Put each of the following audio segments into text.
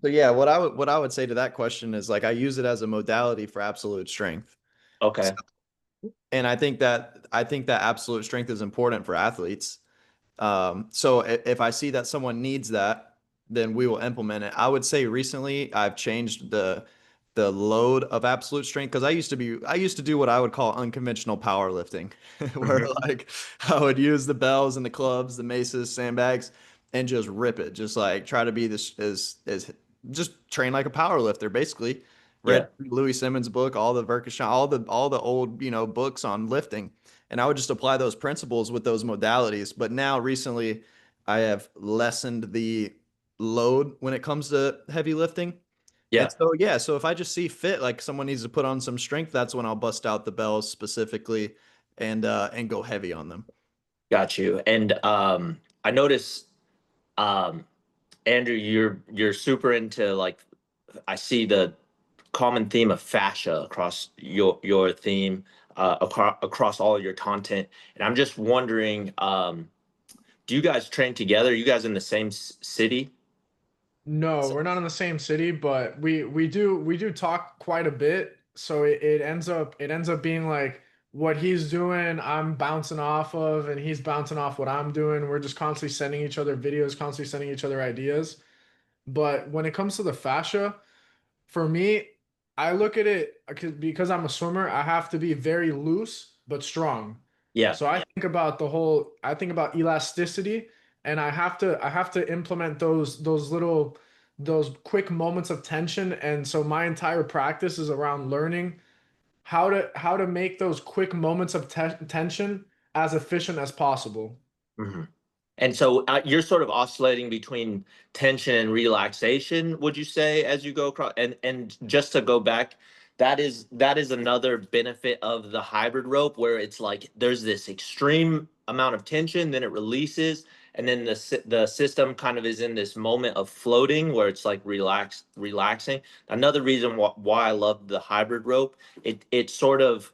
So yeah, what I would say to that question is like I use it as a modality for absolute strength. So, Okay. and I think that absolute strength is important for athletes. So if I see that someone needs that, then we will implement it. I would say recently I've changed the load of absolute strength because I used to do what I would call unconventional powerlifting, where Hmm. like I would use the bells and the clubs, the maces, sandbags, and just rip it, just like try to be this as just train like a power lifter, basically. Yeah. Read Louis Simmons' book, all the Verkashan, all the old books on lifting, and I would just apply those principles with those modalities. But now recently, I have lessened the load when it comes to heavy lifting. And Yeah. so yeah, so if I just see fit like someone needs to put on some strength, that's when I'll bust out the bells specifically and go heavy on them. Got you. And I notice, um, Andrew, you're super into like I see the common theme of fascia across your theme across all of your content, and I'm just wondering, do you guys train together? Are you guys in the same city? No, we're not in the same city, but we do talk quite a bit. So it ends up being like what he's doing, I'm bouncing off of, and he's bouncing off what I'm doing. We're just constantly sending each other videos, constantly sending each other ideas. But when it comes to the fascia, for me, I look at it because I'm a swimmer, I have to be very loose but strong. Yeah. So I think about elasticity, and I have to implement those quick moments of tension. And so my entire practice is around learning how to make those quick moments of tension as efficient as possible. Hmm. And so you're sort of oscillating between tension and relaxation, would you say, as you go across? And just to go back, that is another benefit of the hybrid rope, where it's like there's this extreme amount of tension, then it releases, and then the system kind of is in this moment of floating where it's like relaxing. Another reason why I love the hybrid rope, it sort of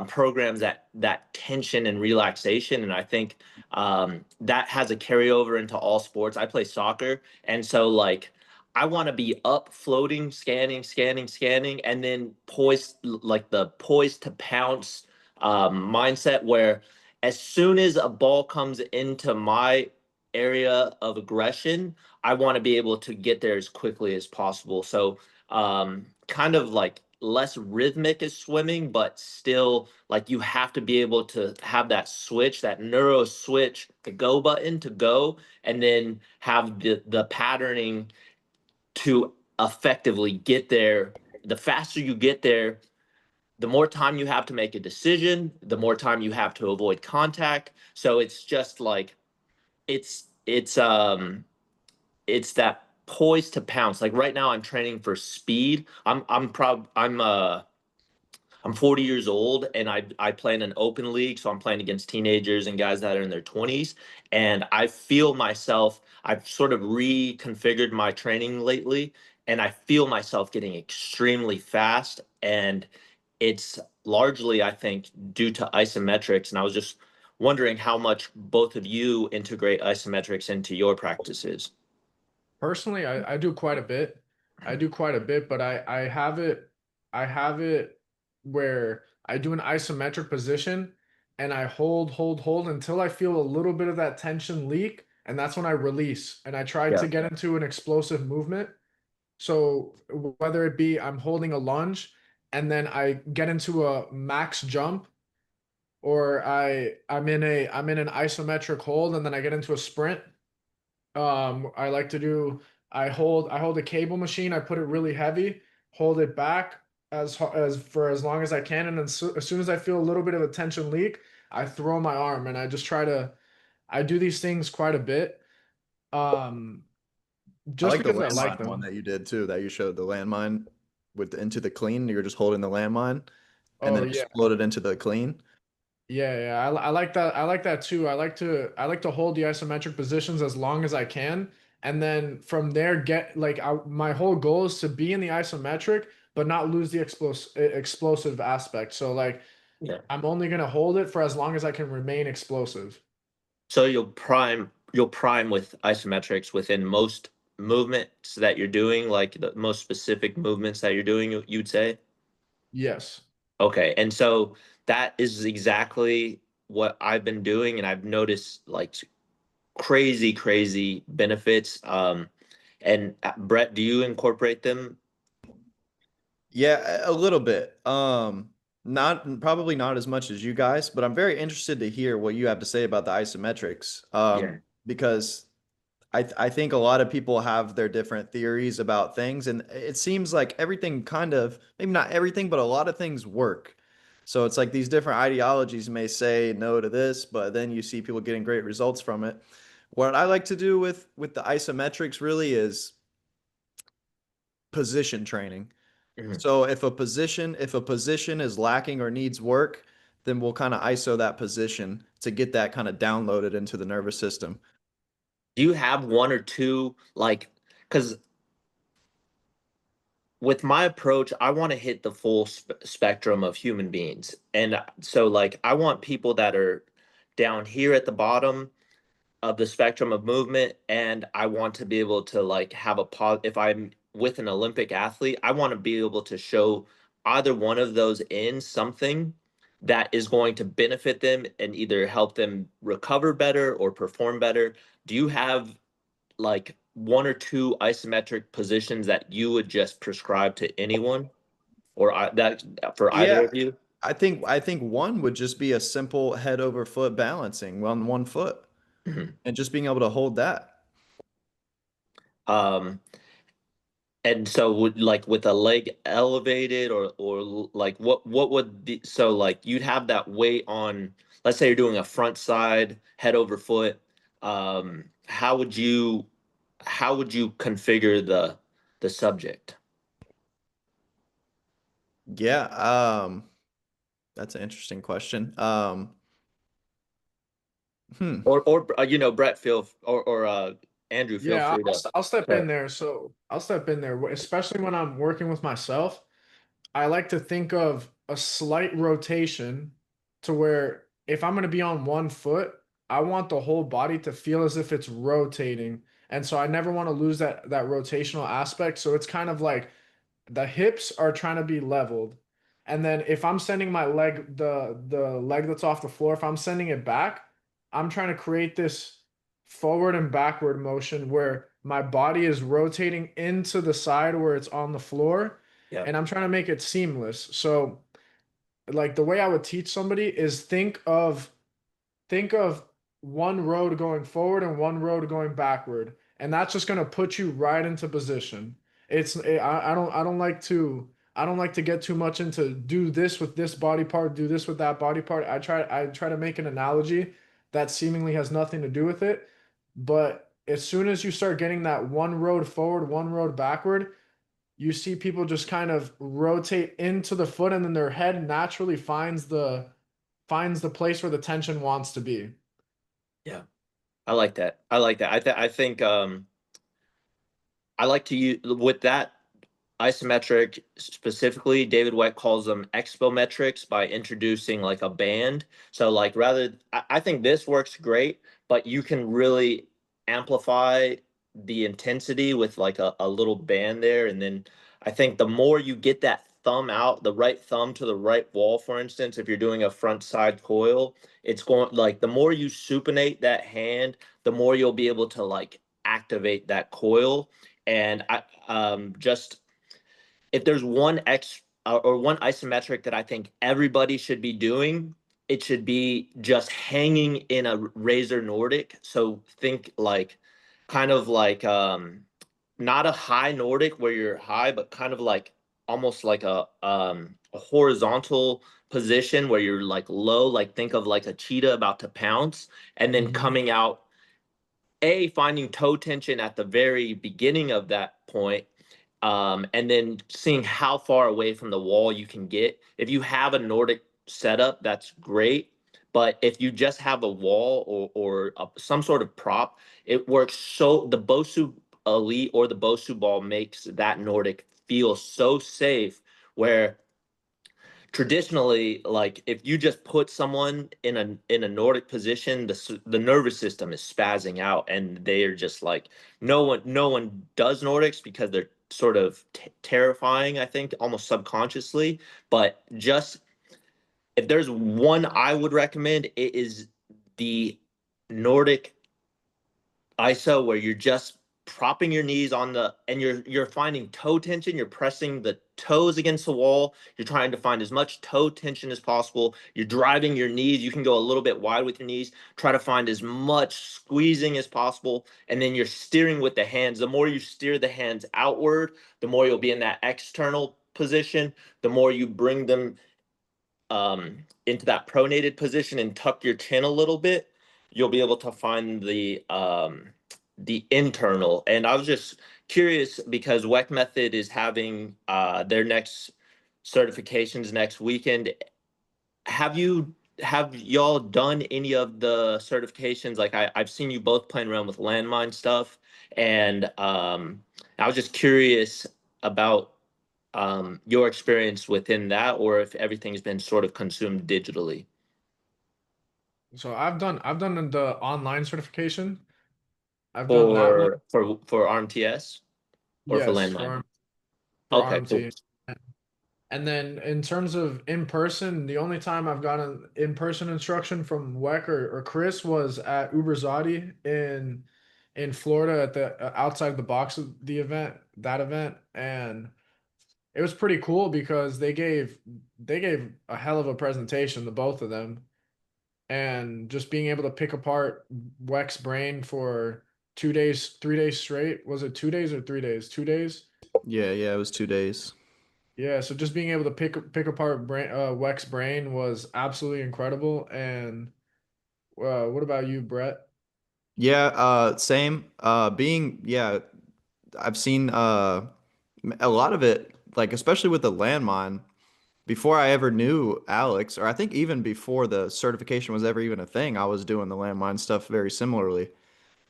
programs that tension and relaxation, and I think that has a carryover into all sports. I play soccer, and so like I want to be up, floating, scanning, scanning, scanning, and then poised, like the poised to pounce mindset, where as soon as a ball comes into my area of aggression, I want to be able to get there as quickly as possible. So kind of like less rhythmic as swimming, but still like you have to be able to have that switch, that neuro switch, the go button to go, and then have the patterning to effectively get there. The faster you get there, the more time you have to make a decision, the more time you have to avoid contact. So it's just like it's it's that poise to pounce. Like right now I'm training for speed. I'm 40 years old, and I play in an open league, so I'm playing against teenagers and guys that are in their 20s. And I feel myself, I've sort of reconfigured my training lately, and I feel myself getting extremely fast. And it's largely, I think, due to isometrics. And I was just wondering how much both of you integrate isometrics into your practices. Personally, I do quite a bit. I do quite a bit, but I have it where I do an isometric position and I hold until I feel a little bit of that tension leak, and that's when I release and I try Yeah. to get into an explosive movement. So whether it be I'm holding a lunge and then I get into a max jump, or I'm in an isometric hold and then I get into a sprint. I like to do I hold a cable machine, I put it really heavy, hold it back as for as long as I can, and then as soon as I feel a little bit of a tension leak, I throw my arm and I just try to I do these things quite a bit. Um, I just like the because I like landmine one them. that you did too, that you showed the landmine with into the clean. You're just holding the landmine and Oh then yeah. exploded into the clean. Yeah. I like that. I like that too. I like to hold the isometric positions as long as I can, and then from there get like my whole goal is to be in the isometric, but not lose the explosive aspect. So like Yeah. I'm only gonna hold it for as long as I can remain explosive. So you'll prime with isometrics within most movements that you're doing, like the most specific movements that you're doing, you'd say? Yes. Okay. And so that is exactly what I've been doing, and I've noticed like crazy, crazy benefits. And Brett, do you incorporate them? Yeah, a little bit. Not probably not as much as you guys, but I'm very interested to hear what you have to say about the isometrics. Yeah. Because I think a lot of people have their different theories about things, and it seems like everything kind of, maybe not everything, but a lot of things work. So it's like these different ideologies may say no to this, but then you see people getting great results from it. What I like to do with the isometrics really is position training. Mhm. So if a position is lacking or needs work, then we'll kind of ISO that position to get that kind of downloaded into the nervous system. Do you have one or two, like, because with my approach, I want to hit the full spectrum of human beings. And so, like, I want people that are down here at the bottom of the spectrum of movement, and I want to be able to like have a if I'm with an Olympic athlete, I want to be able to show either one of those in something that is going to benefit them and either help them recover better or perform better. Do you have like one or two isometric positions that you would just prescribe to anyone, or that for either Yeah, of you? I think one would just be a simple head over foot balancing on one foot Mhm. and just being able to hold that. um And so would like with a leg elevated like what would the so like you'd have that weight on, let's say you're doing a front side head over foot. How would you configure the subject? Yeah, that's an interesting question. Hmm. Brett, feel or Andrew, feel Yeah, free to. I'll step Uh, in there. So I'll step in there, especially when I'm working with myself. I like to think of a slight rotation to where if I'm going to be on one foot, I want the whole body to feel as if it's rotating. And so I never want to lose that rotational aspect. So it's kind of like the hips are trying to be leveled. And then if I'm sending my leg, the leg that's off the floor, if I'm sending it back, I'm trying to create this forward and backward motion where my body is rotating into the side where it's on the floor, yeah. and I'm trying to make it seamless. So like the way I would teach somebody is think of one road going forward and one road going backward, and that's just going to put you right into position. I don't like to get too much into do this with this body part, do this with that body part. I try to make an analogy that seemingly has nothing to do with it, but as soon as you start getting that one road forward, one road backward, you see people just kind of rotate into the foot, and then their head naturally finds the place where the tension wants to be. Yeah, I like that. I like that. I think I like to use with that isometric specifically. David Weck calls them expometrics by introducing like a band. So like I think this works great, but you can really amplify the intensity with like a little band there. And then I think the more you get that thumb out, the right thumb to the right wall, for instance, if you're doing a front side coil, it's going like the more you supinate that hand, the more you'll be able to like activate that coil. And I just if there's one or one isometric that I think everybody should be doing, it should be just hanging in a razor Nordic. So think like kind of like not a high Nordic where you're high, but kind of like almost like a horizontal position where you're like low, like think of like a cheetah about to pounce, and then Mhm. coming out finding toe tension at the very beginning of that point, and then seeing how far away from the wall you can get. If you have a Nordic setup, that's great. But if you just have a wall or some sort of prop, it works. So the Bosu Elite or the Bosu ball makes that Nordic feel so safe, where traditionally, like if you just put someone in a Nordic position, the nervous system is spazzing out, and they are just like no one does Nordics because they're sort of terrifying. I think almost subconsciously, but just if there's one I would recommend, it is the Nordic ISO where you're just propping your knees on the and you're finding toe tension, you're pressing the toes against the wall, you're trying to find as much toe tension as possible, you're driving your knees, you can go a little bit wide with your knees, try to find as much squeezing as possible, and then you're steering with the hands. The more you steer the hands outward, the more you'll be in that external position, the more you bring them into that pronated position and tuck your chin a little bit, you'll be able to find the internal. And I was just curious because Weck Method is having their next certifications next weekend. Have y'all done any of the certifications? Like I've seen you both playing around with landmine stuff, and I was just curious about your experience within that, or if everything's been sort of consumed digitally. So I've done the online certification. I've done that one. For RMTS or for Yes, landmine? for Okay, cool. RMT. And then in terms of in person, the only time I've gotten in-person instruction from Weck or Chris was at Uberzadi in Florida at the outside the box of the event, that event. And it was pretty cool because they gave a hell of a presentation, the both of them. And just being able to pick apart Weck's brain for 2 days, 3 days straight. Was it 2 days or 3 days? 2 days? Yeah, it was 2 days. Yeah, so just being able to pick apart Weck's brain was absolutely incredible. And what about you, Brett? Yeah, same. Yeah, I've seen a lot of it, like especially with the landmine. Before I ever knew Alex, or I think even before the certification was ever even a thing, I was doing the landmine stuff very similarly.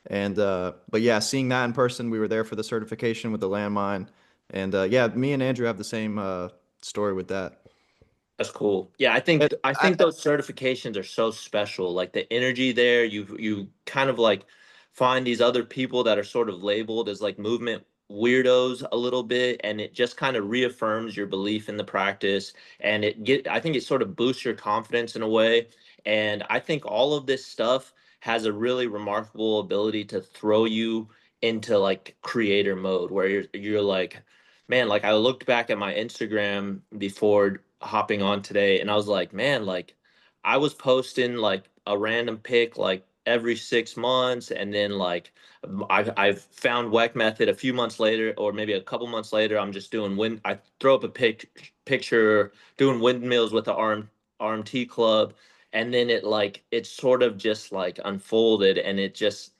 And but yeah, seeing that in person, we were there for the certification with the landmine, and yeah, me and Andrew have the same story with that. That's cool. Yeah, I think But I think those certifications are so special. Like the energy there, you kind of like find these other people that are sort of labeled as like movement weirdos a little bit, and it just kind of reaffirms your belief in the practice, and I think it sort of boosts your confidence in a way. And I think all of this stuff has a really remarkable ability to throw you into like creator mode where you're like, man, like I looked back at my Instagram before hopping on today and I was like, man, like I was posting like a random pic like every 6 months, and then like I've found Weck Method a few months later, or maybe a couple months later, I'm just doing I throw up a picture doing windmills with the RMT club, and then it sort of just like unfolded, and it just,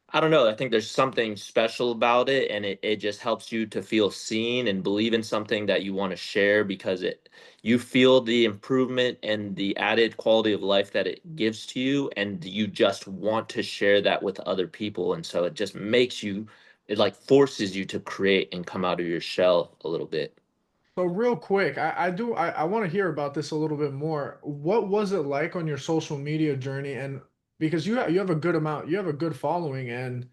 I don't know. I think there's something special about it, and it just helps you to feel seen and believe in something that you want to share because you feel the improvement and the added quality of life that it gives to you, and you just want to share that with other people. And so it just it like forces you to create and come out of your shell a little bit. So real quick, I want to hear about this a little bit more. What was it like on your social media journey? And because you have a good amount, you have a good following, and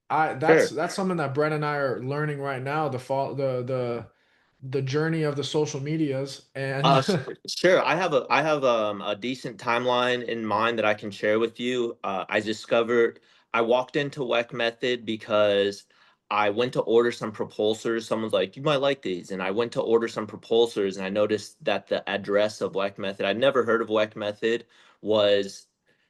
I Sure. that's something that Brett and I are learning right now, the journey of the social medias. And Sure. I have a decent timeline in mind that I can share with you. I walked into Weck Method because I went to order some propulsors. Someone's like, "You might like these," and I went to order some propulsors, and I noticed that the address of Weck Method, I'd never heard of Weck Method, was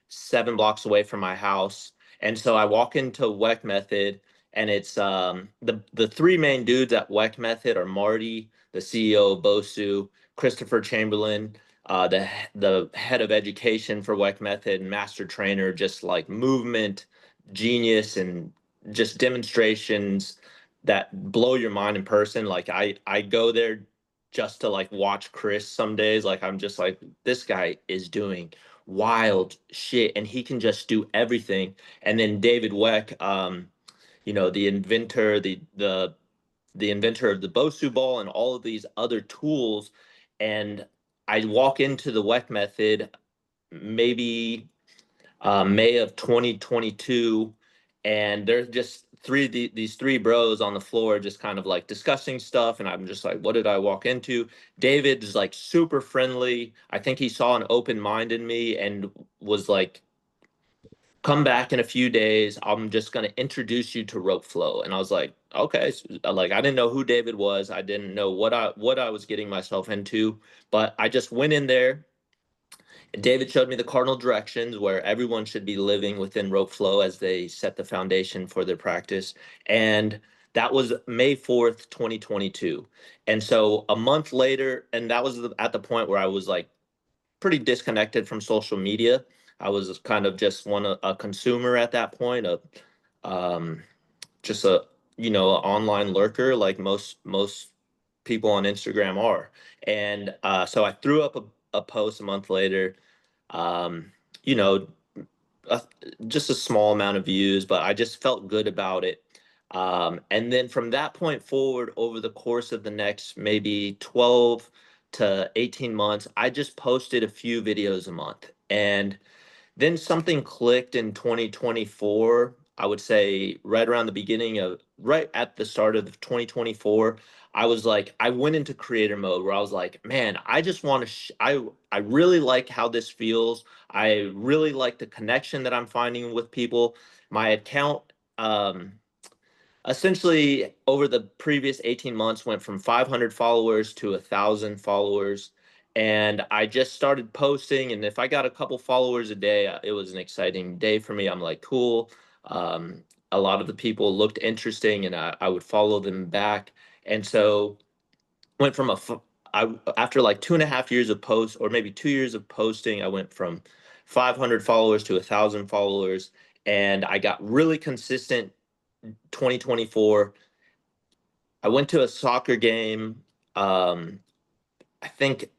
7 blocks away from my house. And so I walk into Weck Method, and it's the three main dudes at Weck Method are Marty, the CEO of Bosu, Christopher Chamberlain, the head of education for Weck Method and master trainer, just like movement genius and just demonstrations that blow your mind in person. Like I go there just to like watch Chris some days. Like I'm just like, this guy is doing wild shit and he can just do everything. And then David Weck, the inventor, the inventor of the Bosu ball and all of these other tools. and I walk into the Weck method maybe May of 2022, and there's just these three bros on the floor just kind of like discussing stuff, and I'm just like, what did I walk into? David is like super friendly. I think he saw an open mind in me and was like, come back in a few days. I'm just going to introduce you to rope flow. And I was like, okay. Like, I didn't know who David was. I didn't know what I was getting myself into, but I just went in there. David showed me the cardinal directions where everyone should be living within rope flow as they set the foundation for their practice. And that was May 4th, 2022. And so a month later, and that was at the point where I was like pretty disconnected from social media. I was kind of just a consumer at that point of um, just a online lurker like most people on Instagram are. And so I threw up a post a month later, um, you know, a, just a small amount of views, but I just felt good about it. And then from that point forward, over the course of the next maybe 12 to 18 months, I just posted a few videos a month. And then something clicked in 2024. I would say right at the start of 2024, I was like, I went into creator mode where I was like, man, I just want to, I really like how this feels. I really like the connection that I'm finding with people. My account, um, essentially over the previous 18 months went from 500 followers to 1,000 followers, and I just started posting, and if I got a couple followers a day, it was an exciting day for me. I'm like, cool. A lot of the people looked interesting, and I would follow them back. And so went from after like 2.5 years of posts, or maybe 2 years of posting, I went from 500 followers to 1,000 followers, and I got really consistent 2024. I went to a soccer game, I think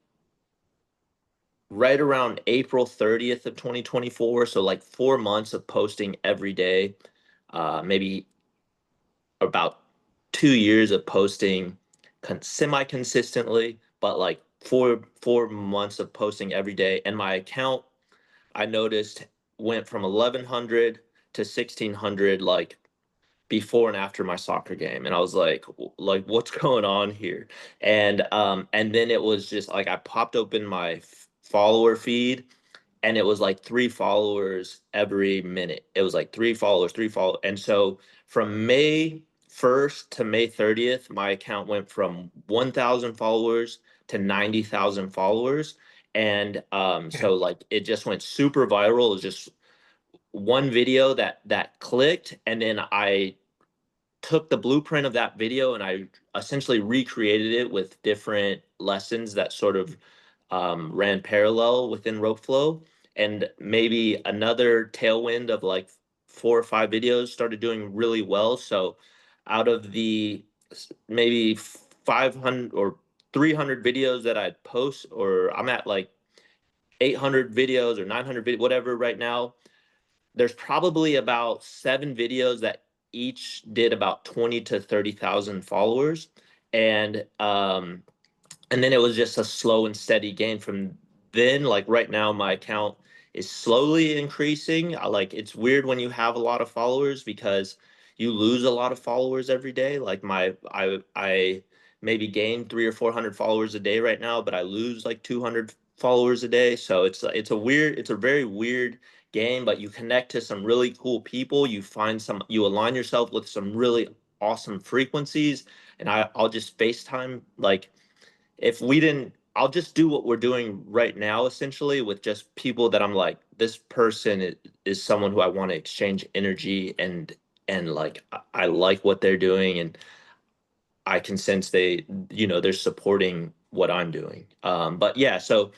right around April 30th of 2024. So like 4 months of posting every day, maybe about 2 years of posting semi-consistently, but like four months of posting every day. And my account, I noticed, went from 1,100 to 1,600 like before and after my soccer game, and I was like what's going on here? And then it was just like I popped open my follower feed, and it was like 3 followers every minute. It was like 3 followers, 3 followers. And so from May 1st to May 30th, my account went from 1,000 followers to 90,000 followers. And so like it just went super viral. It was just one video that clicked, and then I took the blueprint of that video and I essentially recreated it with different lessons that sort of ran parallel within rope flow. And maybe another tailwind of like 4 or 5 videos started doing really well. So out of the maybe 500 or 300 videos that I'd post, or I'm at like 800 videos or 900 videos, whatever right now, there's probably about 7 videos that each did about 20 to 30,000 followers. And and then it was just a slow and steady gain from then. Like right now, my account is slowly increasing. Like it's weird when you have a lot of followers because you lose a lot of followers every day. Like I maybe gain 300 or 400 followers a day right now, but I lose like 200 followers a day. So it's a very weird game, but you connect to some really cool people. You align yourself with some really awesome frequencies, and I'll just FaceTime like if we didn't, I'll just do what we're doing right now, essentially, with just people that I'm like, this person is someone who I want to exchange energy, and like I like what they're doing, and I can sense they're supporting what I'm doing. But yeah, so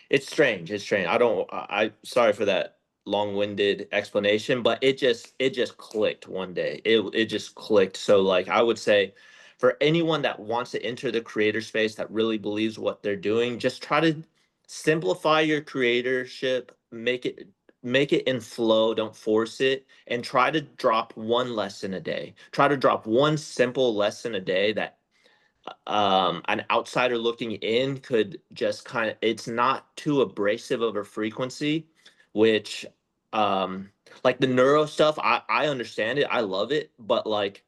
it's strange. It's strange. I sorry for that long-winded explanation, but it just clicked one day. It just clicked. So like I would say for anyone that wants to enter the creator space that really believes what they're doing, just try to simplify your creatorship, make it in flow, don't force it, and try to drop one lesson a day. Try to drop one simple lesson a day that an outsider looking in could just kind of, it's not too abrasive of a frequency, which like the neuro stuff, I understand it, I love it, but like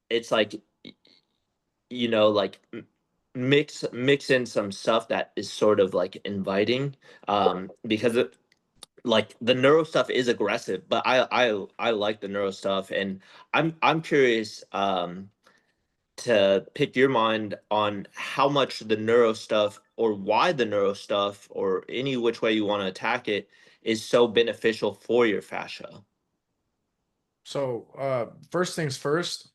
it's like like mix in some stuff that is sort of like inviting, because it, like the neuro stuff is aggressive, but I like the neuro stuff, and I'm curious to pick your mind on how much the neuro stuff, or why the neuro stuff, or any which way you want to attack it, is so beneficial for your fascia. So, first things first,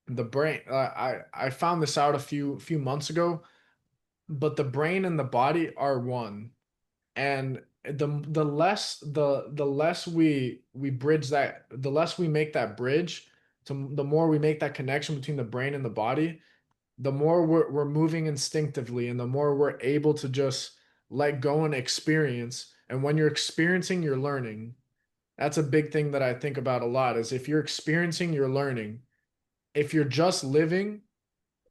the brain. I found this out a few months ago, but the brain and the body are one, and the less we bridge that, the less we make that bridge, to the more we make that connection between the brain and the body, the more we're moving instinctively, and the more we're able to just let go and experience. And when you're experiencing, you're learning. That's a big thing that I think about a lot, is if you're experiencing, you're learning. If you're just living,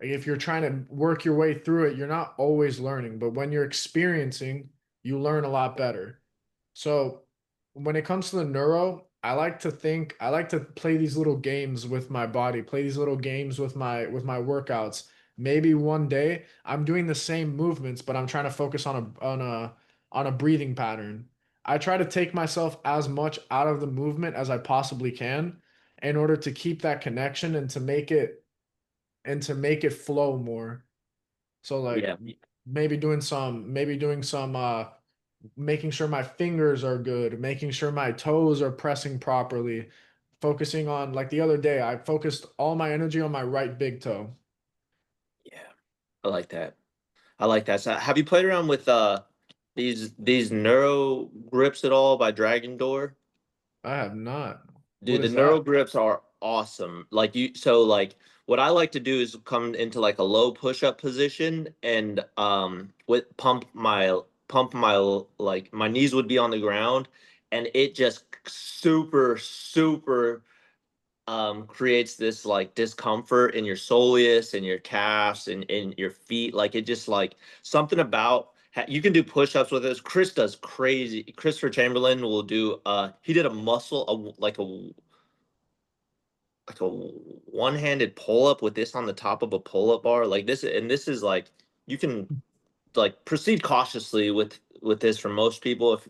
like, if you're trying to work your way through it, you're not always learning. But when you're experiencing, you learn a lot better. So when it comes to the neuro, I like to play these little games with my body, play these little games with my workouts. Maybe one day I'm doing the same movements, but I'm trying to focus on a breathing pattern. I try to take myself as much out of the movement as I possibly can in order to keep that connection and to make it flow more. So like Yeah. maybe doing some making sure my fingers are good, making sure my toes are pressing properly, focusing on, like the other day, I focused all my energy on my right big toe. Yeah, I like that. I like that. So have you played around with these neuro grips at all by Dragon Door? I have not. What Dude, the is that? neuro grips are awesome. Like like what I like to do is come into like a low push-up position, and with pump my, like my knees would be on the ground, and it just super creates this like discomfort in your soleus and your calves and in your feet. Like it just like something about, you can do push-ups with this. Chris does crazy. Christopher Chamberlain will do he did a like a one-handed pull-up with this on the top of a pull-up bar. Like this, and this is like, you can like proceed cautiously with this. For most people,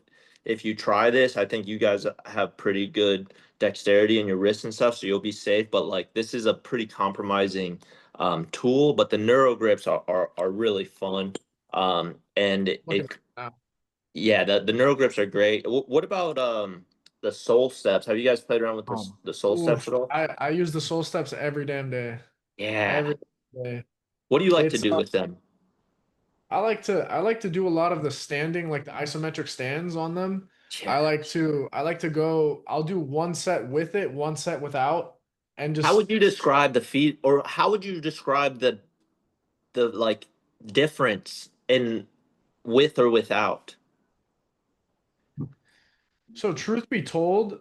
if you try this, I think you guys have pretty good dexterity in your wrists and stuff, so you'll be safe. But like this is a pretty compromising tool, but the neuro grips are really fun. And Look at that. yeah, the neuro grips are great. What about the soul steps? Have you guys played around with Oh, the soul steps Oof. at all? I use the soul steps every damn day. Yeah. Every day. What do you like to It's do with them? I like to do a lot of the standing, like the isometric stands on them. Yeah. I like to go, I'll do one set with it, one set without, and How just. would you describe the feet, or how would you describe the like difference in with or without? So truth be told,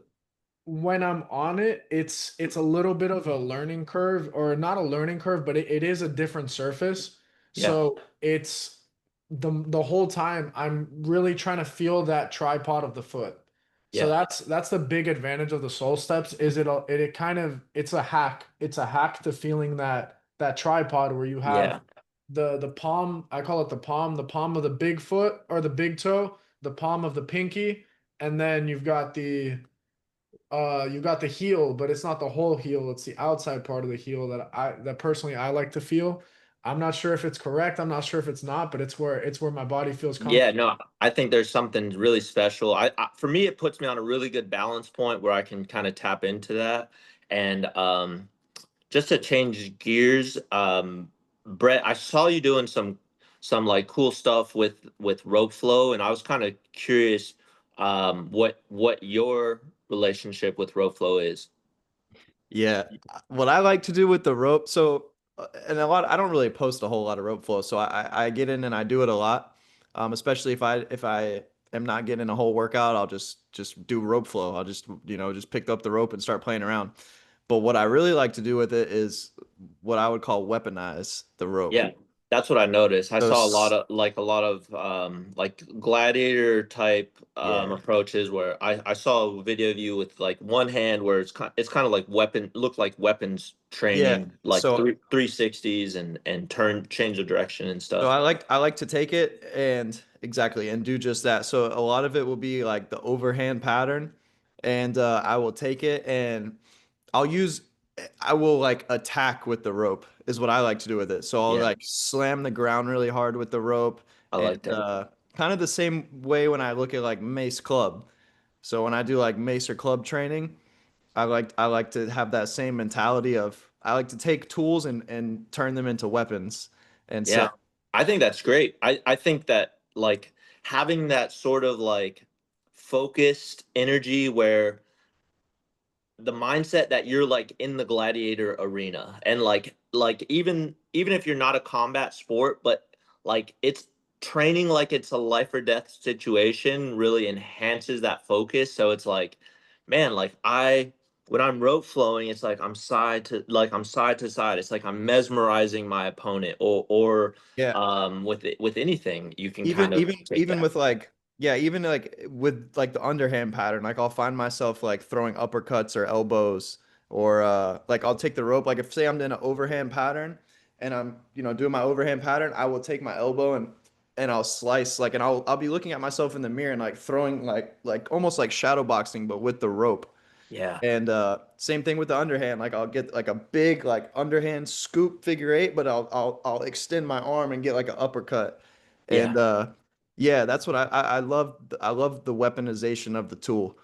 when I'm on it, it's a little bit of a learning curve, or not a learning curve, but it is a different surface. Yeah. So it's the whole time I'm really trying to feel that tripod of the foot. So Yeah. that's the big advantage of the soul steps, is it kind of, it's a hack. It's a hack to feeling that tripod, where you have Yeah. the palm, I call it the palm of the big foot or the big toe, the palm of the pinky, and then you got the heel, but it's not the whole heel, it's the outside part of the heel that personally I like to feel. I'm not sure if it's correct, I'm not sure if it's not, but it's where my body feels Yeah, comfortable. no, I think there's something really special. For me, it puts me on a really good balance point where I can kind of tap into that. And just to change gears, Brett, I saw you doing some like cool stuff with rope flow, and I was kind of curious what your relationship with rope flow is. yeah. What I like to do with the rope, so and a lot, I don't really post a whole lot of rope flow, so I get in and I do it a lot. Especially if I am not getting a whole workout, I'll just do rope flow. I'll just just pick up the rope and start playing around. But what I really like to do with it is what I would call weaponize the rope. Yeah, that's what I noticed. I So saw a lot of like gladiator type yeah. approaches where I saw a video of you with like one hand where it's kind of like look like weapons Yeah. training, like So 360s and turn change the direction and so stuff. I like to take it and exactly and do just that. So a lot of it will be like the overhand pattern, and I will take it and I'll use I will like attack with the rope is what I like to do with it. So I'll Yeah, like slam the ground really hard with the rope I and like that. kind of the same way when I look at like mace club. So when I do like mace or club training, I like to have that same mentality of I like to take tools and turn them into weapons. And so Yeah, I think that's great. I think that like having that sort of like focused energy where the mindset that you're like in the gladiator arena and like even if you're not a combat sport, but like it's training like it's a life or death situation really enhances that focus. So it's like, man, like I when I'm rope flowing, it's like I'm side to side. It's like I'm mesmerizing my opponent or yeah, with anything you can even kind of even take even that. with like yeah, even like with like the underhand pattern, like I'll find myself like throwing uppercuts or elbows or like I'll take the rope. Like if say I'm in an overhand pattern and I'm doing my overhand pattern, I will take my elbow and I'll slice like and I'll be looking at myself in the mirror and like throwing like almost like shadow boxing but with the rope. Yeah. And same thing with the underhand. Like I'll get like a big like underhand scoop figure eight, but I'll extend my arm and get like an uppercut. Yeah. And yeah, that's what I love. I love the weaponization of the tool.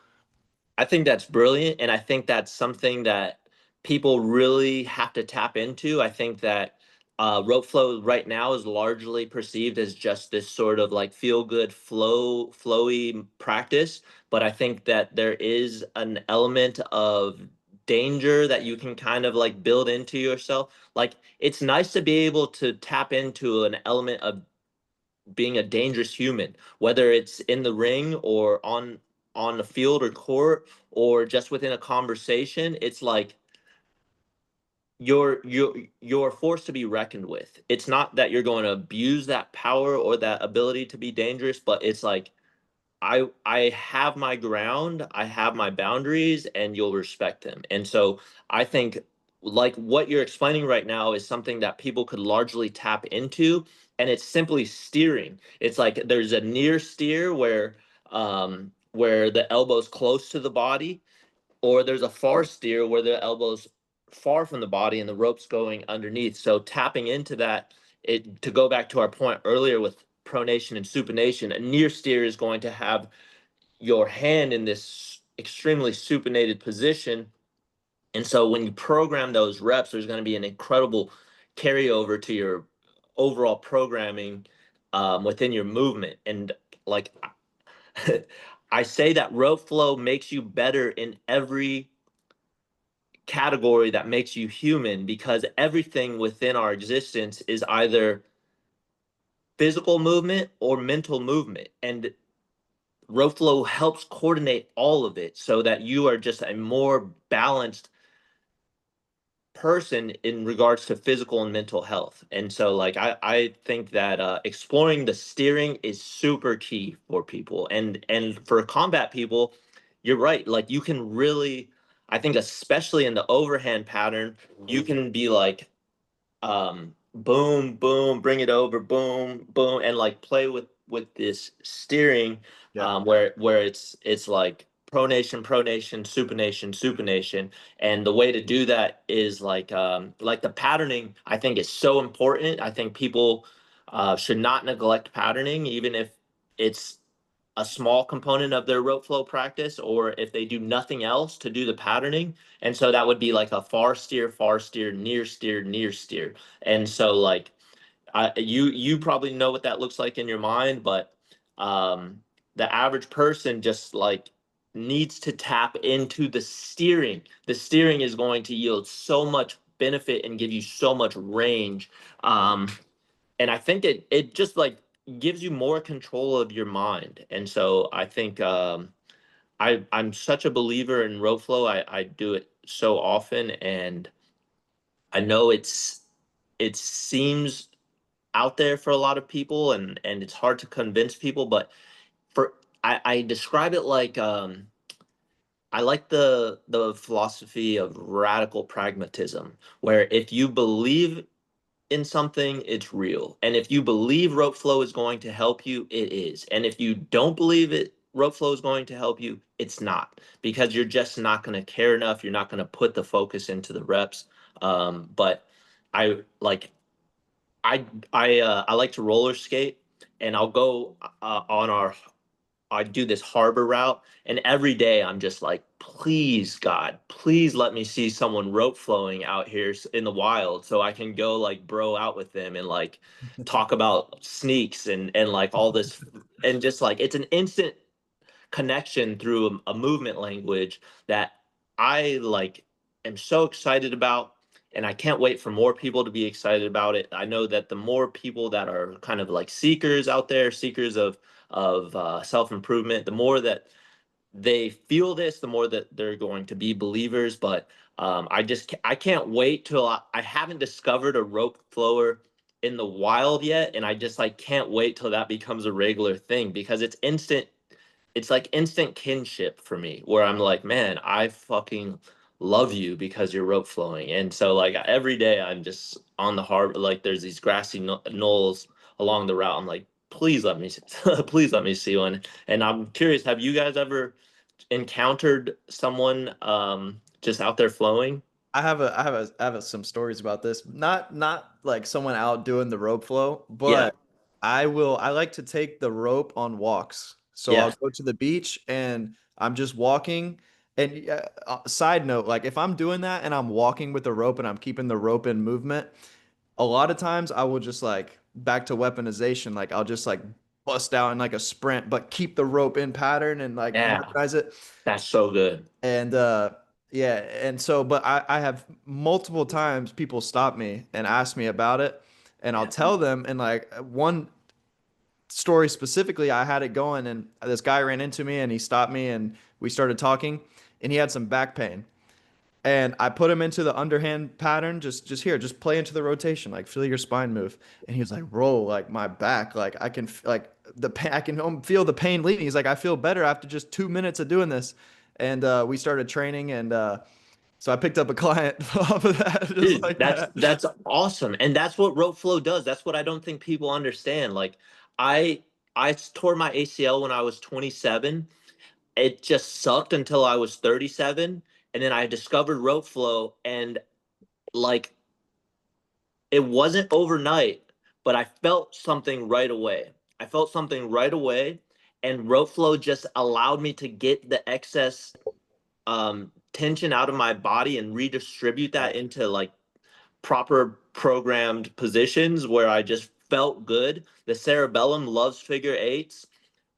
I think that's brilliant, and I think that's something that people really have to tap into. I think that rope flow right now is largely perceived as just this sort of like feel good flowy practice, but I think that there is an element of danger that you can kind of like build into yourself. Like it's nice to be able to tap into an element of being a dangerous human, whether it's in the ring or on the field or court or just within a conversation. It's like you're a force to be reckoned with. It's not that you're going to abuse that power or that ability to be dangerous, but it's like I have my ground, I have my boundaries, and you'll respect them. And so I think like what you're explaining right now is something that people could largely tap into, and it's simply steering. It's like there's a near steer where the elbow's close to the body, or there's a far steer where the elbow's far from the body and the rope's going underneath. So tapping into that, it to go back to our point earlier with pronation and supination, a near steer is going to have your hand in this extremely supinated position. And so when you program those reps, there's going to be an incredible carryover to your overall programming within your movement. And like I say that rope flow makes you better in every category that makes you human because everything within our existence is either physical movement or mental movement. And rope flow helps coordinate all of it so that you are just a more balanced person in regards to physical and mental health. And so like I think that exploring the steering is super key for people. And for combat people, you're right. Like you can really I think especially in the overhand pattern, you can be like boom boom bring it over boom boom and like play with this steering Yeah. where it's like pronation pronation supination supination, and the way to do that is like the patterning I think is so important. I think people should not neglect patterning even if it's a small component of their rope flow practice or if they do nothing else to do the patterning. And so that would be like a far steer, near steer. And so like you probably know what that looks like in your mind, but the average person just like needs to tap into the steering. The steering is going to yield so much benefit and give you so much range. Um, and I think it just like gives you more control of your mind. And so I think I'm such a believer in rope flow. I do it so often, and I know it seems out there for a lot of people, and it's hard to convince people, but for I describe it like I like the philosophy of radical pragmatism, where if you believe in something, it's real. And if you believe rope flow is going to help you, it is. And if you don't believe it, rope flow is going to help you, it's not, because you're just not going to care enough. You're not going to put the focus into the reps. But I like I like to roller skate, and I'll go on our I do this harbor route, and every day I'm just like, please, God, please let me see someone rope flowing out here in the wild so I can go like bro out with them and like talk about sneaks and like all this, and just like it's an instant connection through a movement language that I like am so excited about, and I can't wait for more people to be excited about it. I know that the more people that are kind of like seekers out there, seekers of self-improvement, the more that they feel this, the more that they're going to be believers. But I can't wait till I haven't discovered a rope flower in the wild yet, and I just like can't wait till that becomes a regular thing, because it's like instant kinship for me, where I'm like, man, I fucking love you because you're rope flowing. And so like every day I'm just on the harbor, like there's these grassy knolls along the route. I'm like, please let me, please let me see one. And I'm curious, have you guys ever encountered someone just out there flowing? I have some stories about this. Not like someone out doing the rope flow, Yeah, but I like to take the rope on walks. So I'll yeah, go to the beach and I'm just walking. And side note, like if I'm doing that and I'm walking with the rope and I'm keeping the rope in movement, a lot of times I will just like back to weaponization. Like I'll just like bust out in like a sprint, but keep the rope in pattern and like yeah, weaponize it. that's so good. And yeah, and so but I have multiple times people stop me and ask me about it, and I'll Yeah, tell them. And like one story specifically, I had it going, and this guy ran into me and he stopped me and we started talking, and he had some back pain. And I put him into the underhand pattern, just here, just play into the rotation, like feel your spine move. And he was like, "Bro, like my back, like I can like the pain, I can feel the pain leaving." He's like, "I feel better after just 2 minutes of doing this." And we started training, and so I picked up a client off of that, just dude, like that. that's awesome, and that's what rope flow does. That's what I don't think people understand. Like I I tore my ACL when I was 27. It just sucked until I was 37, and then I discovered rope flow, and like it wasn't overnight, but I felt something right away. I felt something right away, and rope flow just allowed me to get the excess tension out of my body and redistribute that into like proper programmed positions where I just felt good. The cerebellum loves figure eights.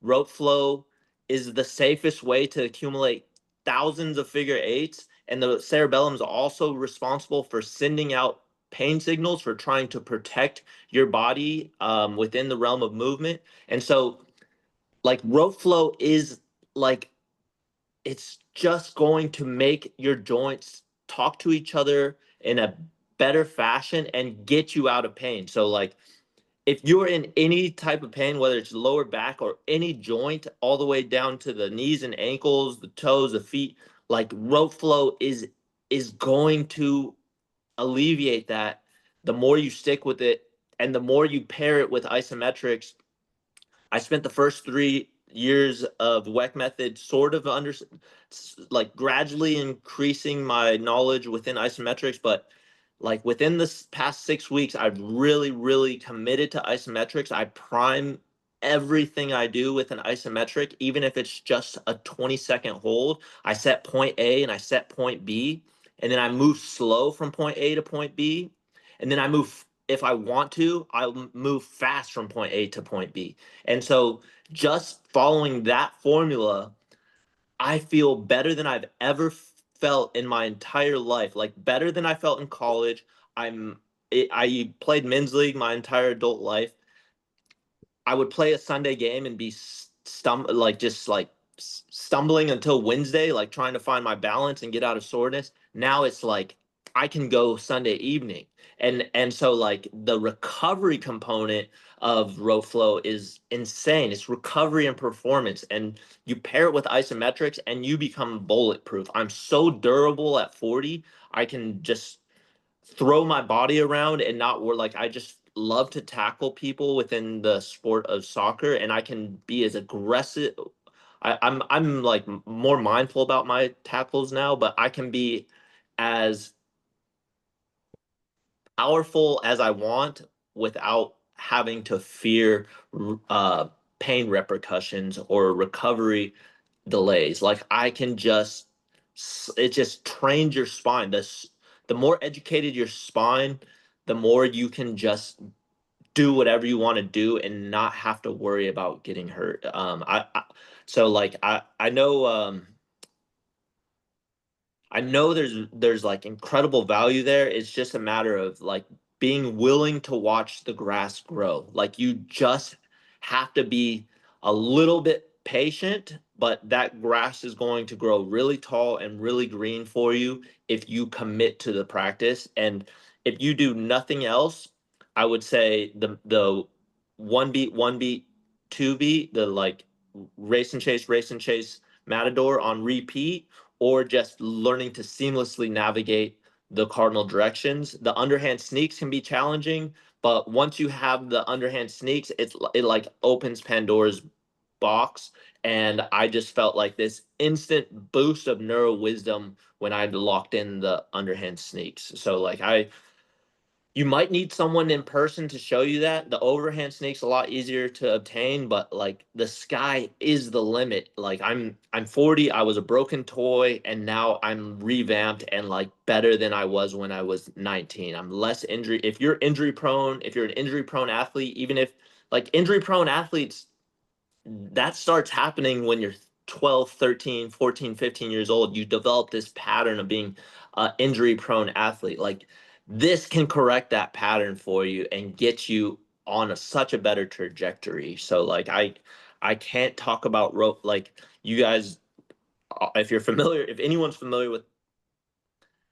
Rope flow is the safest way to accumulate thousands of figure eights. And the cerebellum is also responsible for sending out pain signals for trying to protect your body within the realm of movement. And so, like, rope flow is like it's just going to make your joints talk to each other in a better fashion and get you out of pain. So like if you're in any type of pain, whether it's lower back or any joint, all the way down to the knees and ankles, the toes, the feet, like rope flow is going to alleviate that. The more you stick with it and the more you pair it with isometrics. I spent the first 3 years of Weck method sort of like gradually increasing my knowledge within isometrics, but like within this past 6 weeks, I've really, really committed to isometrics. I prime everything I do with an isometric, even if it's just a 20-second hold. I set point A and I set point B, and then I move slow from point A to point B, and then I move. If I want to, I'll move fast from point A to point B. And so just following that formula, I feel better than I've ever felt in my entire life, like better than I felt in college. I played men's league my entire adult life. I would play a Sunday game and be stumbling until Wednesday, like trying to find my balance and get out of soreness. Now it's like I can go Sunday evening. And so like the recovery component of rope flow is insane. It's recovery and performance. And you pair it with isometrics and you become bulletproof. I'm so durable at 40. I can just throw my body around and not work. Like I just love to tackle people within the sport of soccer, and I can be as aggressive. I'm like more mindful about my tackles now, but I can be as powerful as I want without having to fear uh, pain repercussions or recovery delays. Like I can just, it just trains your spine. The more educated your spine, the more you can just do whatever you want to do and not have to worry about getting hurt. So like I know there's like incredible value there. It's just a matter of like being willing to watch the grass grow. Like you just have to be a little bit patient, but that grass is going to grow really tall and really green for you if you commit to the practice. And if you do nothing else, I would say the one beat, two beat, the like race and chase matador on repeat, or just learning to seamlessly navigate the cardinal directions. The underhand sneaks can be challenging, but once you have the underhand sneaks, it like opens Pandora's box. And I just felt like this instant boost of neuro wisdom when I locked in the underhand sneaks. So like you might need someone in person to show you that. The overhand snake's a lot easier to obtain, but like the sky is the limit. Like I'm 40, I was a broken toy, and now I'm revamped and like better than I was when I was 19. I'm less injury. If you're injury prone, if you're an injury prone athlete, even if like injury prone athletes, that starts happening when you're 12, 13, 14, 15 years old. You develop this pattern of being an injury prone athlete. Like this can correct that pattern for you and get you on such a better trajectory. So like I can't talk about rope like you guys, if you're familiar, if anyone's familiar with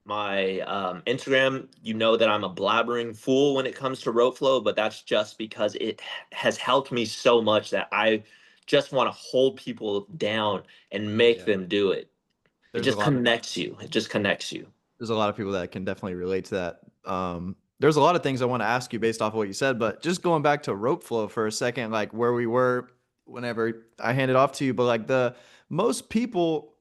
my Instagram, you know that I'm a blabbering fool when it comes to rope flow, but that's just because it has helped me so much that I just want to hold people down and make Yeah. them do it. It There's a just lot of connects you. It just connects you. there's a lot of people that can definitely relate to that. There's a lot of things I want to ask you based off of what you said, but just going back to rope flow for a second, like where we were whenever I handed off to you, but like the most people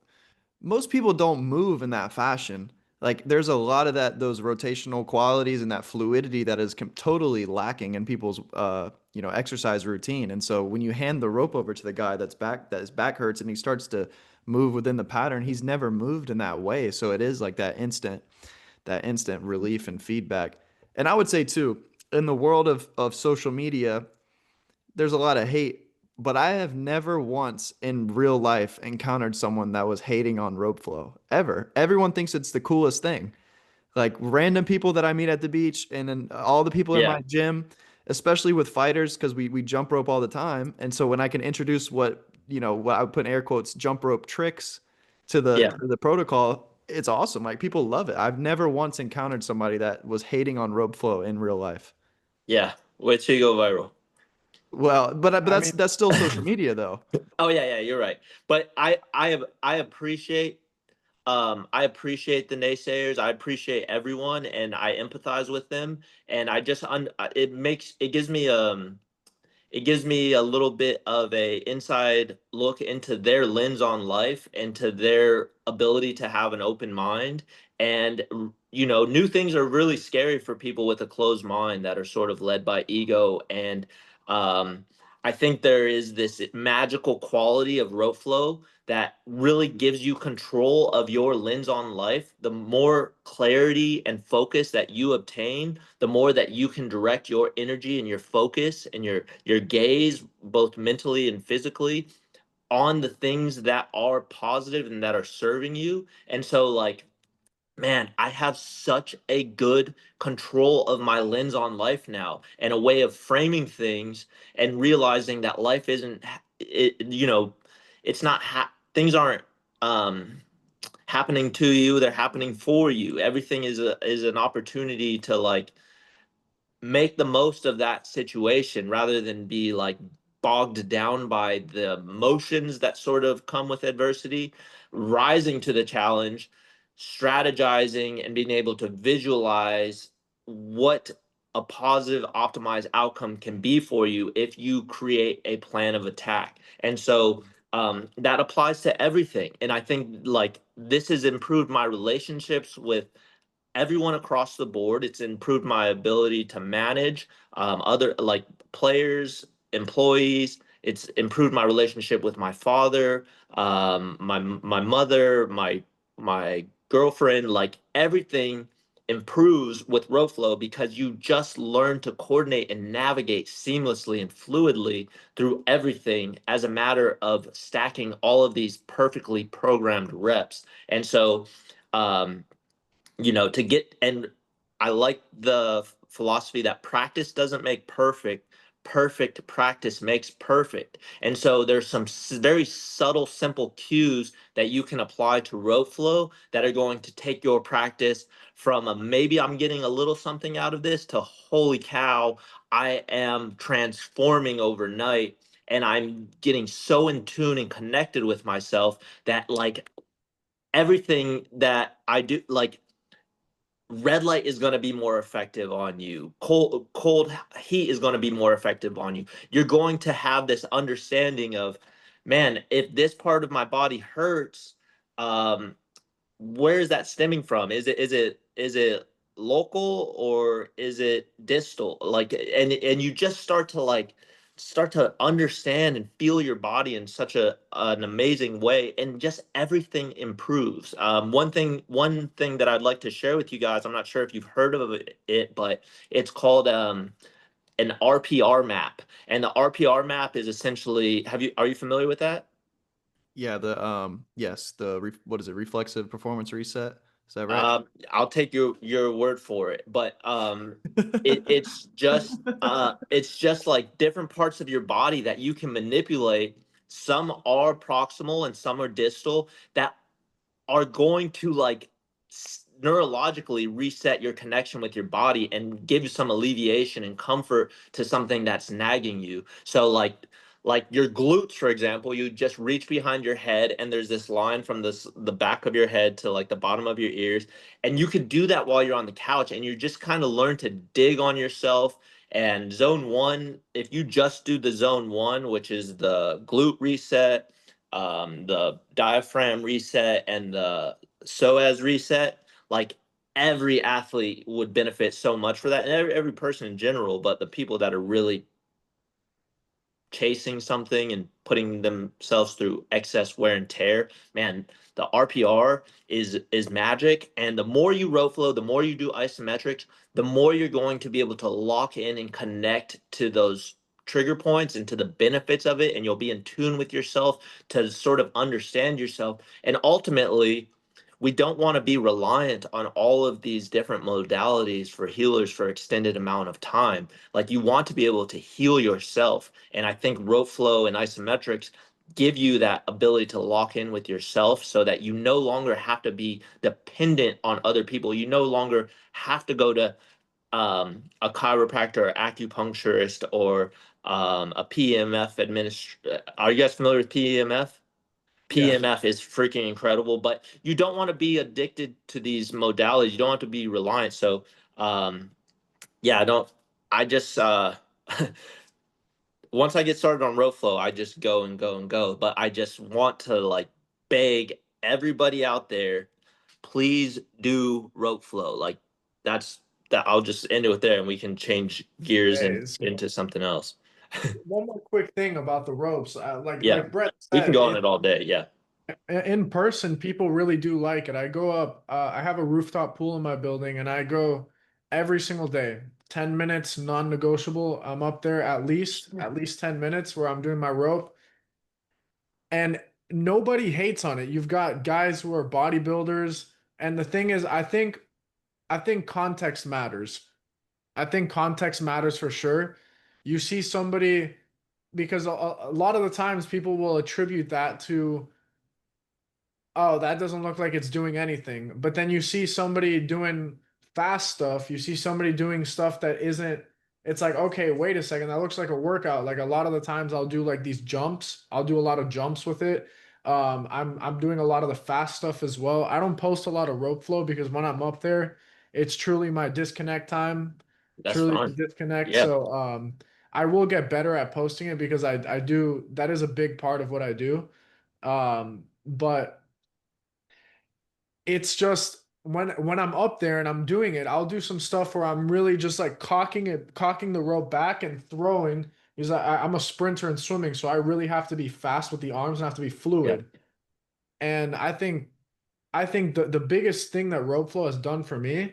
most people don't move in that fashion. Like there's a lot of those rotational qualities and that fluidity that is totally lacking in people's exercise routine. And so when you hand the rope over to the guy that his back hurts and he starts to move within the pattern, he's never moved in that way. So it is like that instant relief and feedback. And I would say too, in the world of social media, there's a lot of hate, but I have never once in real life encountered someone that was hating on rope flow ever. Everyone thinks it's the coolest thing. Like random people that I meet at the beach and then all the people in Yeah. my gym, especially with fighters, because we jump rope all the time. And so when I can introduce what I would put in air quotes, jump rope tricks to the Yeah. to the protocol, it's awesome. Like people love it. I've never once encountered somebody that was hating on rope flow in real life. Yeah. Wait till you go viral. Well, but I that's mean, that's still social media though. Oh yeah, yeah, you're right. But I appreciate I appreciate the naysayers. I appreciate everyone and I empathize with them, and I just it gives me a little bit of a inside look into their lens on life and to their ability to have an open mind. And new things are really scary for people with a closed mind that are sort of led by ego. And um, I think there is this magical quality of rope flow that really gives you control of your lens on life. The more clarity and focus that you obtain, the more that you can direct your energy and your focus and your gaze, both mentally and physically, on the things that are positive and that are serving you. And so like, man, I have such a good control of my lens on life now, and a way of framing things and realizing that life isn't it's not things aren't um happening to you, they're happening for you. Everything is an opportunity to like make the most of that situation rather than be like bogged down by the emotions that sort of come with adversity, rising to the challenge, strategizing, and being able to visualize what a positive optimized outcome can be for you if you create a plan of attack. And so that applies to everything. And I think like this has improved my relationships with everyone across the board. It's improved my ability to manage other like players, employees. It's improved my relationship with my father, my mother, my girlfriend. Like everything improves with rope flow because you just learn to coordinate and navigate seamlessly and fluidly through everything as a matter of stacking all of these perfectly programmed reps. And so to get, and I like the philosophy that practice doesn't make perfect, perfect practice makes perfect. And so there's some very subtle, simple cues that you can apply to rope flow that are going to take your practice from a maybe I'm getting a little something out of this to holy cow, I am transforming overnight and I'm getting so in tune and connected with myself that like everything that I do, like red light is going to be more effective on you. Cold heat is going to be more effective on you. You're going to have this understanding of, man, if this part of my body hurts, um, where is that stemming from? Is it local or is it distal? Like, and you just start to understand and feel your body in such an amazing way, and just everything improves. One thing that I'd like to share with you guys, I'm not sure if you've heard of it, but it's called an RPR map, and the RPR map is essentially, are you familiar with that? Yeah, yes, what is it? Reflexive performance reset. Is that right? I'll take your word for it, but it's just like different parts of your body that you can manipulate. Some are proximal and some are distal that are going to like neurologically reset your connection with your body and give you some alleviation and comfort to something that's nagging you. So like your glutes, for example, you just reach behind your head and there's this line from the back of your head to like the bottom of your ears, and you could do that while you're on the couch and you just kind of learn to dig on yourself. And zone one, if you just do the zone one, which is the glute reset, the diaphragm reset, and the psoas reset, like every athlete would benefit so much for that, and every person in general, but the people that are really chasing something and putting themselves through excess wear and tear, man, the RPR is magic. And the more you row flow, the more you do isometrics, the more you're going to be able to lock in and connect to those trigger points and to the benefits of it, and you'll be in tune with yourself to sort of understand yourself. And ultimately, we don't want to be reliant on all of these different modalities for healers for extended amount of time. Like you want to be able to heal yourself. And I think rope flow and isometrics give you that ability to lock in with yourself so that you no longer have to be dependent on other people. You no longer have to go to a chiropractor or acupuncturist or a PEMF administrator. Are you guys familiar with PEMF? Yes. PMF is freaking incredible, but you don't want to be addicted to these modalities. You don't want to be reliant. So, um, yeah, I don't, I just, once I get started on row flow, I just go and go and go. But I just want to like beg everybody out there, please do rope flow. Like that's that. I'll just end it with there, and we can change gears and Hey, so into something else. one more quick thing about the ropes. Yeah, Like Brett we can said, go on it all day. Yeah. in person, people really do like it. I go up, I have a rooftop pool in my building, and I go every single day. 10 minutes, non-negotiable. I'm up there at least 10 minutes where I'm doing my rope. And nobody hates on it. You've got guys who are bodybuilders, and the thing is, I think context matters. I think context matters for sure. You see somebody because a lot of the times people will attribute that to oh, that doesn't look like it's doing anything. But then you see somebody doing fast stuff, you see somebody doing stuff that isn't, it's like, okay, wait a second, that looks like a workout. Like a lot of the times I'll do like these jumps. I'll do a lot of jumps with it. I'm doing a lot of the fast stuff as well. I don't post a lot of rope flow because when I'm up there, it's truly my disconnect time, That's truly my fine. disconnect. Yeah. So I will get better at posting it because I do, that is a big part of what I do. But it's just when I'm up there and I'm doing it, I'll do some stuff where I'm really just like cocking the rope back and throwing. Because I'm a sprinter in swimming, so I really have to be fast with the arms and have to be Yeah. fluid. And I think the biggest thing that rope flow has done for me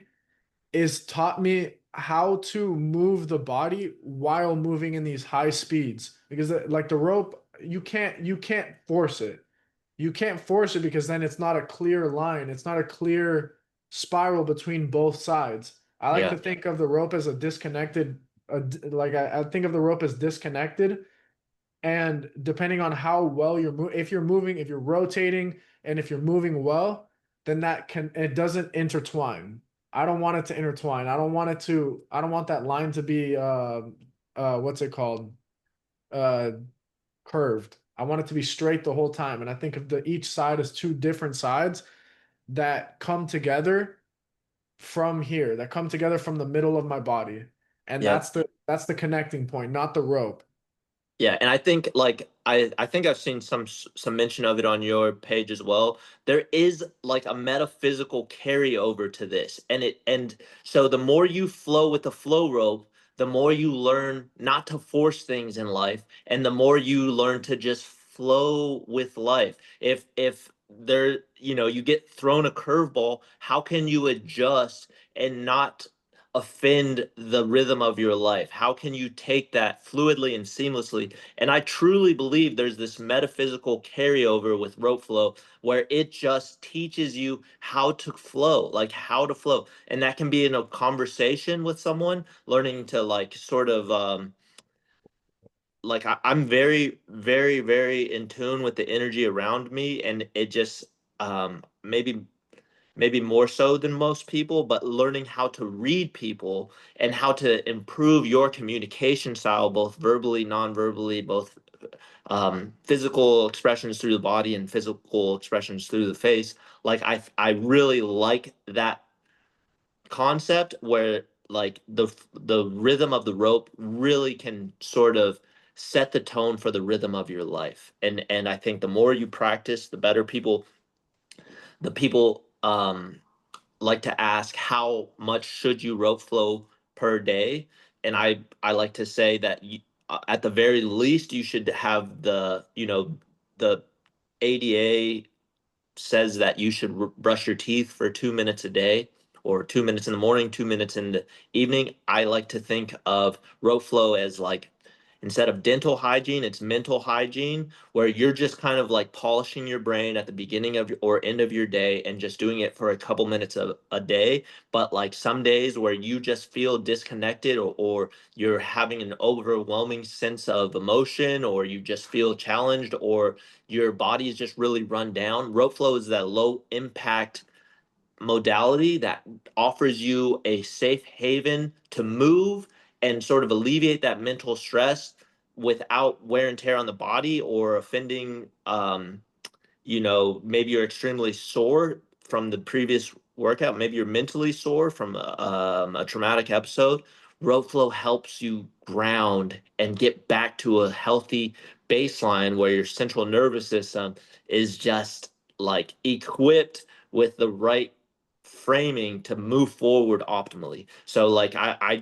is taught me how to move the body while moving in these high speeds. Because like the rope, you can't force it. You can't force it because then it's not a clear line. It's not a clear spiral between both sides. I like to Yeah. think of the rope as a disconnected, like I think of the rope as disconnected. And depending on how well you're moving, if you're moving, if you're rotating, and if you're moving well, then it doesn't intertwine. I don't want it to intertwine. I don't want that line to be, what's it called? Uh, Curved. I want it to be straight the whole time. And I think of each side as two different sides that come together from here, that come together from the middle of my body. And Yeah. that's the connecting point, not the rope. Yeah, and I think like I think I've seen some mention of it on your page as well. There is like a metaphysical carryover to this. And so the more you flow with the flow rope, the more you learn not to force things in life and the more you learn to just flow with life. If there, you get thrown a curveball, how can you adjust and not offend the rhythm of your life? How can you take that fluidly and seamlessly? And I truly believe there's this metaphysical carryover with rope flow where it just teaches you how to flow, like how to flow. And that can be in a conversation with someone, learning to like sort of like I'm very, very, very in tune with the energy around me. And it just maybe more so than most people, but learning how to read people and how to improve your communication style, both verbally, non-verbally, both physical expressions through the body and physical expressions through the face. Like I really like that concept where like the rhythm of the rope really can sort of set the tone for the rhythm of your life. And I think the more you practice, the better the people like to ask how much should you rope flow per day, and I like to say that at the very least you should have the ADA says that you should brush your teeth for 2 minutes a day, or 2 minutes in the morning, 2 minutes in the evening. I like to think of rope flow as like, instead of dental hygiene, it's mental hygiene, where you're just kind of like polishing your brain at the beginning of or end of your day and just doing it for a couple minutes a day. But like some days where you just feel disconnected, or you're having an overwhelming sense of emotion, or you just feel challenged, or your body is just really run down. Rope flow is that low impact modality that offers you a safe haven to move and sort of alleviate that mental stress without wear and tear on the body or offending maybe you're extremely sore from the previous workout. Maybe you're mentally sore from a traumatic episode. Rope flow helps you ground and get back to a healthy baseline where your central nervous system is just like equipped with the right framing to move forward optimally. So like I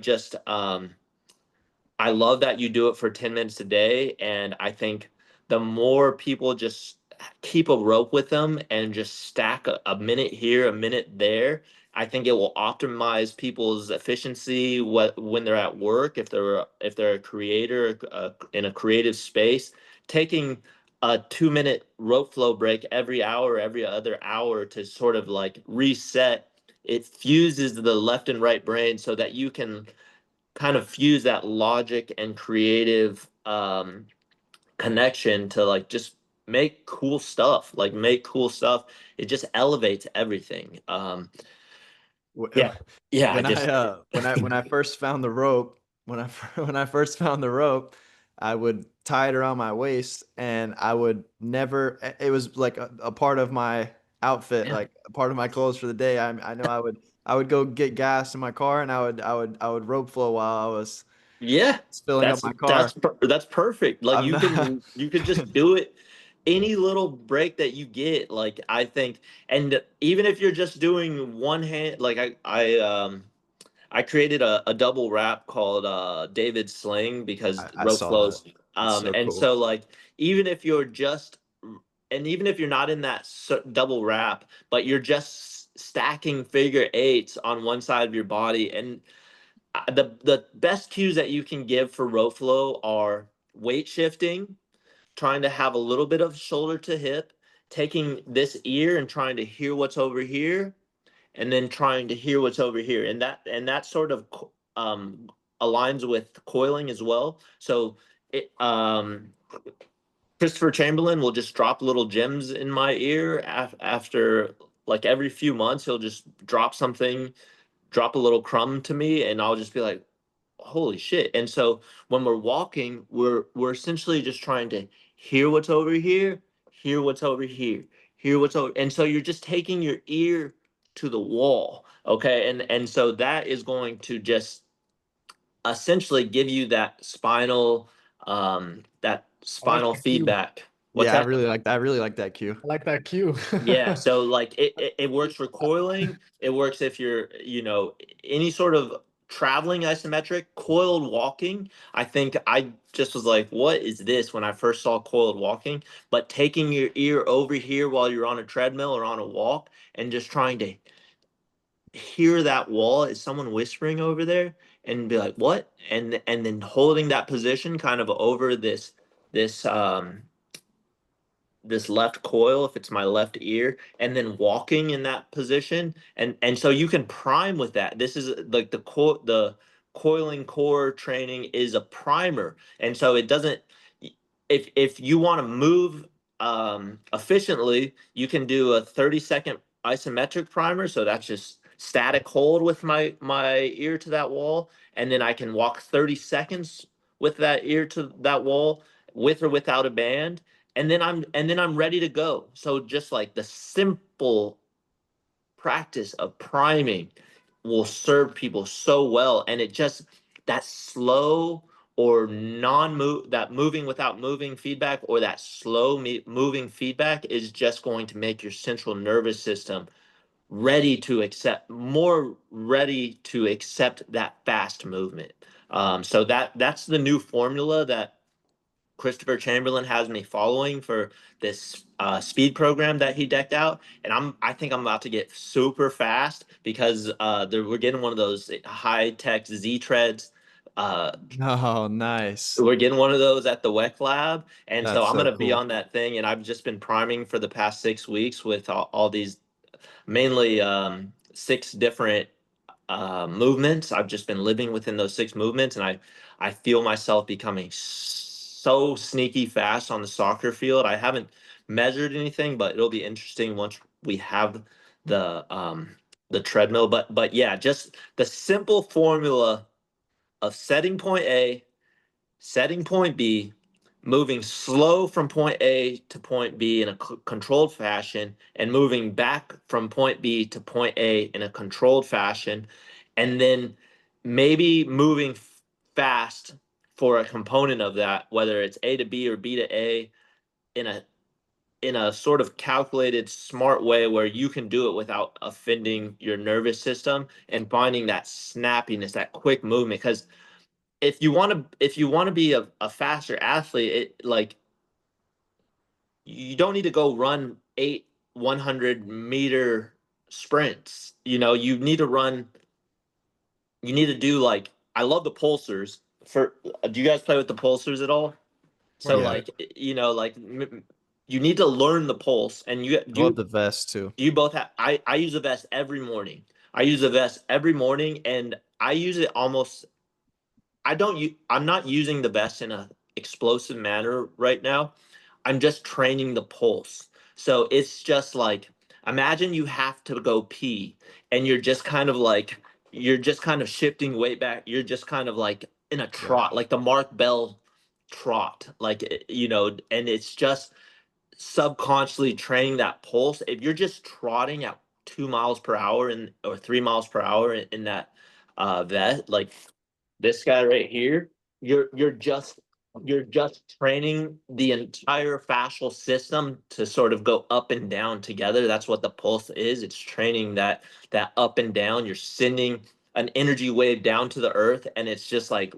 love that you do it for 10 minutes a day. And I think the more people just keep a rope with them and just stack a minute here, a minute there, I think it will optimize people's efficiency when they're at work, if they're a creator in a creative space. Taking a 2 minute rope flow break every hour, every other hour to sort of like reset, it fuses the left and right brain so that you can kind of fuse that logic and creative connection to like just make cool stuff, like make cool stuff. It just elevates everything. Wh- Yeah. Yeah, I When just I first found the rope, when I first found the rope, I would tie it around my waist, and I would never. It was like a part of my outfit, yeah. like a part of my clothes for the day. I know I would go get gas in my car, and I would rope flow while I was Yeah, filling up my car. that's perfect. Like I'm not. you could just do it any little break that you get. Like I think, and even if you're just doing one hand, like I created a double wrap called David Sling because I rope saw that. flows. It's so And cool. so like even if you're just and even if you're not in that double wrap, but you're just stacking figure eights on one side of your body, and the best cues that you can give for rope flow are weight shifting, trying to have a little bit of shoulder to hip, taking this ear and trying to hear what's over here, and then trying to hear what's over here, and that sort of aligns with coiling as well. So it Christopher Chamberlain will just drop little gems in my ear after like every few months. He'll just drop something, drop a little crumb to me, and I'll just be like, holy shit. And so when we're walking, we're essentially just trying to hear what's over here, hear what's over here, hear what's over, and so you're just taking your ear to the wall. Okay. And so that is going to just essentially give you that I like spinal that cue. feedback. What's Yeah, I that? really like that. I really like that cue. I like that cue. Yeah, so like it works for coiling. It works if you're, any sort of traveling isometric, coiled walking. I think I just was like, what is this when I first saw coiled walking? But taking your ear over here while you're on a treadmill or on a walk and just trying to hear that wall. Is someone whispering over there? And be like, what? And then holding that position kind of over this this left coil if it's my left ear, and then walking in that position, and so you can prime with that. This is like the coiling core training is a primer, and so it doesn't, if you want to move efficiently, you can do a 30-second isometric primer, so that's just static hold with my ear to that wall, and then I can walk 30 seconds with that ear to that wall, with or without a band, and then I'm ready to go. So just like the simple practice of priming will serve people so well, and it just, that slow or non-move, that moving without moving feedback, or that slow moving feedback is just going to make your central nervous system more ready to accept that fast movement. So that's the new formula that Christopher Chamberlain has me following for this speed program that he decked out, and I think I'm about to get super fast because we're getting one of those high tech Z treads. Uh, Oh, nice. we're getting one of those at the Weck lab, and so That's I'm so gonna be cool. on that thing. And I've just been priming for the past 6 weeks with all these, mainly six different movements. I've just been living within those six movements, and I feel myself becoming so sneaky fast on the soccer field. I haven't measured anything, but it'll be interesting once we have the treadmill. But yeah, just the simple formula of setting point A, setting point B, moving slow from point A to point B in a controlled fashion, and moving back from point B to point A in a controlled fashion, and then maybe moving fast for a component of that, whether it's A to B or B to A, in a sort of calculated, smart way where you can do it without offending your nervous system, and finding that snappiness, that quick movement. Because if you want to be a faster athlete, it like, you don't need to go run 100-meter sprints. You need to do, like, I love the pulsers. Do you guys play with the pulsers at all? What So is Yeah. it? like, like, you need to learn the pulse, and you I love do the vest too. you both have. I use a vest every morning. I use a vest every morning, and I use it almost. I'm not using the vest in a explosive manner right now. I'm just training the pulse. So it's just like, imagine you have to go pee and you're just kind of shifting weight back. You're just kind of like in a Yeah. trot, like the Mark Bell trot, like, and it's just subconsciously training that pulse. If you're just trotting at 2 miles per hour or 3 miles per hour in that vet, like this guy right here, you're just training the entire fascial system to sort of go up and down together. That's what the pulse is. It's training that up and down. You're sending an energy wave down to the earth, and it's just like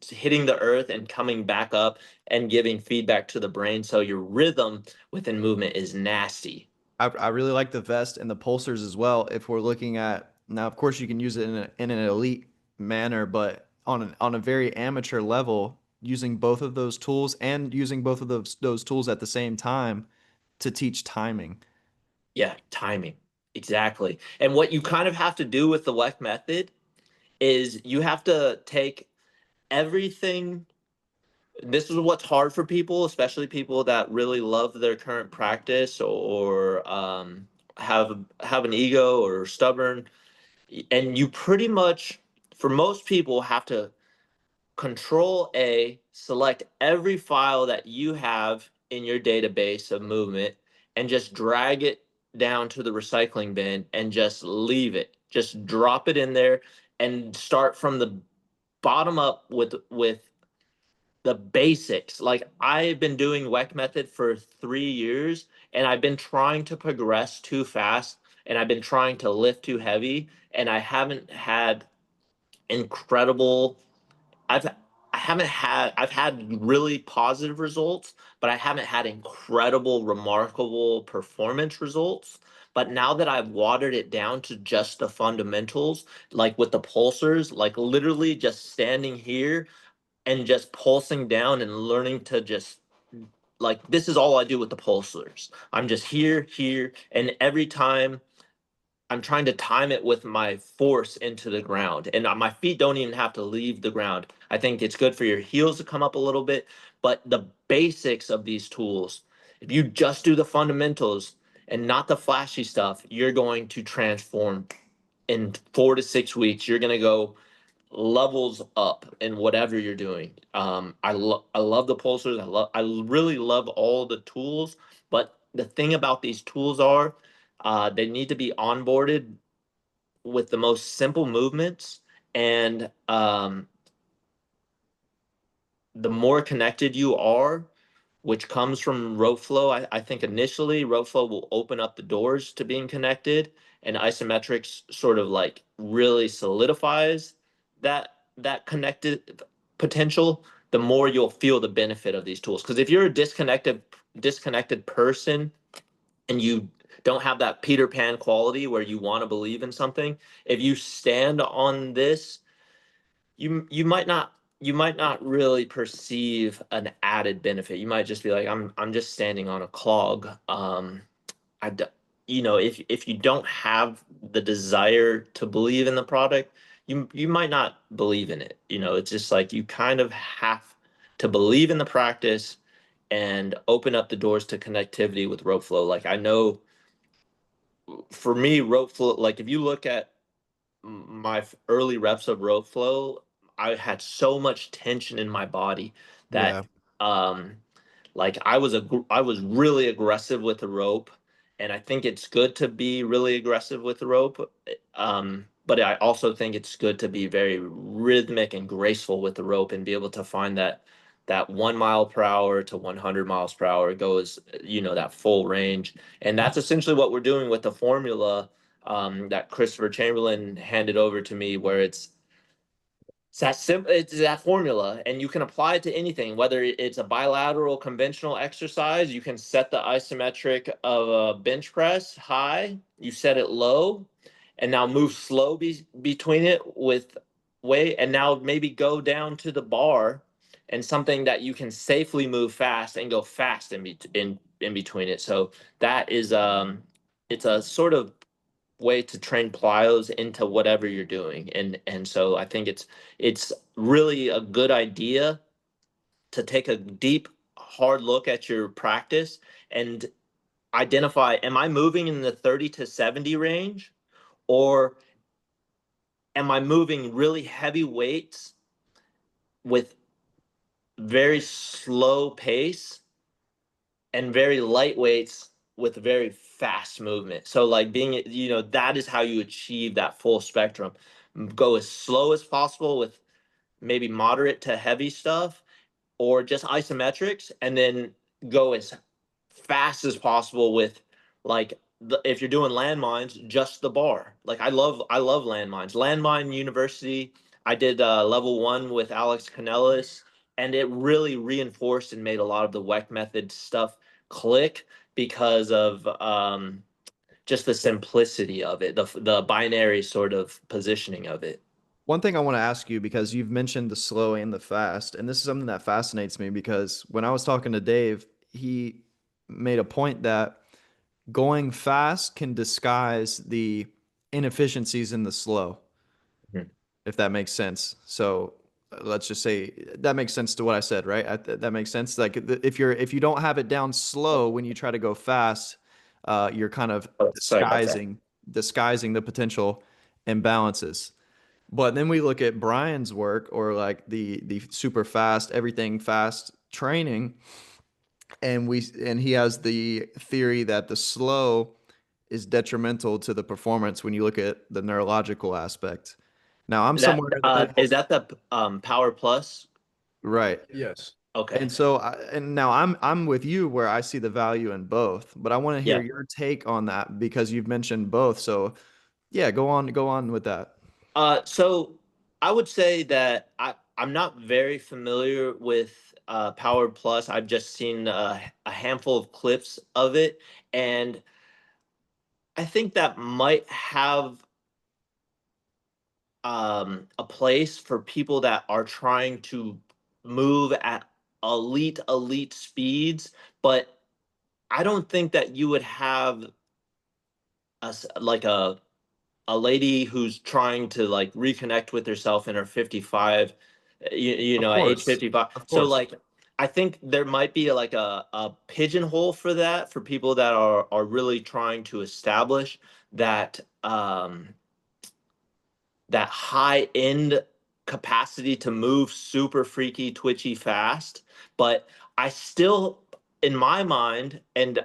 hitting the earth and coming back up and giving feedback to the brain. So your rhythm within movement is nasty. I really like the vest and the pulsers as well. If we're looking at now, of course, you can use it in an elite manner, but on a very amateur level, using both of those tools and using both of those tools at the same time to teach timing. Yeah, timing. Exactly. And what you kind of have to do with the Weck method is you have to take everything. This is what's hard for people, especially people that really love their current practice or have an ego or stubborn. And you pretty much, for most people, have to Control A, select every file that you have in your database of movement and just drag it down to the recycling bin and just leave it. Just drop it in there and start from the bottom up with the basics. Like I've been doing WEC method for 3 years and I've been trying to progress too fast and I've been trying to lift too heavy and I haven't had incredible I've I haven't had I've had really positive results, but I haven't had incredible, remarkable performance results. But now that I've watered it down to just the fundamentals, like with the pulsers, like literally just standing here and just pulsing down and learning to just like this is all I do with the pulsers. I'm just here, and every time I'm trying to time it with my force into the ground, and my feet don't even have to leave the ground. I think it's good for your heels to come up a little bit, but the basics of these tools, if you just do the fundamentals and not the flashy stuff, you're going to transform in 4 to 6 weeks. You're going to go levels up in whatever you're doing. I love the pulsers. I really love all the tools. But the thing about these tools are, they need to be onboarded with the most simple movements, and the more connected you are, which comes from rope flow. I think initially rope flow will open up the doors to being connected, and isometrics sort of like really solidifies that connected potential. The more you'll feel the benefit of these tools. Because if you're a disconnected person and you don't have that Peter Pan quality where you want to believe in something, if you stand on this, you might not really perceive an added benefit. You might just be like, I'm just standing on a clog. I d- if you don't have the desire to believe in the product, you might not believe in it. It's just like you kind of have to believe in the practice and open up the doors to connectivity with rope flow. Like I know for me, rope flow, like if you look at my early reps of rope flow, I had so much tension in my body that Yeah. um like I was really aggressive with the rope, and I think it's good to be really aggressive with the rope. But I also think it's good to be very rhythmic and graceful with the rope and be able to find that 1 mile per hour to 100 miles per hour goes, that full range. And that's essentially what we're doing with the formula that Christopher Chamberlain handed over to me, where it's that simple. It's that formula, and you can apply it to anything. Whether it's a bilateral conventional exercise, you can set the isometric of a bench press high. You set it low, and now move slow between it with weight, and now maybe go down to the bar, and something that you can safely move fast and go fast in between it. So that is it's a sort of way to train plyos into whatever you're doing, and so I think it's really a good idea to take a deep hard look at your practice and identify, am I moving in the 30 to 70 range, or am I moving really heavy weights with very slow pace and very light weights with very fast movement? So like being, that is how you achieve that full spectrum. Go as slow as possible with maybe moderate to heavy stuff, or just isometrics, and then go as fast as possible with, like, if you're doing landmines, just the bar. Like I love landmines. Landmine University, I did level 1 with Alex Canellis, and it really reinforced and made a lot of the Weck method stuff click because of just the simplicity of it, the binary sort of positioning of it. One thing I want to ask you, because you've mentioned the slow and the fast, and this is something that fascinates me because when I was talking to Dave, he made a point that going fast can disguise the inefficiencies in the slow, Mhm. if that makes sense. So let's just say that makes sense to what I said, right? That makes sense. Like if you don't have it down slow when you try to go fast, you're kind of Oh, sorry about that. disguising the potential imbalances. But then we look at Brian's work, or like the super fast, everything fast training, and he has the theory that the slow is detrimental to the performance when you look at the neurological aspect. Now I'm That somewhere in the middle, is that the Power Plus? right? Yes. Okay. And so and now I'm with you where I see the value in both, but I want to hear Yeah. your take on that because you've mentioned both. So yeah, go on with that. So I would say that I'm not very familiar with Power Plus. I've just seen a handful of clips of it, and I think that might have a place for people that are trying to move at elite speeds, but I don't think that you would have like a lady who's trying to like reconnect with herself in her 55, Of at age course. 55. Of So course. like I think there might be like a pigeonhole for that, for people that are really trying to establish that that high end capacity to move super freaky, twitchy fast. But I still, in my mind, and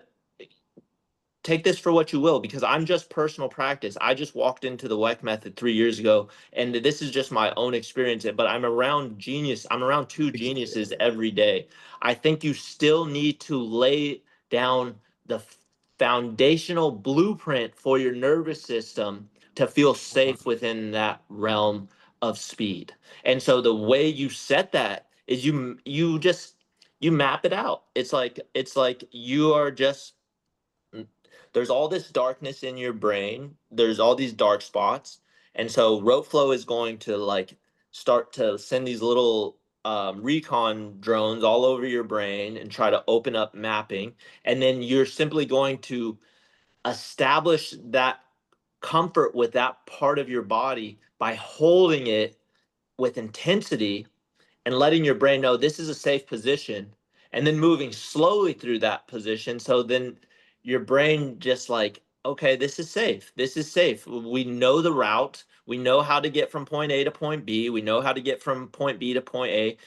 take this for what you will, because I'm just personal practice. I just walked into the Weck method 3 years ago, and this is just my own experience. But I'm around genius. I'm around two Ex- geniuses every day. I think you still need to lay down the foundational blueprint for your nervous system to feel safe within that realm of speed. And so the way you set that is you map it out. It's like you are just, there's all this darkness in your brain. There's all these dark spots. And so rote flow is going to like start to send these little recon drones all over your brain and try to open up mapping. And then you're simply going to establish that comfort with that part of your body by holding it with intensity and letting your brain know this is a safe position, and then moving slowly through that position. So then your brain just like, okay, this is safe. This is safe. We know the route. We know how to get from point A to point B. We know how to get from point B to point A.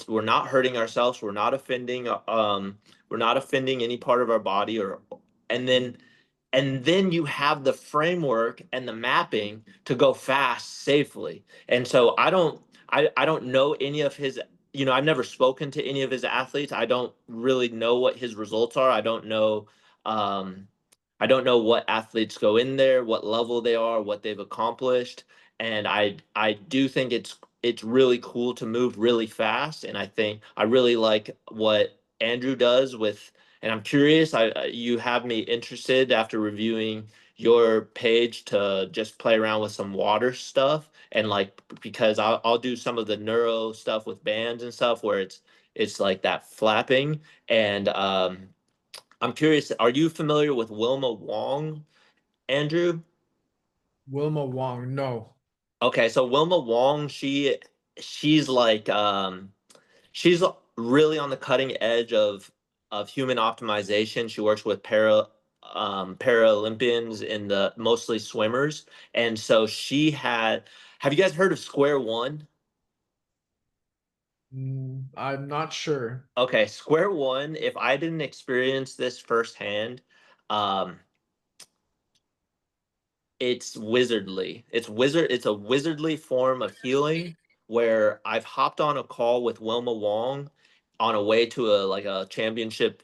We're not hurting ourselves. We're not offending any part of our body, and then you have the framework and the mapping to go fast safely. And so I don't know any of his, I've never spoken to any of his athletes. I don't really know what his results are. Um I don't know what athletes go in there, what level they are, what they've accomplished. And I do think it's really cool to move really fast. And I think I really like what Andrew does with, and I'm curious, you have me interested after reviewing your page to just play around with some water stuff, and like, because I'll do some of the neuro stuff with bands and stuff where it's like that flapping. And I'm curious, are you familiar with Wilma Wong, Andrew? Wilma Wong. No. Okay, so Wilma Wong, she's like she's really on the cutting edge of human optimization. She works with Paralympians in the mostly swimmers. And so she had, have you guys heard of Square One? I'm not sure. Okay, Square One, if I didn't experience this firsthand, um, it's wizardly. It's a wizardly form of healing where I've hopped on a call with Wilma Wong on a way to a like a championship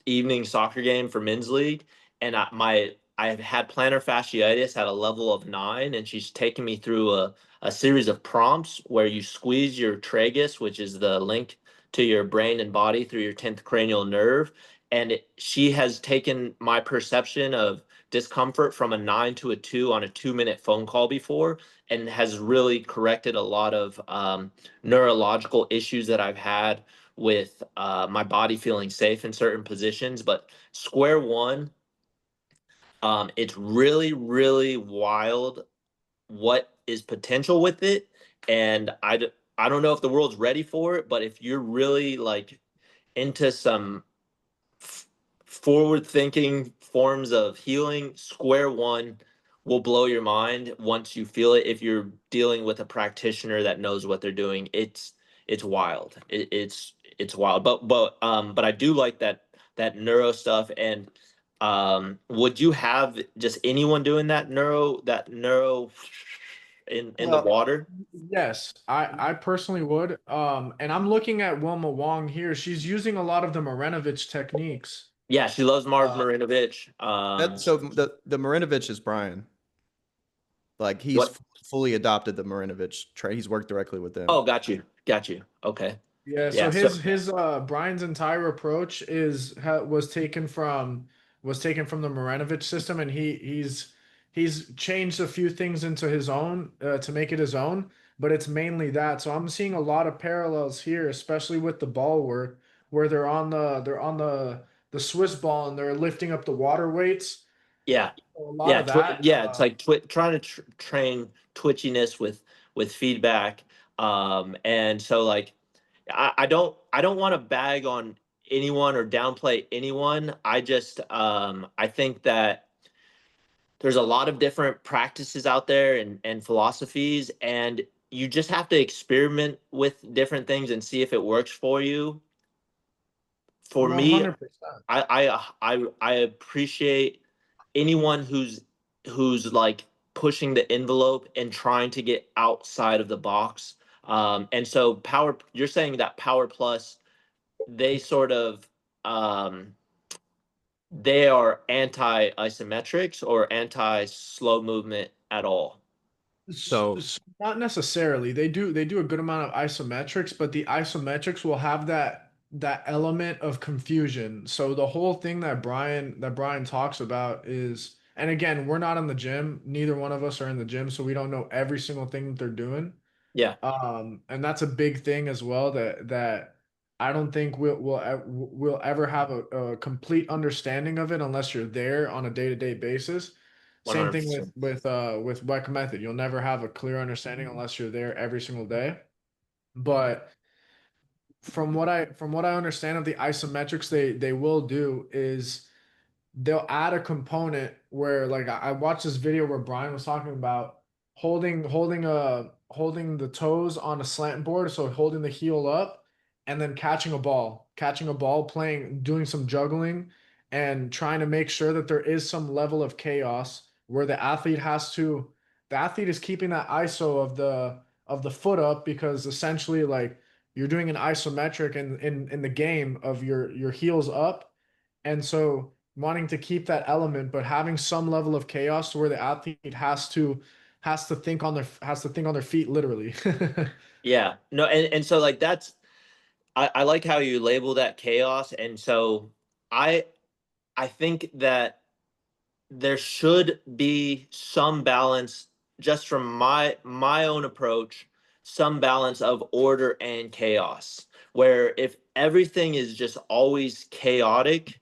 evening soccer game for men's league, and I've had plantar fasciitis at a level of 9, and she's taken me through a series of prompts where you squeeze your tragus, which is the link to your brain and body through your 10th cranial nerve, and she has taken my perception of discomfort from a 9 to a 2 on a 2-minute phone call before, and has really corrected a lot of neurological issues that I've had with my body feeling safe in certain positions. But Square One, it's really, really wild what is potential with it. And I don't know if the world's ready for it, but if you're really like into some forward thinking forms of healing, Square One will blow your mind once you feel it. If you're dealing with a practitioner that knows what they're doing, it's wild. It's wild. But I do like that neuro stuff. And would you have just anyone doing that neuro in the Well, water? Yes, I personally would. And I'm looking at Wilma Wong here. She's using a lot of the Marinovich techniques. Yeah, she loves Marv uh, Marinovich. so the Marinovich is Brian. Like What? fully adopted the Marinovich trade. He's worked directly with them. Oh, got you. Okay. Yeah, so Yeah. So his Brian's entire approach was taken from the Marinovich system, and he's changed a few things into his own to make it his own, but it's mainly that. So I'm seeing a lot of parallels here, especially with the ball work, where they're on the Swiss ball and they're lifting up the water weights. yeah, So a lot of that. yeah. It's like trying to train twitchiness with feedback. And so like I don't want to bag on anyone or downplay anyone. I think that there's a lot of different practices out there and philosophies, and you just have to experiment with different things and see if it works for you. For me, 100%. I appreciate anyone who's like pushing the envelope and trying to get outside of the box. And so you're saying that Power Plus, they sort of they are anti isometrics or anti slow movement at all. So Not necessarily. They do a good amount of isometrics, but the isometrics will have that element of confusion. So the whole thing that Brian talks about is, and again, we're not in the gym. Neither one of us are in the gym, so we don't know every single thing that they're doing. Yeah, And that's a big thing as well that I don't think we'll ever have a complete understanding of it unless you're there on a day-to-day basis. Same thing with 100%. with Weck method. You'll never have a clear understanding unless you're there every single day. But from what I understand of the isometrics they will do is they'll add a component where like I watched this video where Brian was talking about holding the toes on a slant board, so holding the heel up and then catching a ball, playing, doing some juggling and trying to make sure that there is some level of chaos where the athlete is keeping that ISO of the foot up because essentially like you're doing an isometric in the game of your heels up. And so wanting to keep that element, but having some level of chaos to where the athlete has to think on their feet literally. Yeah. No, and so like I like how you label that chaos. And so I I think that there should be some balance just from my own approach, some balance of order and chaos. Where if everything is just always chaotic,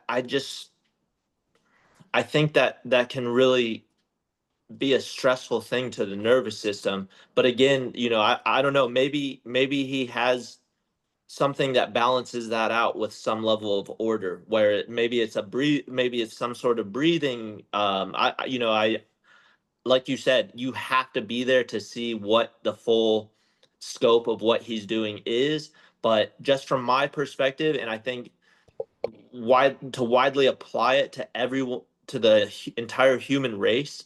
I just I think that that can really be a stressful thing to the nervous system. But again, I don't know, maybe he has something that balances that out with some level of order, where maybe it's maybe it's some sort of breathing. I like you said, you have to be there to see what the full scope of what he's doing is. But just from my perspective, and I think widely apply it to everyone, to the entire human race,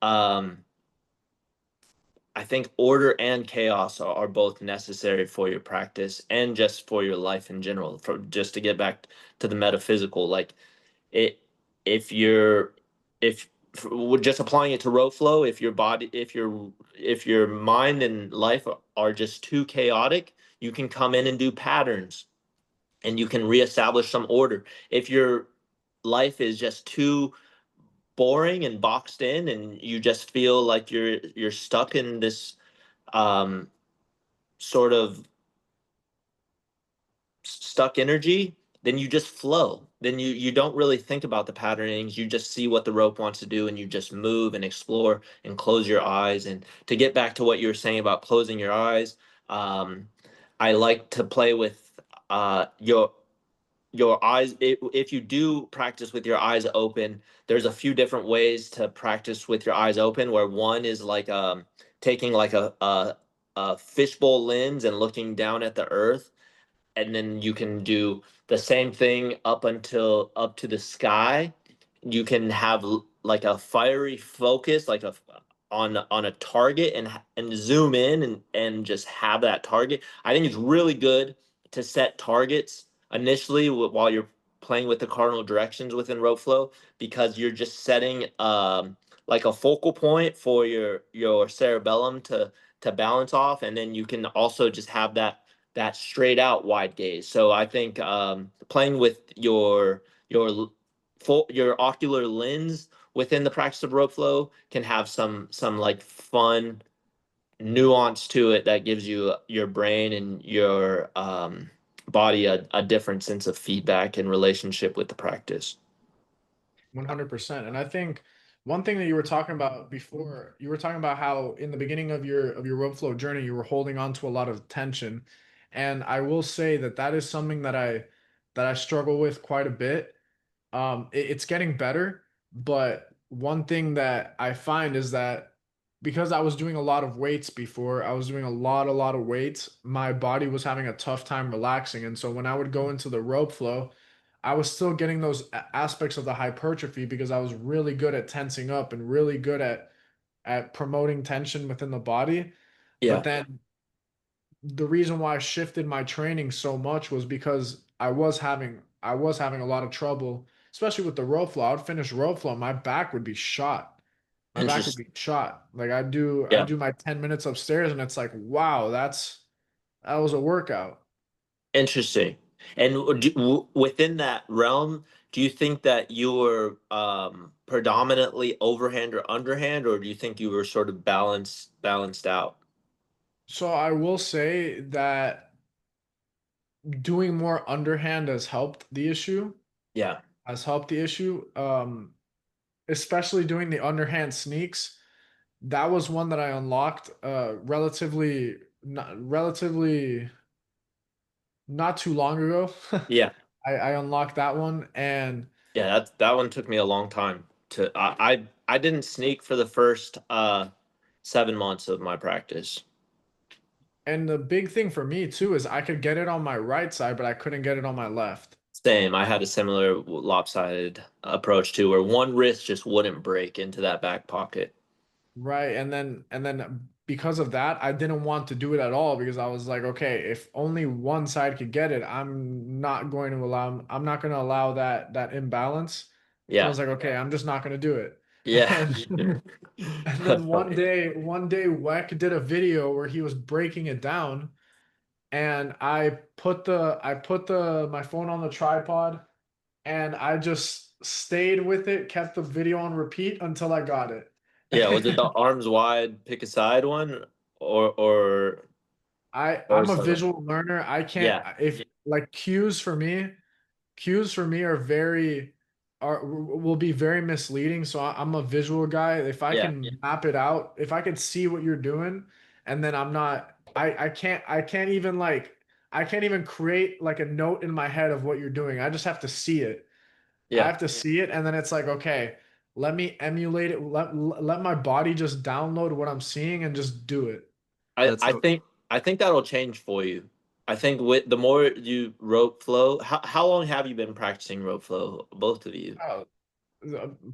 um, I think order and chaos are both necessary for your practice and just for your life in general. For just to get back to the metaphysical, like it, if you're, if we're just applying it to rope flow, if your body, if your mind and life are just too chaotic, you can come in and do patterns, and you can reestablish some order. If your life is just too boring and boxed in, and you just feel like you're stuck in this um, sort of stuck energy, then you just flow. Then you don't really think about the patternings. You just see what the rope wants to do, and you just move and explore and close your eyes. And to get back to what you were saying about closing your eyes, um, I like to play with your eyes. If you do practice with your eyes open, there's a few different ways to practice with your eyes open, where one is like taking like a fishbowl lens and looking down at the earth, and then you can do the same thing up to the sky. You can have like a fiery focus, like a on a target, and zoom in and just have that target. I think it's really good to set targets initially while you're playing with the cardinal directions within rope flow, because you're just setting like a focal point for your cerebellum to balance off, and then you can also just have that straight out wide gaze. So I think playing with your ocular lens within the practice of rope flow can have some like fun nuance to it that gives you your brain and your body a different sense of feedback and relationship with the practice. 100%. And I think one thing that you were talking about before, you were talking about how in the beginning of your rope flow journey, you were holding on to a lot of tension. And I will say that that is something that I struggle with quite a bit. It's getting better, but one thing that I find is that because I was doing a lot of weights before, I was doing a lot of weights, my body was having a tough time relaxing. And so when I would go into the rope flow, I was still getting those aspects of the hypertrophy because I was really good at tensing up and really good at promoting tension within the body. But Yeah, then the reason why I shifted my training so much was because I was having a lot of trouble, especially with the rope flow. I would finish rope flow, my back would be shot. My back would interesting. be shot. Like I Yeah, do my 10 minutes upstairs and it's like, wow, that was a workout. interesting. And within that realm, do you think that you were predominantly overhand or underhand, or do you think you were sort of balanced out? So I will say that doing more underhand has helped the issue. Yeah, Has helped the issue. Especially doing the underhand sneaks. That was one that I unlocked not too long ago. yeah. I unlocked that one and Yeah, that one took me a long time to I didn't sneak for the first 7 months of my practice. the big thing for me too is I could get it on my right side, but I couldn't get it on my left. Same. I had a similar lopsided approach too, where one wrist just wouldn't break into that back pocket. Right. And then because of that, I didn't want to do it at all because I was like, okay, if only one side could get it, I'm not going to allow that imbalance. So I Yeah. was like, okay, I'm just not going to do it. Yeah. And and then That's funny. one day Weck did a video where he was breaking it down and I put the my phone on the tripod and I just stayed with it, kept the video on repeat until I got it. Yeah, was it the arms wide pick a side one, or or I'm a something? visual learner. I can't Yeah. if like cues for me are very are will be very misleading. So I'm a visual guy. If I Yeah. can map it out, if I can see what you're doing, and then I can't even like I can't even create like a note in my head of what you're doing. I just have to see it. I Yeah. have to see it, and then it's like, okay, let me emulate it. Let my body just download what I'm seeing and just do it. I, That's I so think I think that'll change for you. I think with the more you rope flow, how long have you been practicing rope flow, both of you? Oh,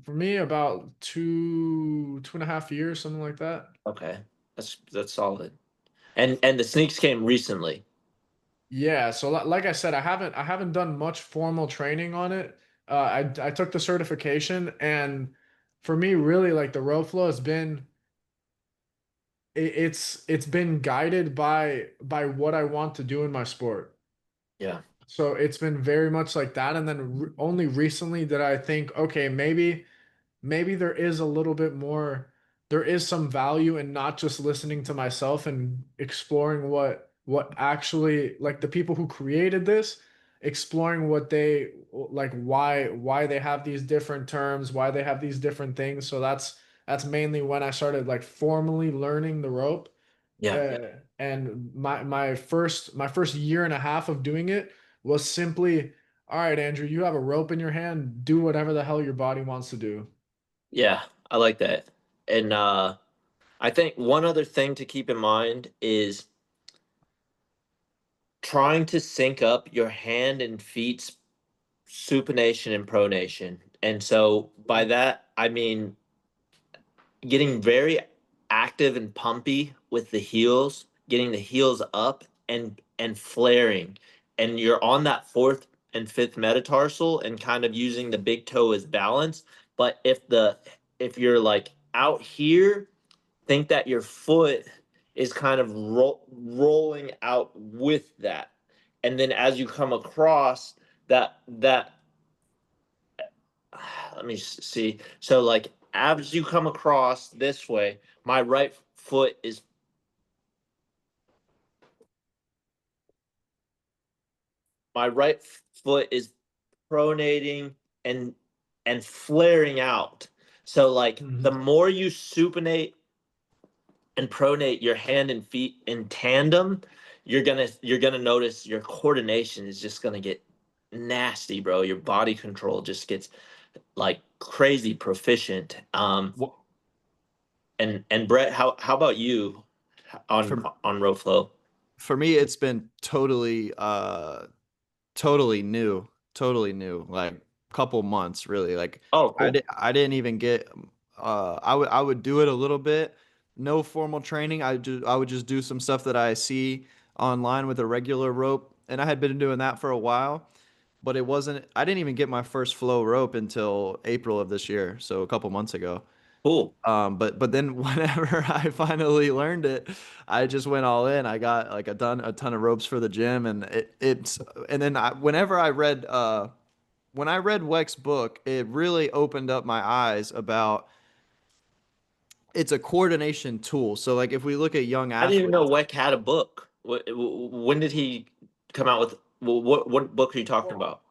for me, about 2.5 years, something like that. Okay. That's solid. And the sneaks came recently. Yeah, so like I said, I haven't done much formal training on it. I took the certification, and for me, really, like the rope flow has been it's been guided by what I want to do in my sport. Yeah. So it's been very much like that, and then only recently did I think, okay, maybe there is a little bit more, there is some value in not just listening to myself and exploring what actually, like the people who created this, exploring what they like, why they have these different terms, why they have these different things. So that's mainly when I started like formally learning the rope. Yeah. And my first year and a half of doing it was simply, all right, Andrew, you have a rope in your hand, do whatever the hell your body wants to do. Yeah. I like that. And I think one other thing to keep in mind is trying to sync up your hand and feet's supination and pronation. And so by that I mean getting very active and pumpy with the heels, getting the heels up and flaring. And you're on that fourth and fifth metatarsal and kind of using the big toe as balance. But if you're like out here, think that your foot is kind of rolling out with that. And then as you come across that let me see. So like as you come across this way, my right foot is my right foot is pronating and and flaring out. So like the Mhm. more you supinate and pronate your hand and feet in tandem, you're gonna notice your coordination is just gonna get nasty, bro. Your body control just gets like crazy proficient. Wha- And Brett, how about you on for on RoFlow? for me, it's been totally new, totally new. Like couple months, really. Like Oh, cool. I didn't even get. I would do it a little bit, no formal training. I would just do some stuff that I see online with a regular rope, and I had been doing that for a while. But it wasn't. I didn't even get my first flow rope until April of this year, so a couple months ago. Cool. But then whenever I finally learned it, I just went all in. I got like a ton of ropes for the gym, and it's and then whenever when I read Weck's book, it really opened up my eyes about it's a coordination tool. So like if we look at young I didn't even know athletes, Weck had a book. When did he come out with? What book are you talking about?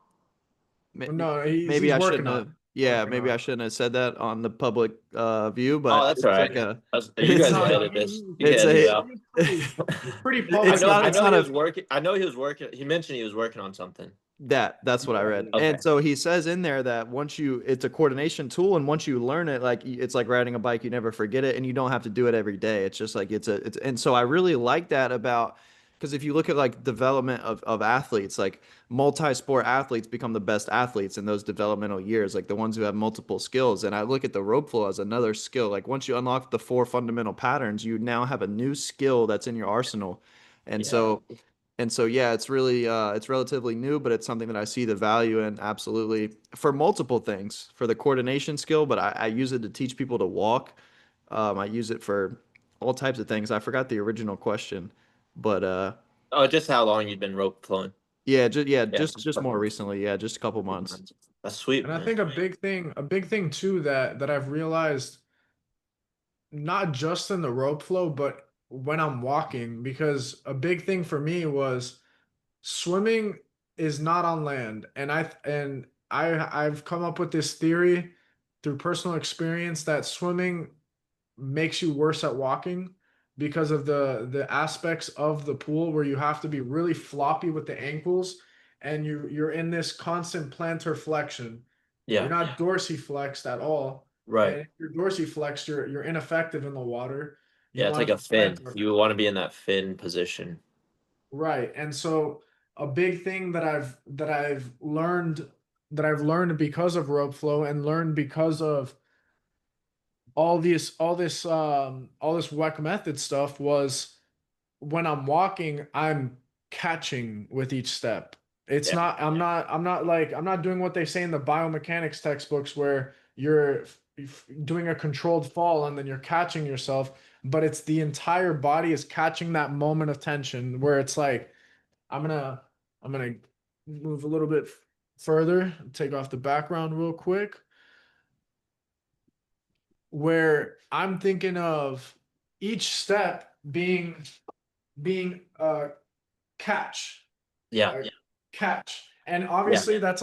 ma- No, maybe he's I working shouldn't on have. it. Yeah, Working maybe on I it. shouldn't have said that on the public view, Oh, but that's all it's like right. a You it's guys No, can no, edit this. You can it's edit it a out. he's pretty I it's public know. not I about it's know it. not he a was working. I know he was working. He mentioned he was working on something. that's what I Yeah, read. yeah. Okay. And so he says in there that once you, it's a coordination tool, and once you learn it, like it's like riding a bike, you never forget it, and you don't have to do it every day. It's just like and so I really like that about, because if you look at like development of athletes, like multi-sport athletes become the best athletes in those developmental years, like the ones who have multiple skills. And I look at the rope flow as another skill. Like once you unlock the four fundamental patterns, you now have a new skill that's in your arsenal. And Yeah. so yeah, it's really it's relatively new, but it's something that I see the value in absolutely for multiple things. For the coordination skill, but I use it to teach people to walk. I use it for all types of things. I forgot the original question, but Oh, just how long you've been rope flowing? yeah, Yeah. just more recently, yeah, just a couple months. That's sweet, And I man. think a big thing too that I've realized, not just in the rope flow, but when I'm walking, because a big thing for me was swimming is not on land, and I've come up with this theory through personal experience that swimming makes you worse at walking because of the aspects of the pool where you have to be really floppy with the ankles, and you're in this constant plantar flexion. You're Yeah. not dorsiflexed at all. Right. And if you're dorsiflexed, you're ineffective in the water. You Yeah, it's want like to a be fin. plantar. You want to be in that fin position. Right. And so a big thing that I've learned because of rope flow and learned because of all this Weck method stuff was when I'm walking, I'm catching with each step. It's Yeah. not, I'm not doing what they say in the biomechanics textbooks where you're doing a controlled fall and then you're catching yourself, but it's the entire body is catching that moment of tension where it's like, I'm gonna, I'm gonna move a little bit further, take off the background real quick, where I'm thinking of each step being a catch, Yeah. a catch. And Yeah. obviously that's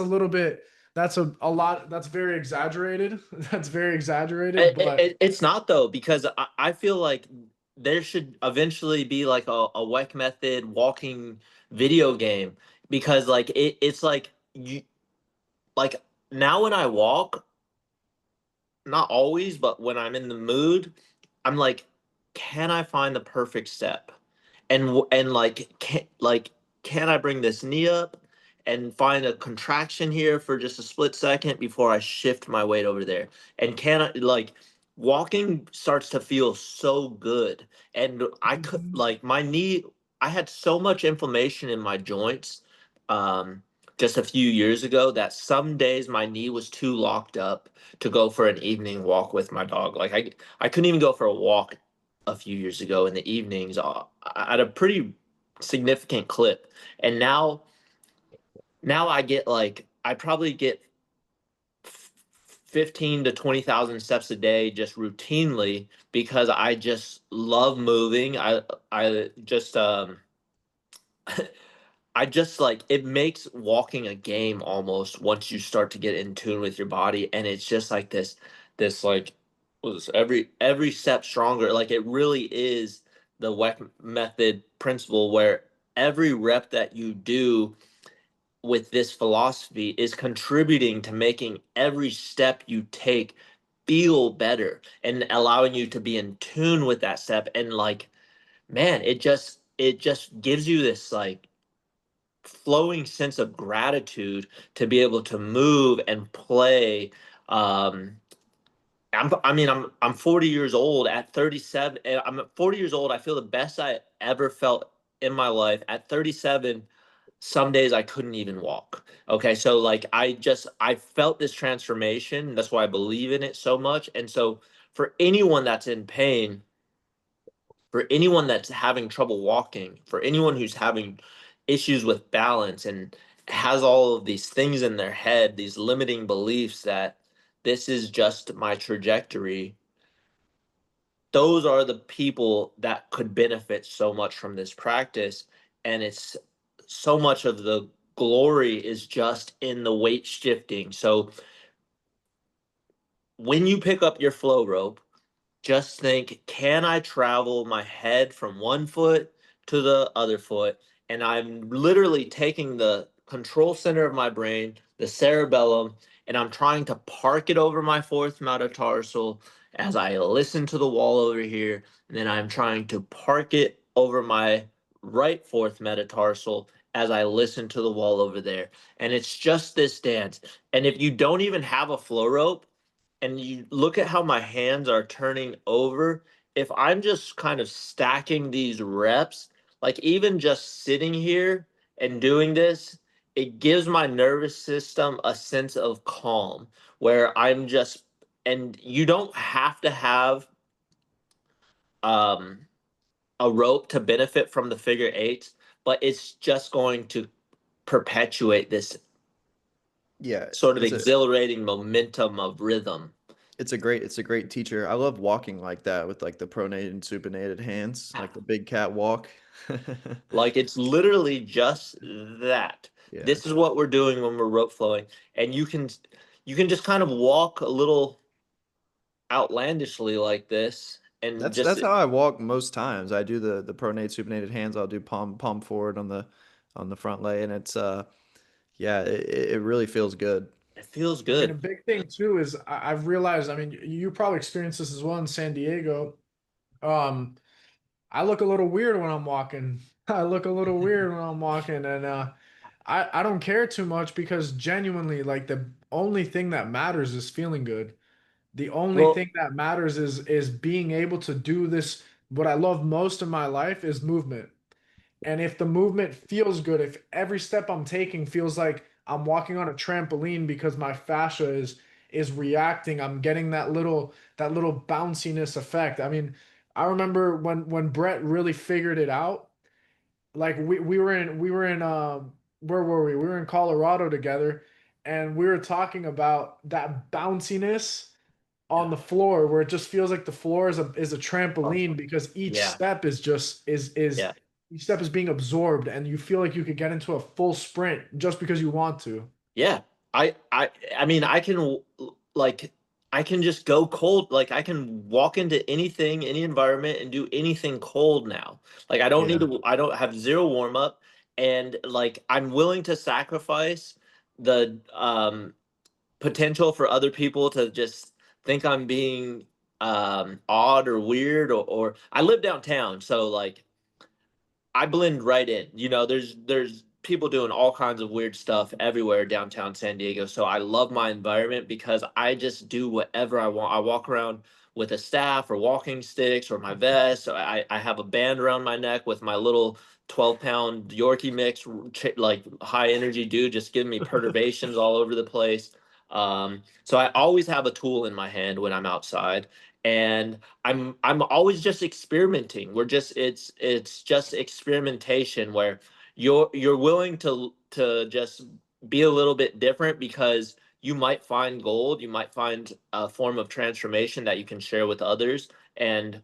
very exaggerated. That's very exaggerated, but It's not though, because I feel like there should eventually be like a WEC method walking video game, because like it's like you like now when I walk, not always, but when I'm in the mood, I'm like, can I find the perfect step? And like can I bring this knee up and find a contraction here for just a split second before I shift my weight over there? And can I like walking starts to feel so good. And I could Mhm. like my knee, I had so much inflammation in my joints just a few years ago that some days my knee was too locked up to go for an evening walk with my dog. Like I couldn't even go for a walk a few years ago in the evenings at a pretty significant clip. And now I get like I probably get 15 to 20,000 steps a day just routinely because I just love moving. I just I just like it makes walking a game almost once you start to get in tune with your body, and it's just like this like was every step stronger. Like it really is the WEC method principle where every rep that you do with this philosophy is contributing to making every step you take feel better and allowing you to be in tune with that step. And like man, it just gives you this like flowing sense of gratitude to be able to move and play. Um, I'm 40 years old at 37. And I'm at 40 years old. I feel the best I ever felt in my life. At 37, some days I couldn't even walk. Okay, so like I felt this transformation. That's why I believe in it so much. And so for anyone that's in pain, for anyone that's having trouble walking, for anyone who's having issues with balance and has all of these things in their head, these limiting beliefs that this is just my trajectory, those are the people that could benefit so much from this practice. And it's so much of the glory is just in the weight shifting. So when you pick up your flow rope, just think, can I travel my head from one foot to the other foot? And I'm literally taking the control center of my brain, the cerebellum, and I'm trying to park it over my fourth metatarsal as I listen to the wall over here. And then I'm trying to park it over my right fourth metatarsal as I listen to the wall over there. And it's just this dance. And if you don't even have a flow rope, and you look at how my hands are turning over, if I'm just kind of stacking these reps, like even just sitting here and doing this, it gives my nervous system a sense of calm where I'm just, and you don't have to have um, a rope to benefit from the figure eights, but it's just going to perpetuate this Yeah, sort of exhilarating momentum of rhythm. it's a great teacher. I love walking like that with like the pronated and supinated hands, like the big cat walk. Like it's literally just that. Yeah. This is what we're doing when we're rope flowing. And you can just kind of walk a little outlandishly like this and That's just how I walk most times. I do the pronated supinated hands. I'll do palm forward on the front leg, and it's yeah, it really feels good. it feels I mean, a good. big thing too is I've realized, I mean, you probably experienced this as well in San Diego. Um, I look a little weird when I'm walking. I look a little weird when I'm walking, and I don't care too much because genuinely, like the only thing that matters is feeling good. The only Well, thing that matters is being able to do this. What I love most in my life is movement. And if the movement feels good, if every step I'm taking feels like I'm walking on a trampoline because my fascia is reacting, I'm getting that little bounciness effect. I mean, I remember when Brett really figured it out. Like we were in where were we? We were in Colorado together, and we were talking about that bounciness on yeah, the floor where it just feels like the floor is a trampoline because each yeah, step is just is yeah. each step is being absorbed and you feel like you could get into a full sprint just because you want to. Yeah. I I I mean like I can just go cold. Like I can walk into anything, any environment and do anything cold now. Like Yeah. I don't have zero warm up, and like I'm willing to sacrifice the potential for other people to just think I'm being odd or weird, or I live downtown, so like I blend right in. You know, there's people doing all kinds of weird stuff everywhere downtown San Diego. So I love my environment because I just do whatever I want. I walk around with a staff or walking sticks or my vest. So I have a band around my neck with my little 12-pound Yorkie mix, like high energy dude, just giving me perturbations all over the place. So I always have a tool in my hand when I'm outside, and I'm always just experimenting. We're just it's just experimentation where you're willing to just be a little bit different because you might find gold, you might find a form of transformation that you can share with others, and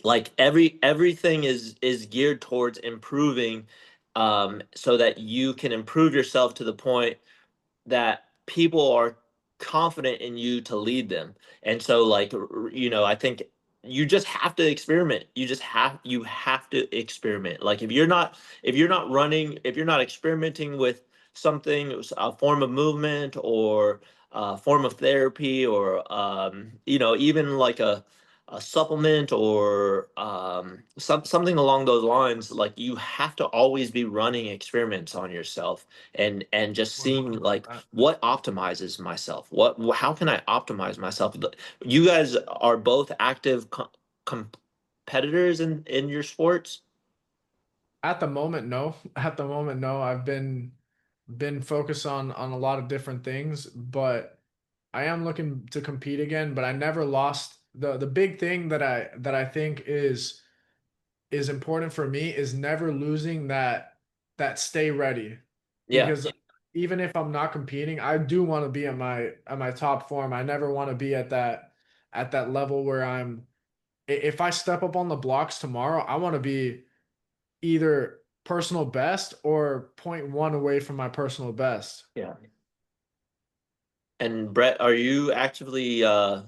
like everything is geared towards improving, so that you can improve yourself to the point that people are confident in you to lead them. And so like I think you just have to experiment. You have to experiment. Like if you're not experimenting with something, a form of movement or a form of therapy, or even like a supplement, or something along those lines, like you have to always be running experiments on yourself, and just seeing like 100%. what optimizes myself, how can I optimize myself. You guys are both active competitors in your sports. At the moment, no. At the moment, no. I've been focused on a lot of different things, but I am looking to compete again, but I never lost the big thing that I think is important for me is never losing that stay ready. Yeah, Because even if I'm not competing, I do want to be at my top form. I never want to be at that level where if I step up on the blocks tomorrow, I want to be either personal best or point one away from my personal best. yeah. And Brett, are you actively I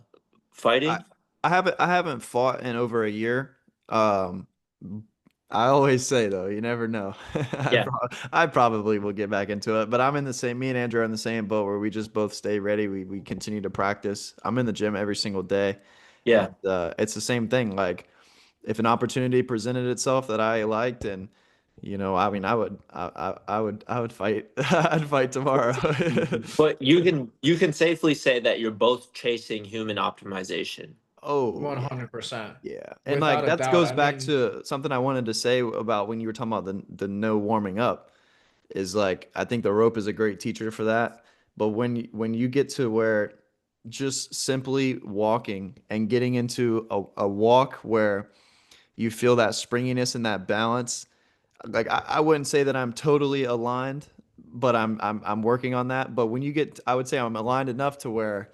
fighting? I haven't fought in over a year. Um, I always say though, you never know. Yeah, I probably will get back into it, but I'm in the same. Me and Andrew are in the same boat where we just both stay ready. We continue to practice. I'm in the gym every single day, and yeah. it's the same thing. Like if an opportunity presented itself that I liked, and I mean, I would fight. I'd fight tomorrow. But you can safely say that you're both chasing human optimization. Oh yeah. 100%. Yeah. And like Without a that doubt. goes I back mean, to something I wanted to say about when you were talking about the no warming up is like I think the rope is a great teacher for that. But when you get to where just simply walking and getting into a walk where you feel that springiness and that balance, like I wouldn't say that I'm totally aligned, but I'm working on that. But when you get I would say I'm aligned enough to where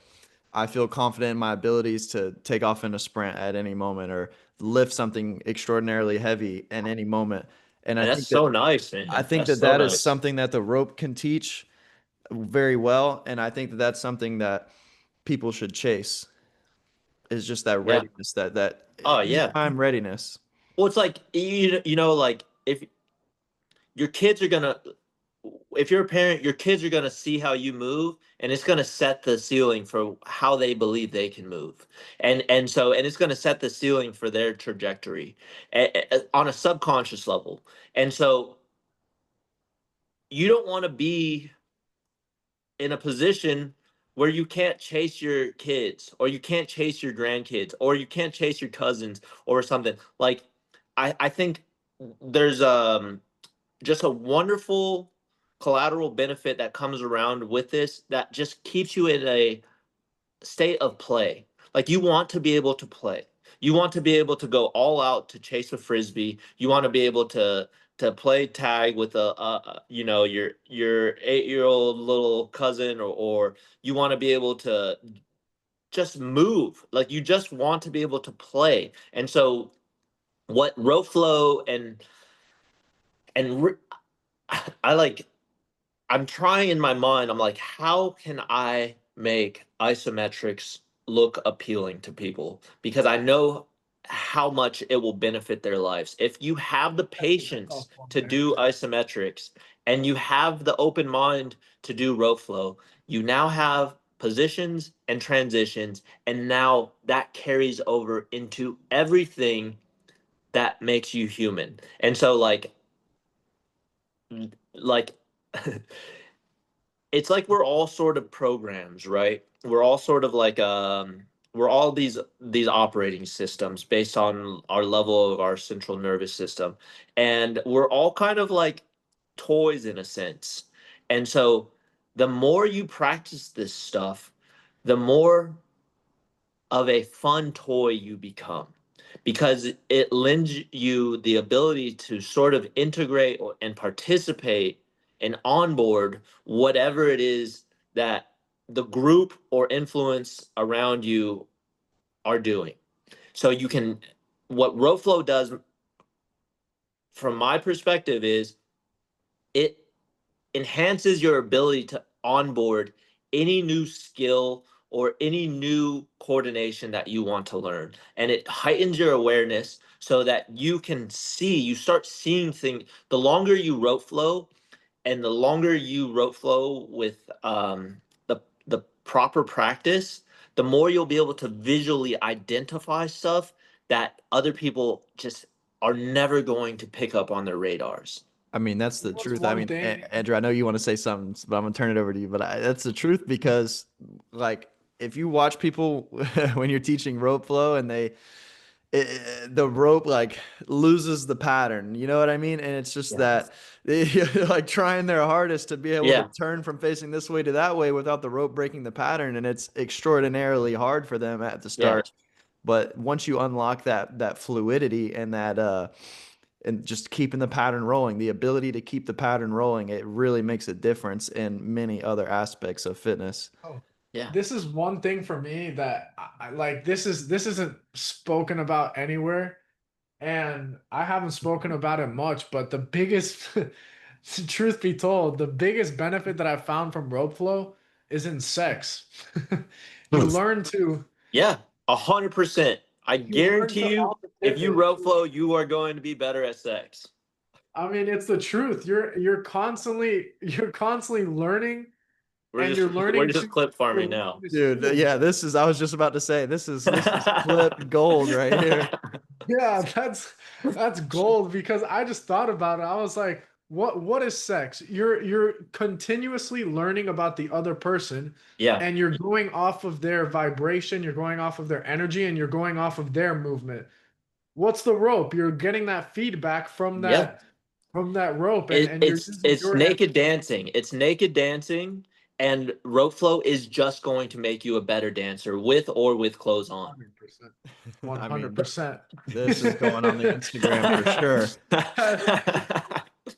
I feel confident in my abilities to take off in a sprint at any moment or lift something extraordinarily heavy at any moment. And And that's so nice, I man. think That's that so that is nice. something that the rope can teach very well, and I think that that's something that people should chase. is just that Yeah. readiness, that Oh in yeah. time readiness. Well, it's like you know, like if your kids are gonna, if you're a parent, your kids are gonna see how you move, and it's gonna set the ceiling for how they believe they can move, and it's gonna set the ceiling for their trajectory on a subconscious level, and so you don't want to be in a position where you can't chase your kids or you can't chase your grandkids or you can't chase your cousins or something. Like I think there's just a wonderful collateral benefit that comes around with this that just keeps you in a state of play. Like you want to be able to play. You want to be able to go all out to chase a frisbee. You want to be able to play tag with you know, your 8-year-old little cousin, or you want to be able to just move. Like you just want to be able to play. And so what rope flow and I like, I'm trying in my mind, I'm like, how can I make isometrics look appealing to people? Because I know how much it will benefit their lives. If you have the That's a tough patience one to there. do isometrics and you have the open mind to do rope flow, you now have positions and transitions, and now that carries over into everything that makes you human. And so like it's like we're all sort of programs, right? We're all sort of like we're all these operating systems based on our level of our central nervous system. And we're all kind of like toys in a sense. And so the more you practice this stuff, the more of a fun toy you become, because it lends you the ability to sort of integrate and participate and onboard whatever it is that the group or influence around you are doing. So you can, what RoFlow does from my perspective is it enhances your ability to onboard any new skill or any new coordination that you want to learn. And it heightens your awareness so that you can see, you start seeing things. The longer you rope flow and the longer you rope flow with the proper practice, the more you'll be able to visually identify stuff that other people just are never going to pick up on their radars. I mean, that's the What's truth. I one mean, thing? Andrew, I know you want to say something, but I'm gonna turn it over to you. But that's the truth because, like, if you watch people when you're teaching rope flow and the rope like loses the pattern, you know what I mean? And it's just Yeah. that they like trying their hardest to be able to Yeah. turn from facing this way to that way without the rope breaking the pattern, and it's extraordinarily hard for them at the Yeah. start. But once you unlock that fluidity and that and just keeping the pattern rolling, the ability to keep the pattern rolling, it really makes a difference in many other aspects of fitness. Oh, Yeah. this is one thing for me that like this isn't spoken about anywhere, and I haven't spoken about it much, but the biggest truth be told, the biggest benefit that I found from rope flow is in sex. You learn to Yeah, 100%. I you learn guarantee to you, off the if you pivot. rope flow, you are going to be better at sex. I mean, it's the truth. You're constantly learning, We're and just you're we're learning just to clip farming release now. this Dude, tool. yeah, this is I was just about to say this is clip gold right here. Yeah, that's gold because I just thought about it. I was like, what is sex? You're continuously learning about the other person, Yeah. and you're going off of their vibration, you're going off of their energy, and you're going off of their movement. What's the rope? You're getting that feedback Yeah. from that rope, It, and you're it's using it's your naked energy. dancing. It's naked dancing, and rope flow is just going to make you a better dancer with or with clothes on. 100%. I mean, 100%. this is going on the Instagram for sure.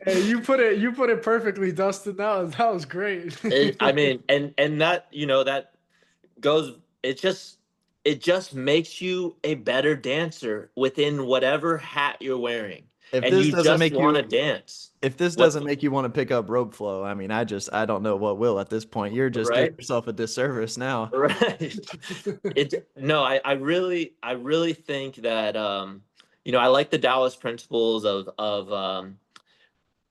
Hey, you put it perfectly, Dustin. That was great. I mean, and that, you know, that goes, it just makes you a better dancer within whatever hat you're wearing. If and this you doesn't just make want to you dance. if this What's doesn't make you want to pick up rope flow, I mean, I don't know what will at this point. You're just doing right? yourself a disservice now. Right. No, I really think that I like the Dallas principles of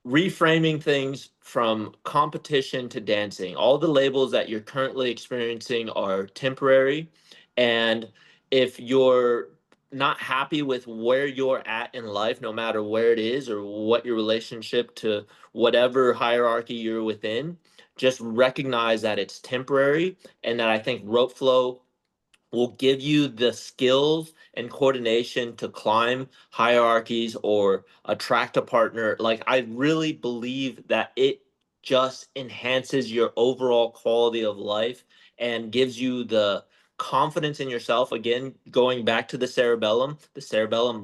reframing things from competition to dancing. All the labels that you're currently experiencing are temporary. And if you're not happy with where you're at in life, no matter where it is or what your relationship to whatever hierarchy you're within, just recognize that it's temporary, and that I think rope flow will give you the skills and coordination to climb hierarchies or attract a partner. Like, I really believe that it just enhances your overall quality of life and gives you the confidence in yourself. Again, going back to the cerebellum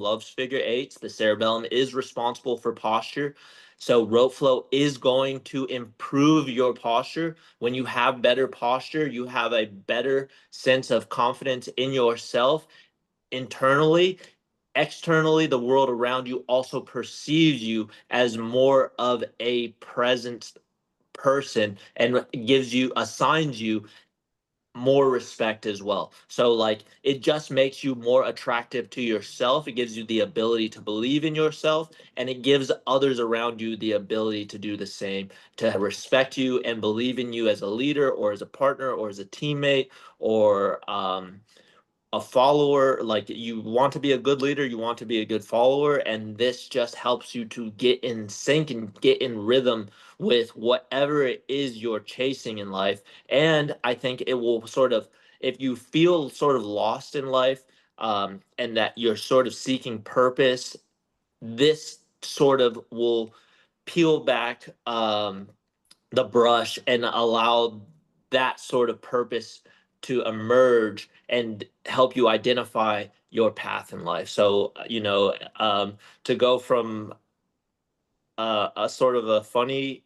loves figure eights. The cerebellum is responsible for posture. So rope flow is going to improve your posture. When you have better posture, you have a better sense of confidence in yourself internally. Externally, the world around you also perceives you as more of a present person and assigns you more respect as well. So like, it just makes you more attractive to yourself. It gives you the ability to believe in yourself, and it gives others around you the ability to do the same, to respect you and believe in you as a leader or as a partner or as a teammate or a follower. Like, you want to be a good leader, you want to be a good follower, and this just helps you to get in sync and get in rhythm with whatever it is you're chasing in life. And I think it will sort of, if you feel sort of lost in life, and that you're sort of seeking purpose, this sort of will peel back the brush and allow that sort of purpose to emerge and help you identify your path in life. So, to go from a sort of a funny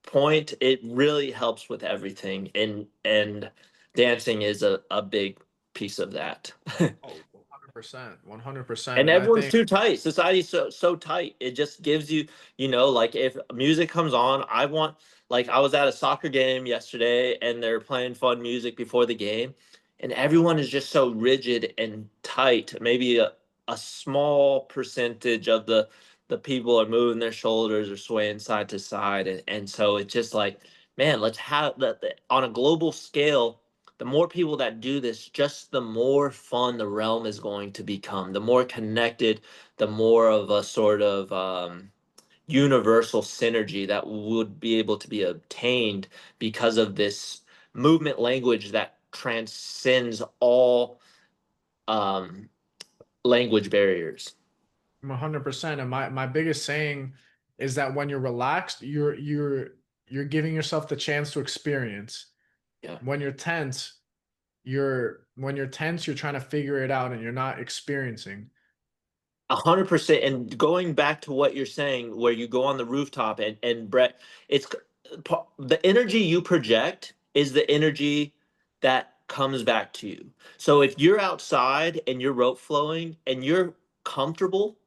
point, it really helps with everything. And dancing is a big piece of that. Oh, 100%, 100%. And And I everyone's think too tight. Society's so tight. It just gives you, like, if music comes on, like, I was at a soccer game yesterday and they're playing fun music before the game, and everyone is just so rigid and tight. Maybe a small percentage of the people are moving their shoulders or swaying side to side, and so it's just like, man, let's have that on a global scale. The more people that do this, just the more fun the realm is going to become, the more connected, the more of a sort of universal synergy that would be able to be obtained because of this movement language that transcends all um, language barriers. 100%. And my biggest saying is that when you're relaxed, you're giving yourself the chance to experience. Yeah. When you're tense, you're trying to figure it out and you're not experiencing. 100%. And going back to what you're saying, where you go on the rooftop and Brett, it's the energy you project is the energy that comes back to you. So if you're outside and you're rope flowing and you're comfortable,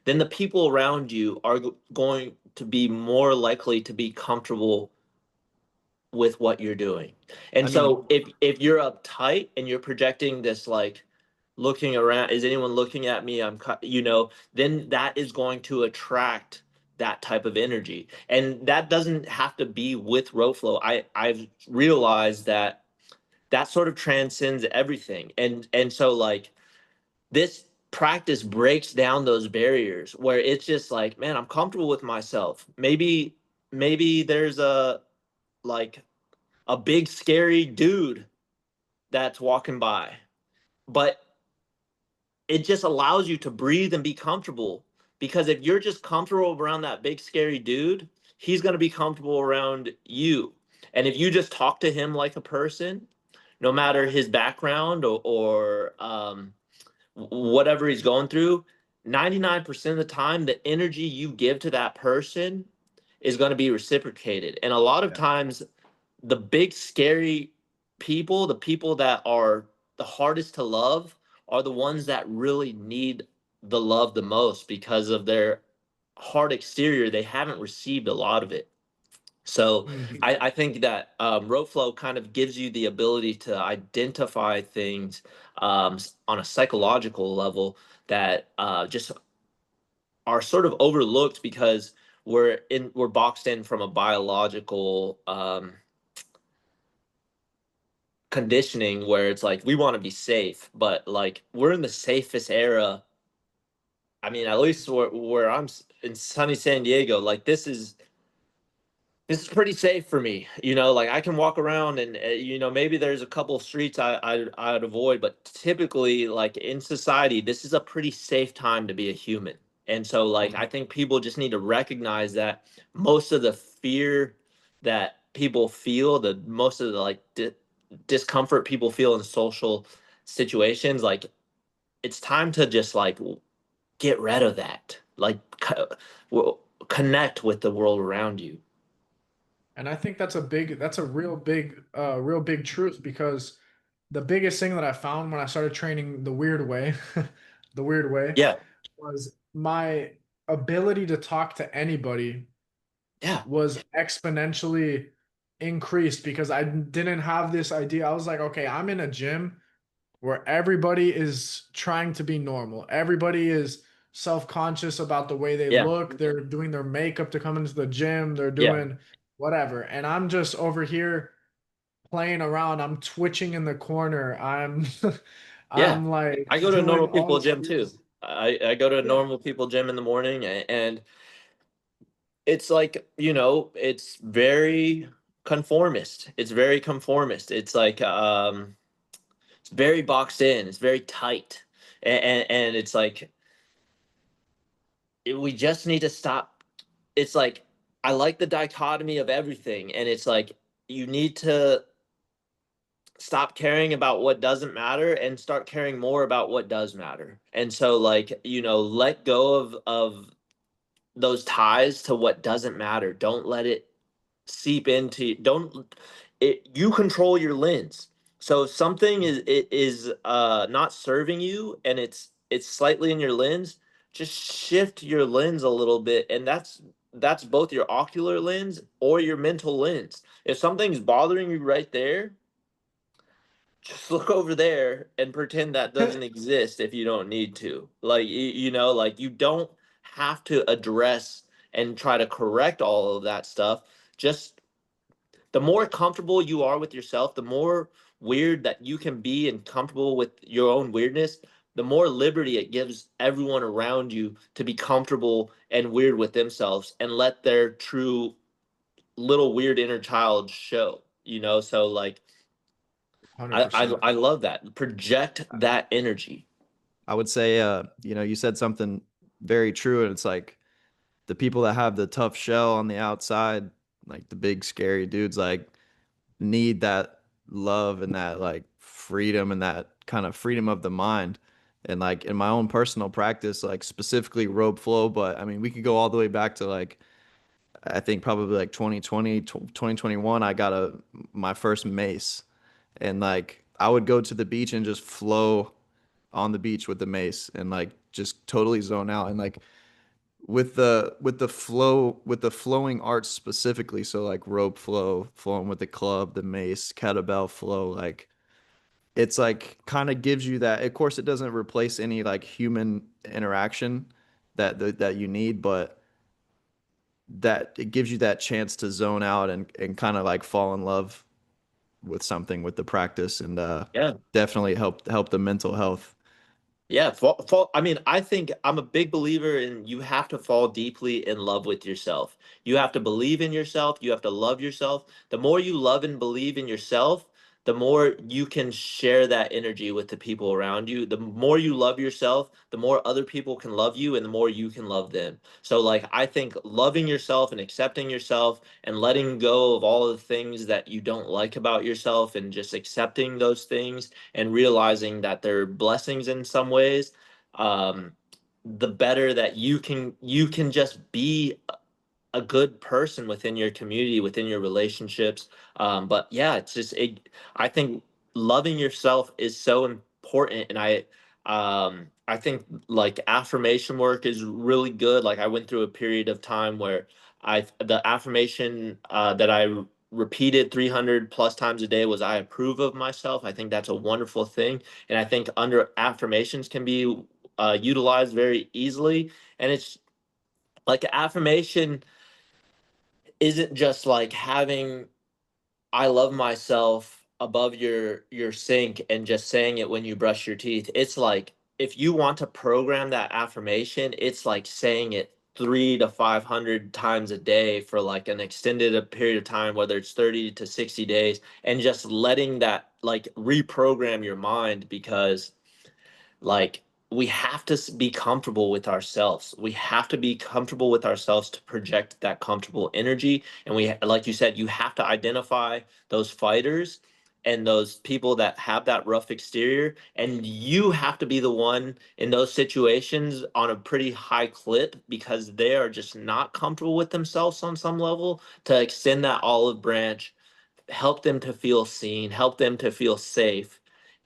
then the people around you are going to be more likely to be comfortable with what you're doing. I And mean, so if you're uptight and you're projecting this, like, looking around, is anyone looking at me, then that is going to attract that type of energy. And that doesn't have to be with rope flow. I've realized that that sort of transcends everything. And so, like, this practice breaks down those barriers where it's just like, man, I'm comfortable with myself. Maybe there's like a big scary dude that's walking by, but it just allows you to breathe and be comfortable. Because if you're just comfortable around that big scary dude, he's going to be comfortable around you. And if you just talk to him like a person, no matter his background or whatever he's going through, 99% of the time, the energy you give to that person is going to be reciprocated. And a lot of Yeah. times, the big scary people, the people that are the hardest to love, are the ones that really need the love the most because of their hard exterior, they haven't received a lot of it. So Mhm. I think that rope flow kind of gives you the ability to identify things on a psychological level that just are sort of overlooked because we're boxed in from a biological conditioning where it's like we want to be safe, but like we're in the safest era. I mean, at least where in sunny San Diego, like this is pretty safe for me. You know, like I can walk around and you know, maybe there's a couple of streets I'd avoid, but typically like in society, this is a pretty safe time to be a human. And so like I think people just need to recognize that most of the fear that people feel, the most of the like discomfort people feel in social situations, like it's time to just like get rid of that. Like connect with the world around you. And I think that's a real big truth because the biggest thing that I found when I started training the weird way, the weird way, Yeah. was my ability to talk to anybody Yeah. was exponentially increased because I didn't have this idea. I was like, okay, I'm in a gym where everybody is trying to be normal. Everybody is self-conscious about the way they Yeah. look. They're doing their makeup to come into the gym. They're Yeah. doing whatever. And I'm just over here playing around. I'm twitching in the corner. I'm Yeah. I'm like I go to a doing normal all people of gym too. these. I go to a Yeah, normal people gym in the morning and it's like, you know, it's very conformist. It's very conformist. It's like it's very boxed in. It's very tight. And it's like we just need to stop. It's like I like the dichotomy of everything and it's like you need to stop caring about what doesn't matter and start caring more about what does matter. And so like, you know, let go of those ties to what doesn't matter. Don't let it seep into don't it you control your lens. So if something is not serving you and it's slightly in your lens, just shift your lens a little bit and that's both your ocular lens or your mental lens. If something's bothering you right there, just look over there and pretend that doesn't exist if you don't need to. Like you know, like you don't have to address and try to correct all of that stuff. Just the more comfortable you are with yourself, the more weird that you can be and comfortable with your own weirdness, the more liberty it gives everyone around you to be comfortable and weird with themselves and let their true little weird inner child show, you know? So like I 100%. I love that. Project that energy. I would say, you know, you said something very true, and it's like the people that have the tough shell on the outside, like the big scary dudes, like need that love and that like freedom and that kind of freedom of the mind. And like in my own personal practice, like specifically rope flow, but I mean, we could go all the way back to like I think probably like 2020, 2021, I got my first mace. And like I would go to the beach and just flow on the beach with the mace and like just totally zone out. And like with the flowing arts specifically, so like rope flow, flowing with the club, the mace, kettlebell flow, like it's like kind of gives you that. Of course, it doesn't replace any like human interaction that you need, but that it gives you that chance to zone out and kind of like fall in love with something with the practice and Yeah. definitely help the mental health. Yeah, I mean, I think I'm a big believer in you have to fall deeply in love with yourself. You have to believe in yourself. You have to love yourself. The more you love and believe in yourself, the more you can share that energy with the people around you. The more you love yourself, the more other people can love you and the more you can love them. So, like, I think loving yourself and accepting yourself and letting go of all of the things that you don't like about yourself and just accepting those things and realizing that they're blessings in some ways, um, the better that you can just be a good person within your community, within your relationships. But yeah, I think loving yourself is so important, and I think like affirmation work is really good. Like I went through a period of time where the affirmation that I repeated 300 plus times a day was I approve of myself. I think that's a wonderful thing. And I think under affirmations can be utilized very easily. And it's like affirmation isn't just like having I love myself above your sink and just saying it when you brush your teeth. It's like if you want to program that affirmation, it's like saying it 3 to 500 times a day for like an extended period of time, whether it's 30 to 60 days, and just letting that like reprogram your mind because like we have to be comfortable with ourselves. We have to be comfortable with ourselves to project that comfortable energy. And we, like you said, you have to identify those fighters and those people that have that rough exterior. And you have to be the one in those situations on a pretty high clip because they are just not comfortable with themselves on some level to extend that olive branch, help them to feel seen, help them to feel safe,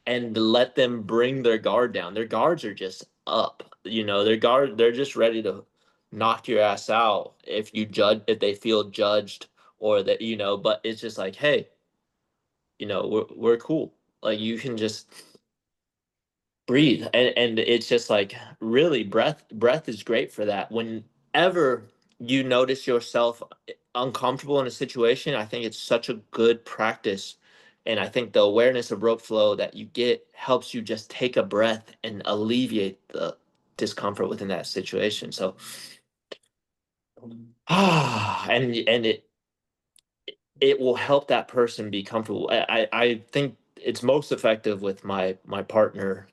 and let them bring their guard down. Their guards are just up. They're just ready to knock your ass out if they feel judged or that, but it's just like, hey, we're cool. Like you can just breathe. And it's just like really breath is great for that. Whenever you notice yourself uncomfortable in a situation, I think it's such a good practice. And I think the awareness of rope flow that you get helps you just take a breath and alleviate the discomfort within that situation. So and it will help that person be comfortable. I think it's most effective with my partner,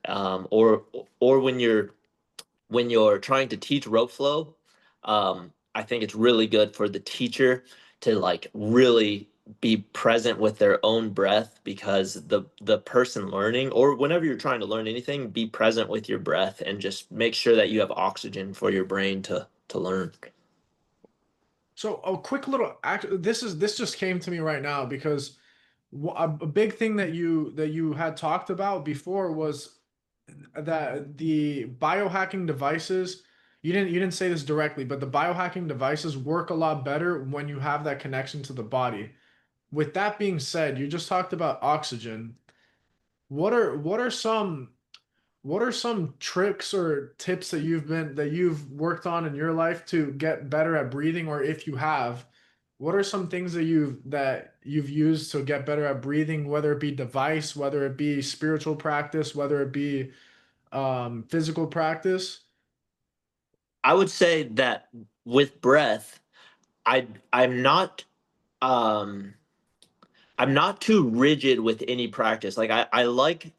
or when you're trying to teach rope flow. I think it's really good for the teacher to like really be present with their own breath because the person learning, or whenever you're trying to learn anything, be present with your breath and just make sure that you have oxygen for your brain to learn. So a quick little act. This just came to me right now because a big thing that you had talked about before was that the biohacking devices. You didn't say this directly, but the biohacking devices work a lot better when you have that connection to the body. With that being said, you just talked about oxygen. What are some tricks or tips that you've worked on in your life to get better at breathing, or if you have, what are some things that you've used to get better at breathing, whether it be device, whether it be spiritual practice, whether it be physical practice? I would say that with breath, I I'm not um I'm not too rigid with any practice. Like I like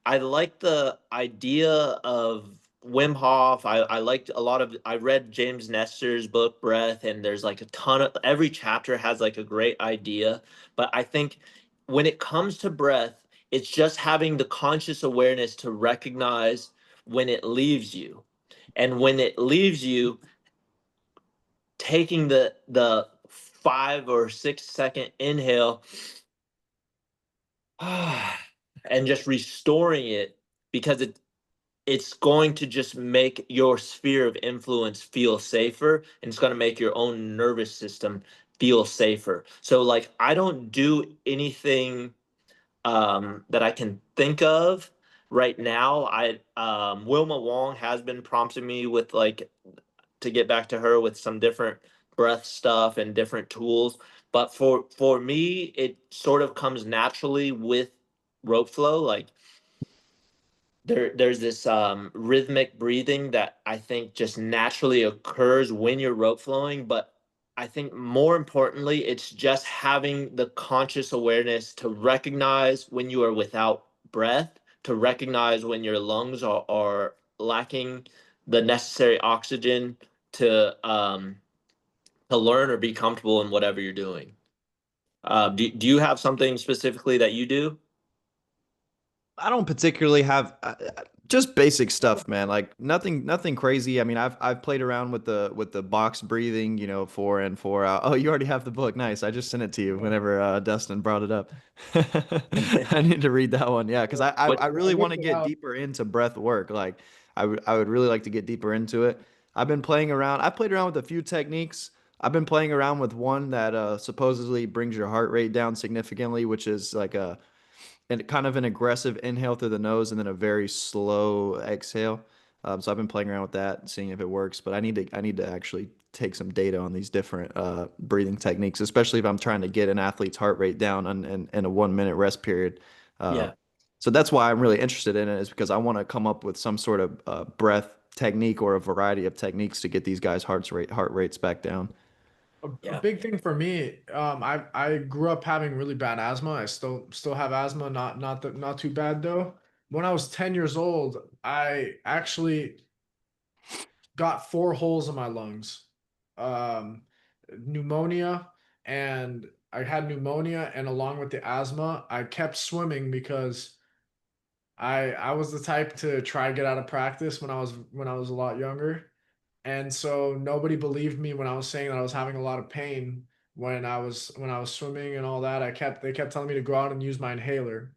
the idea of Wim Hof. I liked a lot of I read James Nestor's book Breath, and there's like a ton of every chapter has like a great idea. But I think when it comes to breath, it's just having the conscious awareness to recognize when it leaves you. And when it leaves you, taking the 5 or 6 second inhale and just restoring it because it's going to just make your sphere of influence feel safer, and it's going to make your own nervous system feel safer. So like I don't do anything that I can think of right now. I Wilma Wong has been prompting me with like to get back to her with some different breath stuff and different tools. But for me, it sort of comes naturally with rope flow. Like there's this rhythmic breathing that I think just naturally occurs when you're rope flowing. But I think more importantly, it's just having the conscious awareness to recognize when you are without breath, to recognize when your lungs are lacking the necessary oxygen to learn or be comfortable in whatever you're doing. Do you have something specifically that you do? I don't particularly have just basic stuff, man. Like nothing crazy. I mean, I've played around with the box breathing, 4 in, 4 out. Oh, you already have the book. Nice. I just sent it to you whenever Dustin brought it up. I need to read that one. Yeah, because I What I I really want whipped to it get out. deeper into breath work. Like I would really like to get deeper into it. I've been playing around. I played around with a few techniques. I've been playing around with one that supposedly brings your heart rate down significantly, which is like and kind of an aggressive inhale through the nose and then a very slow exhale. So I've been playing around with that, seeing if it works. But I need to actually take some data on these different breathing techniques, especially if I'm trying to get an athlete's heart rate down in a 1 minute rest period. Uh, Yeah. so that's why I'm really interested in it, is because I want to come up with some sort of breath technique or a variety of techniques to get these guys' heart rates back down. A Yeah. big thing for me, I grew up having really bad asthma. I still have asthma, not too bad though. When I was 10 years old, I actually got 4 holes in my lungs. Um, Pneumonia, and I had pneumonia, and along with the asthma, I kept swimming because I was the type to try get out of practice when I was a lot younger. And so nobody believed me when I was saying that I was having a lot of pain when I was swimming and all that. They kept telling me to go out and use my inhaler.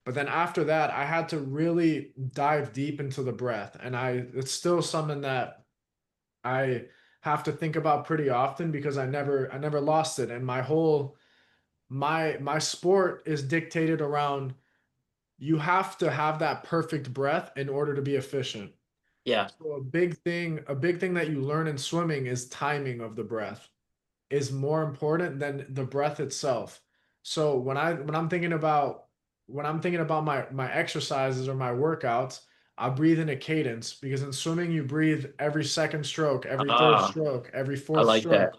But then after that, I had to really dive deep into the breath. And it's still something that I have to think about pretty often because I never lost it. And my sport is dictated around, you have to have that perfect breath in order to be efficient. Yeah. So a big thing that you learn in swimming is timing of the breath is more important than the breath itself. So when I'm thinking about my exercises or my workouts, I breathe in a cadence because in swimming you breathe every second stroke, every third Ah, stroke, every I fourth like stroke. that.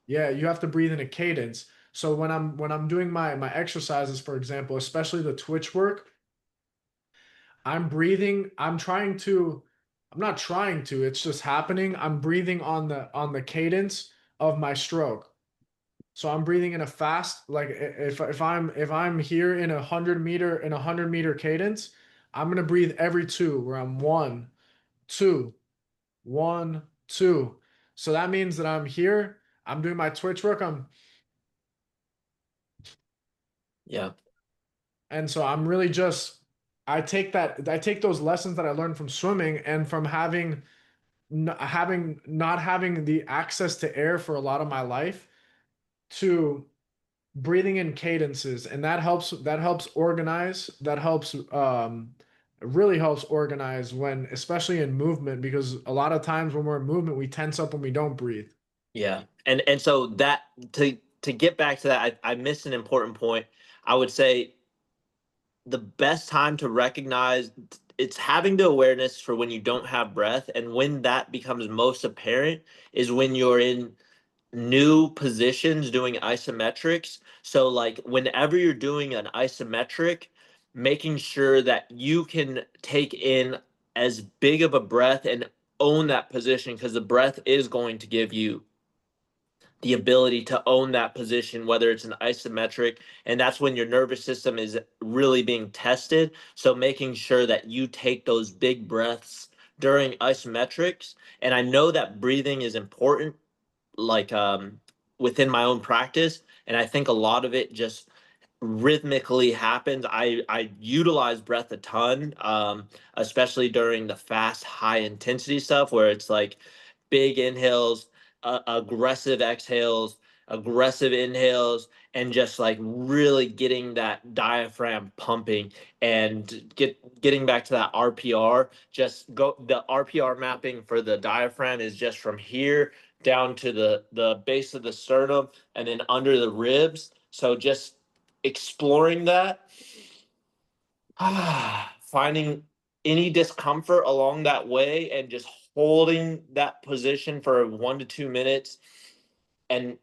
Yeah, you have to breathe in a cadence. So when I'm doing my exercises, for example, especially the twitch work, I'm breathing. I'm not trying to, it's just happening. I'm breathing on the cadence of my stroke. So I'm breathing in a fast, like if I'm here in 100 meter cadence, I'm gonna breathe every two where I'm one, two, one, two. So that means that I'm here, I'm doing my twitch work, Yeah. and so I'm really just I take those lessons that I learned from swimming and from having not having the access to air for a lot of my life to breathing in cadences, and that helps organize, that helps really helps organize when, especially in movement, because a lot of times when we're in movement we tense up when we don't breathe. Yeah. And so that to get back to that, I missed an important point. I would say the best time to recognize it's having the awareness for when you don't have breath, and when that becomes most apparent is when you're in new positions doing isometrics. So like whenever you're doing an isometric, making sure that you can take in as big of a breath and own that position, because the breath is going to give you the ability to own that position, whether it's an isometric, and that's when your nervous system is really being tested. So making sure that you take those big breaths during isometrics. And I know that breathing is important, like within my own practice, and I think a lot of it just rhythmically happens. I utilize breath a ton, especially during the fast high intensity stuff where it's like big inhales, aggressive exhales, aggressive inhales, and just like really getting that diaphragm pumping. And getting back to that RPR, just go, the RPR mapping for the diaphragm is just from here down to the base of the sternum and then under the ribs. So just exploring that, finding any discomfort along that way and just holding that position for 1 to 2 minutes, and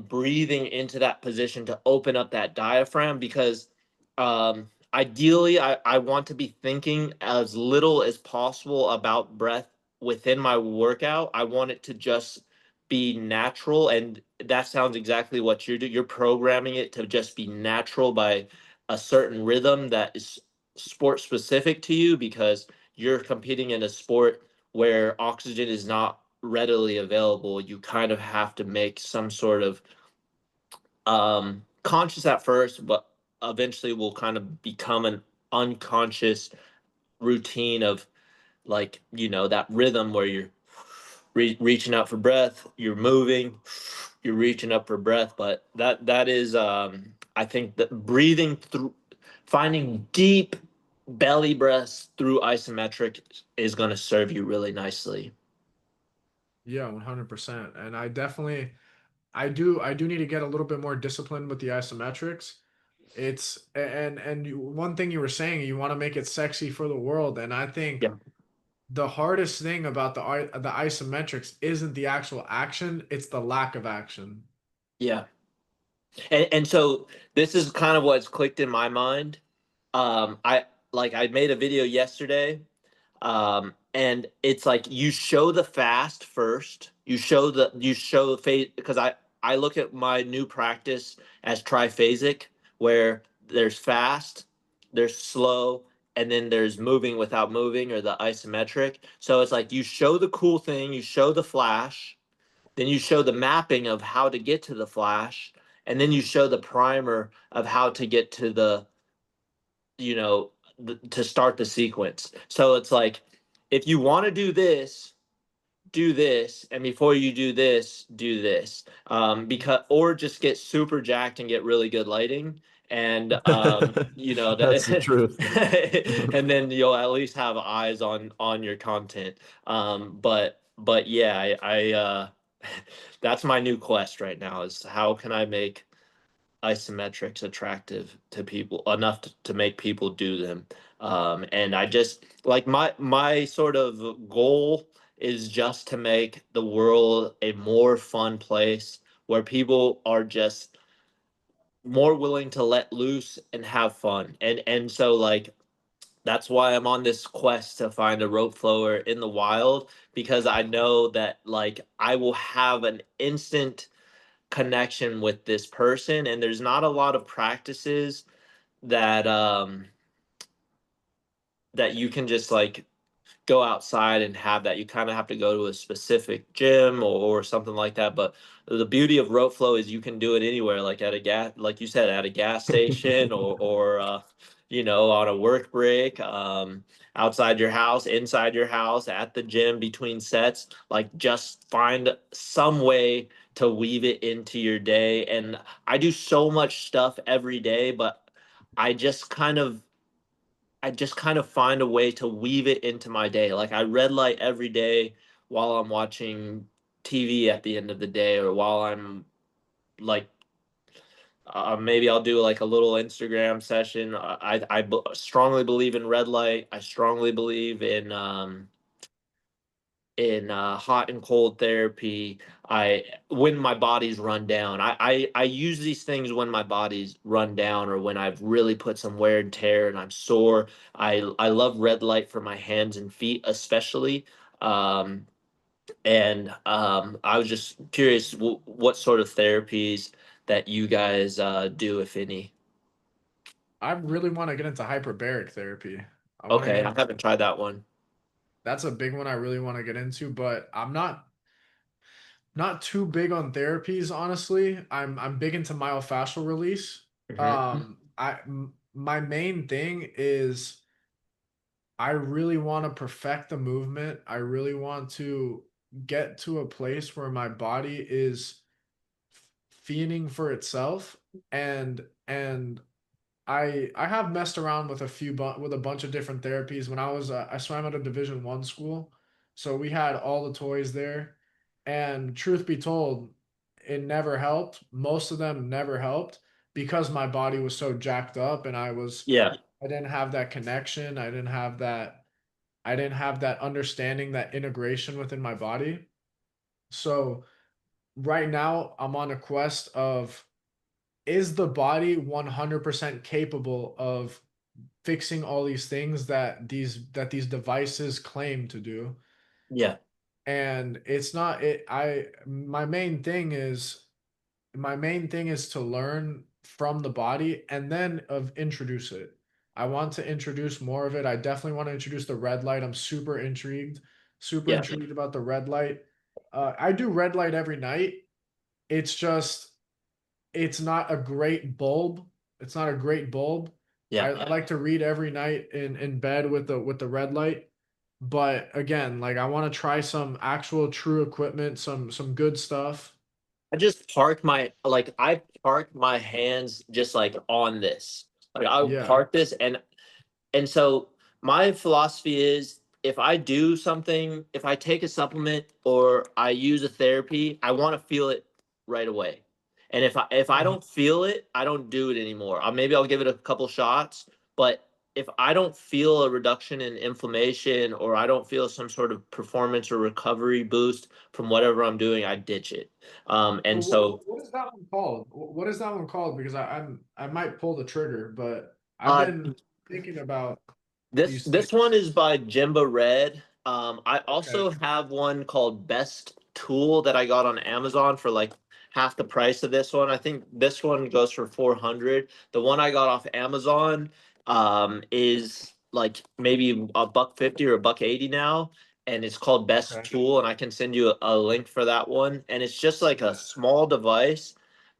breathing into that position to open up that diaphragm. Because ideally I want to be thinking as little as possible about breath within my workout. I want it to just be natural, and that sounds exactly what you do. You're programming it to just be natural by a certain rhythm that is sport specific to you, because you're competing in a sport where oxygen is not readily available. You kind of have to make some sort of conscious at first, but eventually will kind of become an unconscious routine of like, that rhythm where you're reaching out for breath, you're moving, you're reaching up for breath. But that is, I think that breathing through, finding deep belly breaths through isometric is going to serve you really nicely. Yeah, 100%. And I do need to get a little bit more disciplined with the isometrics. One thing you were saying, you want to make it sexy for the world, and I think Yeah. the hardest thing about the isometrics isn't the actual action, it's the lack of action. Yeah. And so this is kind of what's clicked in my mind. I made a video yesterday, and it's like you show the fast first. You show the phase, because I look at my new practice as triphasic, where there's fast, there's slow, and then there's moving without moving, or the isometric. So it's like you show the cool thing, you show the flash, then you show the mapping of how to get to the flash, and then you show the primer of how to get to the, you know to start the sequence. So it's like, if you want to do this, and before you do this, because, or just get super jacked and get really good lighting, and That's the truth. and then you'll at least have eyes on your content. But yeah, I that's my new quest right now, is how can I make isometrics attractive to people enough to make people do them. And I just like, my sort of goal is just to make the world a more fun place, where people are just more willing to let loose and have fun. And so, like, that's why I'm on this quest to find a rope flower in the wild, because I know that, like, I will have an instant connection with this person, and there's not a lot of practices that that you can just, like, go outside and have that. You kind of have to go to a specific gym, or something like that. But the beauty of rope flow is you can do it anywhere, like at a gas, like you said, at a gas station, or on a work break, outside your house, inside your house, at the gym, between sets. Like, just find some way to weave it into your day. And I do so much stuff every day, but I just kind of I just kind of find a way to weave it into my day. Like, I red light every day while I'm watching TV at the end of the day, or while I'm, like, maybe I'll do like a little Instagram session. I strongly believe in red light. I strongly believe in hot and cold therapy. I When my body's run down, I use these things when my body's run down, or when I've really put some wear and tear and I'm sore. I love red light for my hands and feet, especially. And I was just curious, what sort of therapies that you guys do, if any. I really want to get into hyperbaric therapy. I want to get Okay, I into haven't tried that one. That's a big one I really want to get into, but I'm not too big on therapies, honestly. I'm big into myofascial release. Hmm. My main thing is I really want to perfect the movement. I really want to get to a place where my body is feeding for itself, and I have messed around with with a bunch of different therapies. When I swam at a Division 1 school, so we had all the toys there, and truth be told, it never helped. Most of them never helped because my body was so jacked up, and Yeah. I didn't have that connection. I didn't have that understanding, that integration within my body. So right now I'm on a quest of, is the body 100% capable of fixing all these things that these devices claim to do? Yeah. And it's not it I my main thing is to learn from the body and then of introduce it. I want to introduce more of it. I definitely want to introduce the red light. I'm super Yeah. intrigued about the red light. I do red light every night. It's just it's not a great bulb. It's not a great bulb. Yeah. I like to read every night in bed with the red light. But again, like I want to try some actual true equipment, some good stuff. I park my hands just like on this. Like I would Yeah. park this and so my philosophy is if I do something, if I take a supplement or I use a therapy, I want to feel it right away. And if I Mhm. don't feel it, I don't do it anymore. Maybe I'll give it a couple shots, but if I don't feel a reduction in inflammation or I don't feel some sort of performance or recovery boost from whatever I'm doing, I ditch it. And so What is that one called? What is that one called? Because I might pull the trigger, but I've uh, been thinking about This these this one things. is by Jimba Red. I Okay. also have one called Best Tool that I got on Amazon for like half the price of this one. I think this one goes for 400. The one I got off Amazon is like maybe a buck 50 or a buck 80 now, and it's called Best Okay. Tool, and I can send you a link for that one. And it's just like a small device,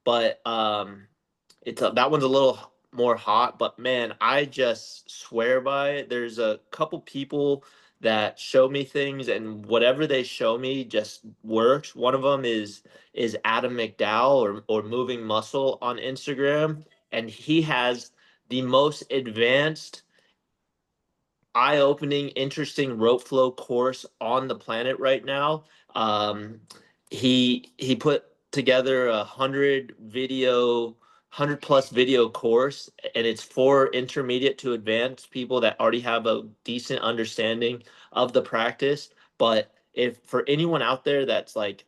but that one's a little more hot, but man, I just swear by it. There's a couple people that show me things, and whatever they show me just works. One of them is Adam McDowell or Moving Muscle on Instagram, and he has the most advanced, eye-opening, interesting rope flow course on the planet right now. Um, he put together 100 plus video course, and it's for intermediate to advanced people that already have a decent understanding of the practice. But if for anyone out there that's like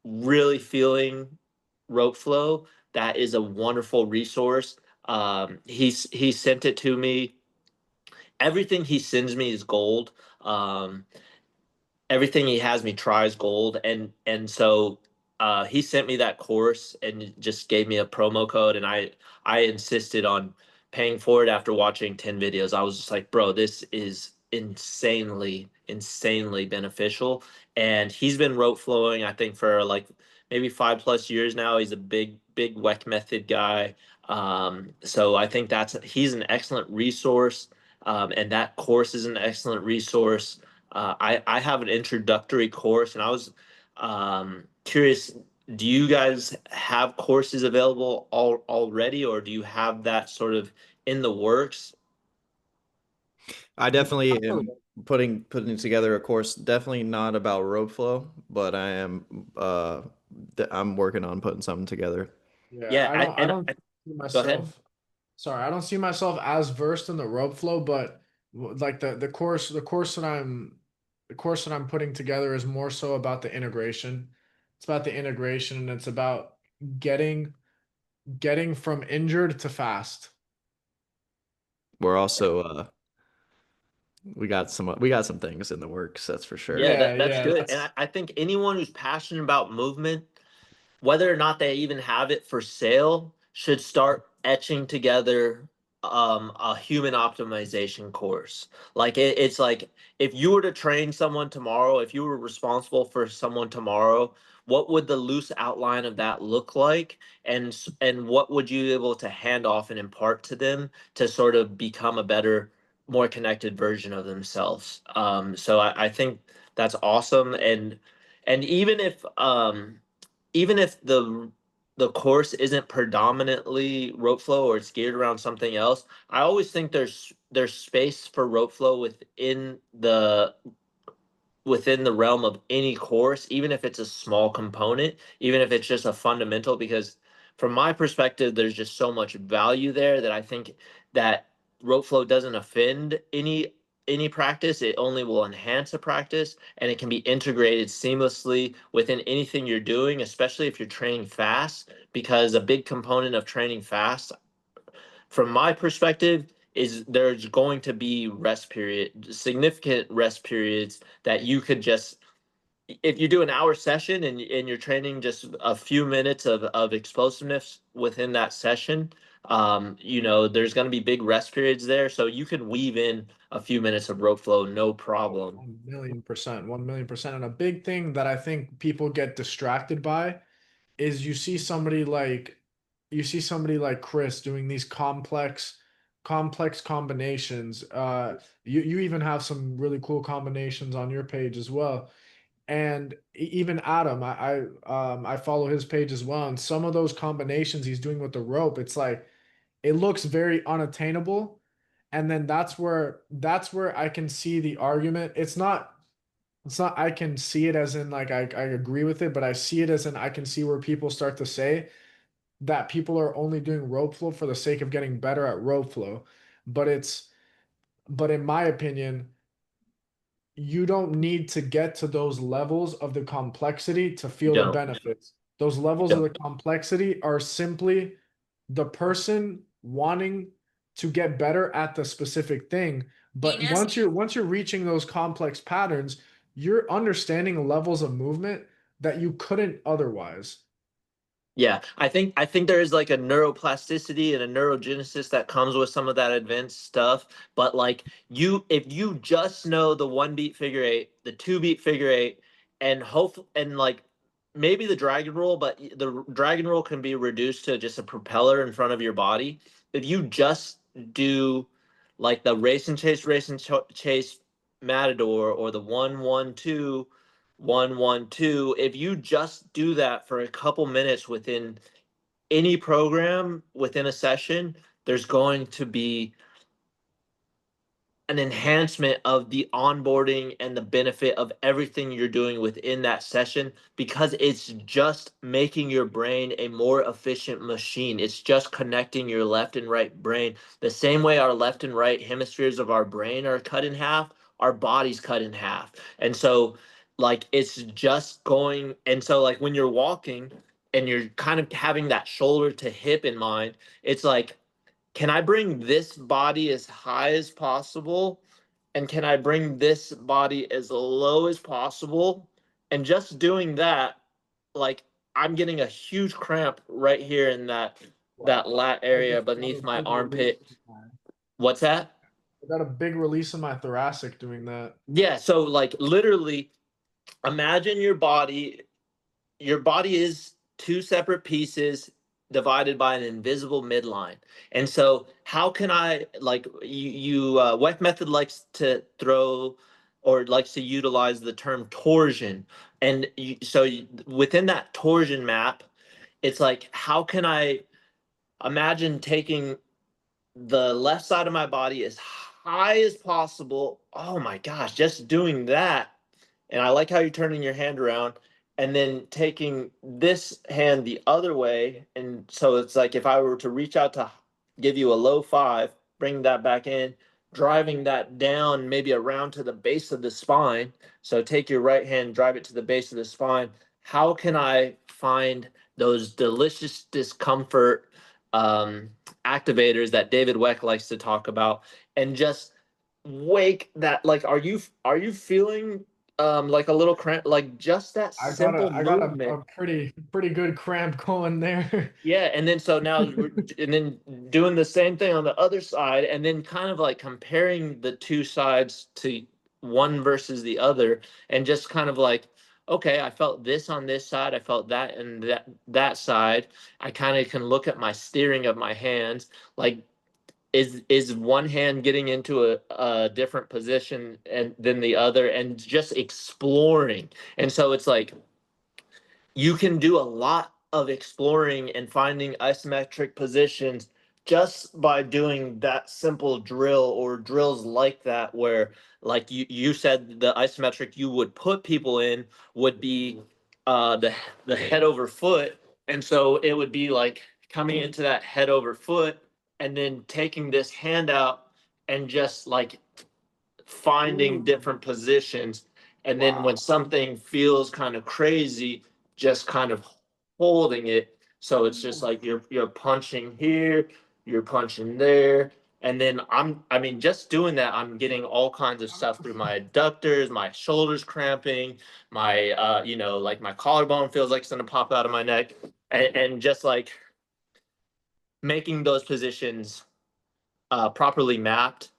really feeling rope flow, that is a wonderful resource. He sent it to me. Everything he sends me is gold. Um, Everything he has me try is gold, and so he sent me that course and just gave me a promo code, and I insisted on paying for it after watching 10 videos. I was just like, bro, this is insanely beneficial. And he's been rope flowing, I think, for like maybe 5 plus years now. He's a big Weck method guy. So I think he's an excellent resource. And that course is an excellent resource. I have an introductory course, and I was curious. Do you guys have courses available already, or do you have that sort of in the works? I definitely am Absolutely. putting together a course. Definitely not about rope flow, but I am I'm working on putting something together. Yeah, Yeah, I don't see go ahead. myself. Sorry, I don't see myself as versed in the rope flow, but like the course that I'm putting together is more so about the integration. It's about the integration and it's about getting getting from injured to fast. We're also we got some things in the works, that's for sure. Yeah, Yeah, that's yeah, good. And that's I think anyone who's passionate about movement, whether or not they even have it for sale, should start etching together a human optimization course. Like it's like if you were to train someone tomorrow, if you were responsible for someone tomorrow, what would the loose outline of that look like? And what would you be able to hand off and impart to them to sort of become a better, more connected version of themselves? So I think that's awesome. And even if the course isn't predominantly rope flow or it's geared around something else, I always think there's space for rope flow within the realm of any course, even if it's a small component, even if it's just a fundamental, because from my perspective, there's just so much value there that I think that rope flow doesn't offend any practice. It only will enhance a practice, and it can be integrated seamlessly within anything you're doing, especially if you're training fast, because a big component of training fast from my perspective is there's going to be significant rest periods that you could just if you do an hour session and you're training just a few minutes of explosiveness within that session, there's going to be big rest periods there, so you can weave in a few minutes of rope flow, no problem. 1,000,000%, 1,000,000%. And a big thing that I think people get distracted by is you see somebody like Chris doing these complex combinations. You even have some really cool combinations on your page as well. And even Adam, I follow his page as well. And some of those combinations he's doing with the rope, it's like it looks very unattainable. And then that's where I can see the argument. It's not I can see it as in like I agree with it, but I see it as in I can see where people start to say that people are only doing rope flow for the sake of getting better at rope flow. But but in my opinion, you don't need to get to those levels of the complexity to You feel the don't. benefits. Those levels of Yep. the complexity are simply the person wanting to get better at the specific thing. But once you're reaching those complex patterns, you're understanding levels of movement that you couldn't otherwise. Yeah, I think there is like a neuroplasticity and a neurogenesis that comes with some of that advanced stuff. But like if you just know the 1 beat figure eight, the 2 beat figure eight, and hope and like maybe the dragon roll, but the dragon roll can be reduced to just a propeller in front of your body. If you just do like the race and chase matador, or the 1-1-2 1-1-2, if you just do that for a couple minutes within any program within a session, there's going to be an enhancement of the onboarding and the benefit of everything you're doing within that session, because it's just making your brain a more efficient machine. It's just connecting your left and right brain. The same way our left and right hemispheres of our brain are cut in half, our body's cut in half. And so like it's just going, and so like when you're walking and you're kind of having that shoulder to hip in mind, it's like, can I bring this body as high as possible? And can I bring this body as low as possible? And just doing that, like I'm getting a huge cramp right here in that Wow. lat I area just got a beneath my big release. armpit. What's that? I got a big release in my thoracic doing that. Yeah, so like literally imagine your body is two separate pieces divided by an invisible midline. And so how can I like Weck method likes to throw or likes to utilize the term torsion. And within that torsion map, it's like, how can I imagine taking the left side of my body as high as possible? Oh my gosh, just doing that. And I like how you're turning your hand around and then taking this hand the other way. And so it's like if I were to reach out to give you a low five, bring that back in, driving that down maybe around to the base of the spine. So take your right hand, drive it to the base of the spine. How can I find those delicious discomfort activators that David Weck likes to talk about, and just wake that, like, are you feeling like a little cramp, like just that simple I got a movement? pretty good cramp going there. Yeah, and then so now and then doing the same thing on the other side, and then kind of like comparing the two sides to one versus the other, and just kind of like, okay, I felt this on this side, I felt that and that side. I kind of can look at my steering of my hands, like is one hand getting into a different position and than the other, and just exploring. And so it's like you can do a lot of exploring and finding isometric positions just by doing that simple drill or drills like that, where like you said the isometric you would put people in would be the head over foot. And so it would be like coming into that head over foot and then taking this hand out and just like finding Ooh, different positions. And then when wow. something feels kind of crazy, just kind of holding it. So it's just Ooh. like you're punching here, you're punching there. And then I mean, just doing that, I'm getting all kinds of stuff through my adductors, my shoulders cramping, my like my collarbone feels like it's gonna pop out of my neck. And just like making those positions properly mapped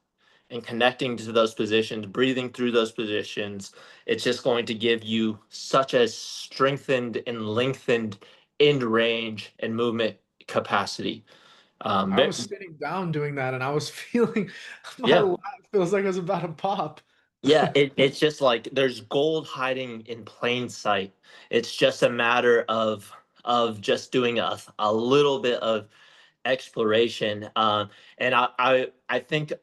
and connecting to those positions, breathing through those positions, it's just going to give you such a strengthened and lengthened end range and movement capacity. I Ve- was sitting down doing that and I was feeling my yeah. lap feels like it was about to pop. Yeah, it's just like there's gold hiding in plain sight. It's just a matter of just doing a little bit of exploration. And I think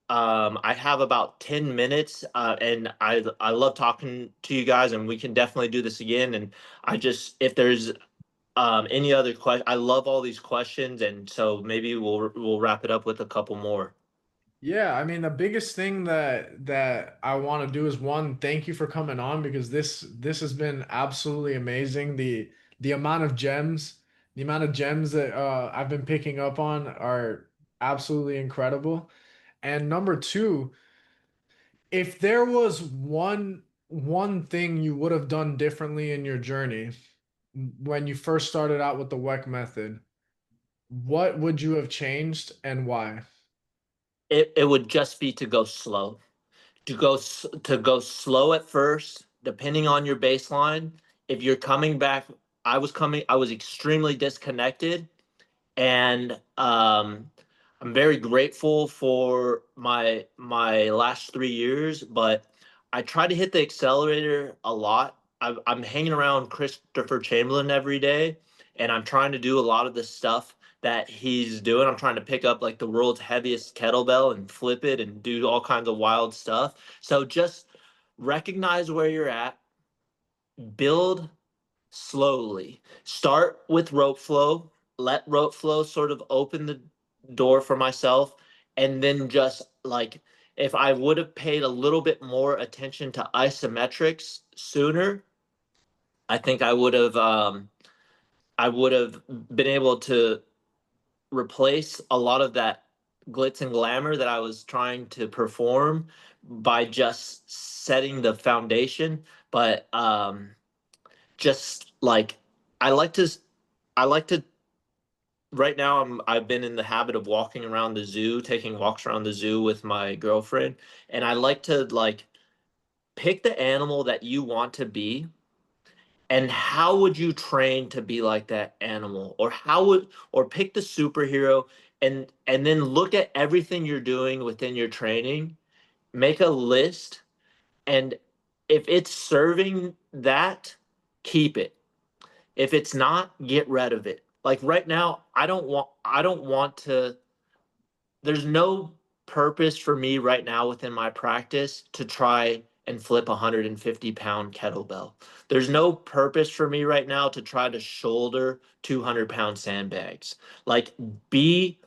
I have about 10 minutes, and I love talking to you guys, and we can definitely do this again. And I just if there's any other question, I love all these questions, and so maybe we'll wrap it up with a couple more. Yeah, I mean the biggest thing that I want to do is one, thank you for coming on because this has been absolutely amazing. The amount of gems, the amount of gems that I've been picking up on are absolutely incredible. And number two, if there was one thing you would have done differently in your journey when you first started out with the Weck method, what would you have changed and why? It would just be to go slow. To go slow at first, depending on your baseline. If you're coming back, I was extremely disconnected, and I'm very grateful for my last 3 years. But I try to hit the accelerator a lot. I'm hanging around Christopher Chamberlain every day, and I'm trying to do a lot of the stuff that he's doing. I'm trying to pick up like the world's heaviest kettlebell and flip it and do all kinds of wild stuff. So just recognize where you're at, build slowly. Start with rope flow, let rope flow sort of open the door for myself, and then just like if I would have paid a little bit more attention to isometrics sooner, I think I would have been able to replace a lot of that glitz and glamour that I was trying to perform by just setting the foundation. But just like I like to I like to right now I've been in the habit of walking around the zoo, taking walks around the zoo with my girlfriend, and I like to like pick the animal that you want to be and how would you train to be like that animal, or how would or pick the superhero, and then look at everything you're doing within your training, make a list, and if it's serving that, keep it. If it's not, get rid of it. Like right now, I don't want to there's no purpose for me right now within my practice to try and flip a 150-pound kettlebell. There's no purpose for me right now to try to shoulder 200-pound sandbags. Like, be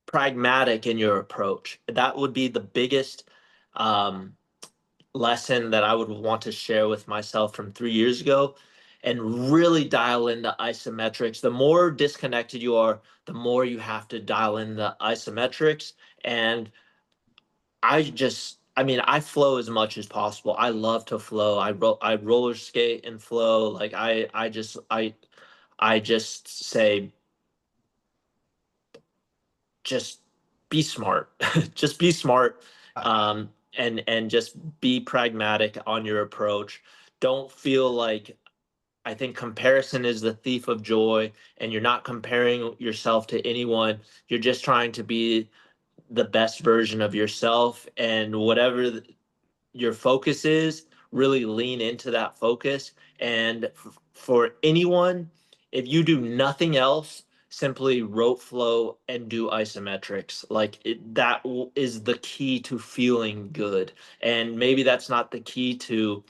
pragmatic in your approach. That would be the biggest um, lesson that I would want to share with myself from 3 years ago, and really dial in the isometrics. The more disconnected you are, the more you have to dial in the isometrics. And I mean, I flow as much as possible. I love to flow. I roller skate and flow. Like I just say, just be smart. Just be smart. And just be pragmatic on your approach. Don't feel like I think comparison is the thief of joy, and you're not comparing yourself to anyone. You're just trying to be the best version of yourself, and whatever your focus is, really lean into that focus. And for anyone, if you do nothing else, simply rope flow and do isometrics. Like that is the key to feeling good. And maybe that's not the key to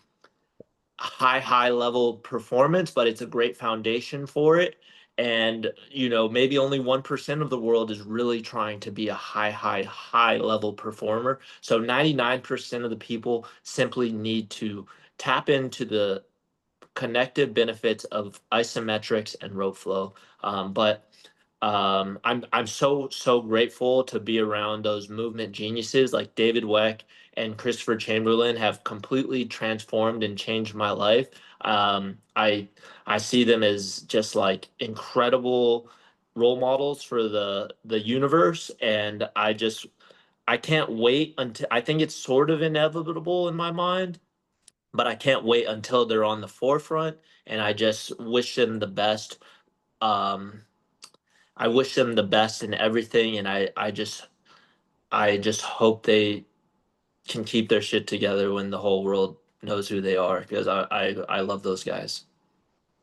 high level performance, but it's a great foundation for it. And maybe only 1% of the world is really trying to be a high level performer. So 99% of the people simply need to tap into the connective benefits of isometrics and rope flow. But I'm so grateful to be around those movement geniuses like David Weck and Christopher Chamberlain. Have completely transformed and changed my life. I see them as just like incredible role models for the universe, and I can't wait until I think it's sort of inevitable in my mind, but I can't wait until they're on the forefront, and I just wish them the best. Um, I wish them the best in everything, and I just hope they can keep their shit together when the whole world knows who they are, because I love those guys.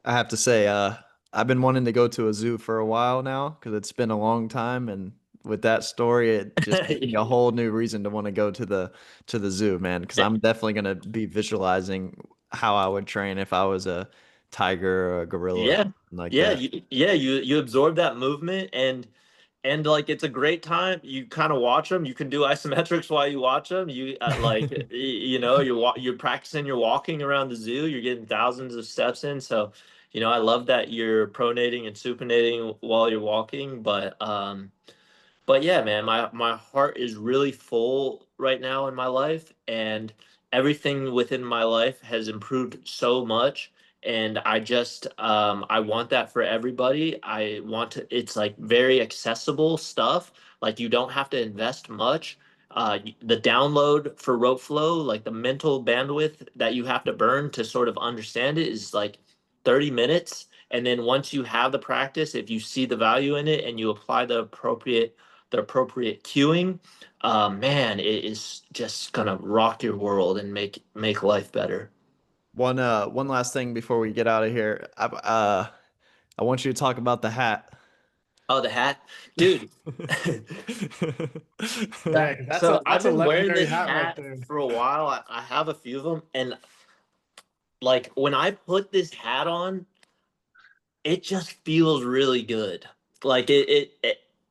I have to say, I've been wanting to go to a zoo for a while now because it's been a long time, and with that story, it just gives me a whole new reason to want to go to the zoo, man. Because I'm definitely gonna be visualizing how I would train if I was a tiger or a gorilla or Yeah, something like yeah, that. you absorb that movement, and like it's a great time. You kind of watch them. You can do isometrics while you watch them. You like you know you're practicing. You're walking around the zoo. You're getting thousands of steps in. So, I love that you're pronating and supinating while you're walking. But yeah, man, my heart is really full right now in my life, and everything within my life has improved so much. And I want that for everybody. I want to, it's like very accessible stuff. Like you don't have to invest much. The download for rope flow, like the mental bandwidth that you have to burn to sort of understand it, is like 30 minutes. And then once you have the practice, if you see the value in it and you apply the appropriate cueing, man, it is just gonna rock your world and make life better. One last thing before we get out of here. I want you to talk about the hat. Oh, the hat, dude. Yeah, 'cause that's So a I've that's a been wearing legendary this hat right hat there. for a while. I have a few of them, and like when I put this hat on, it just feels really good. Like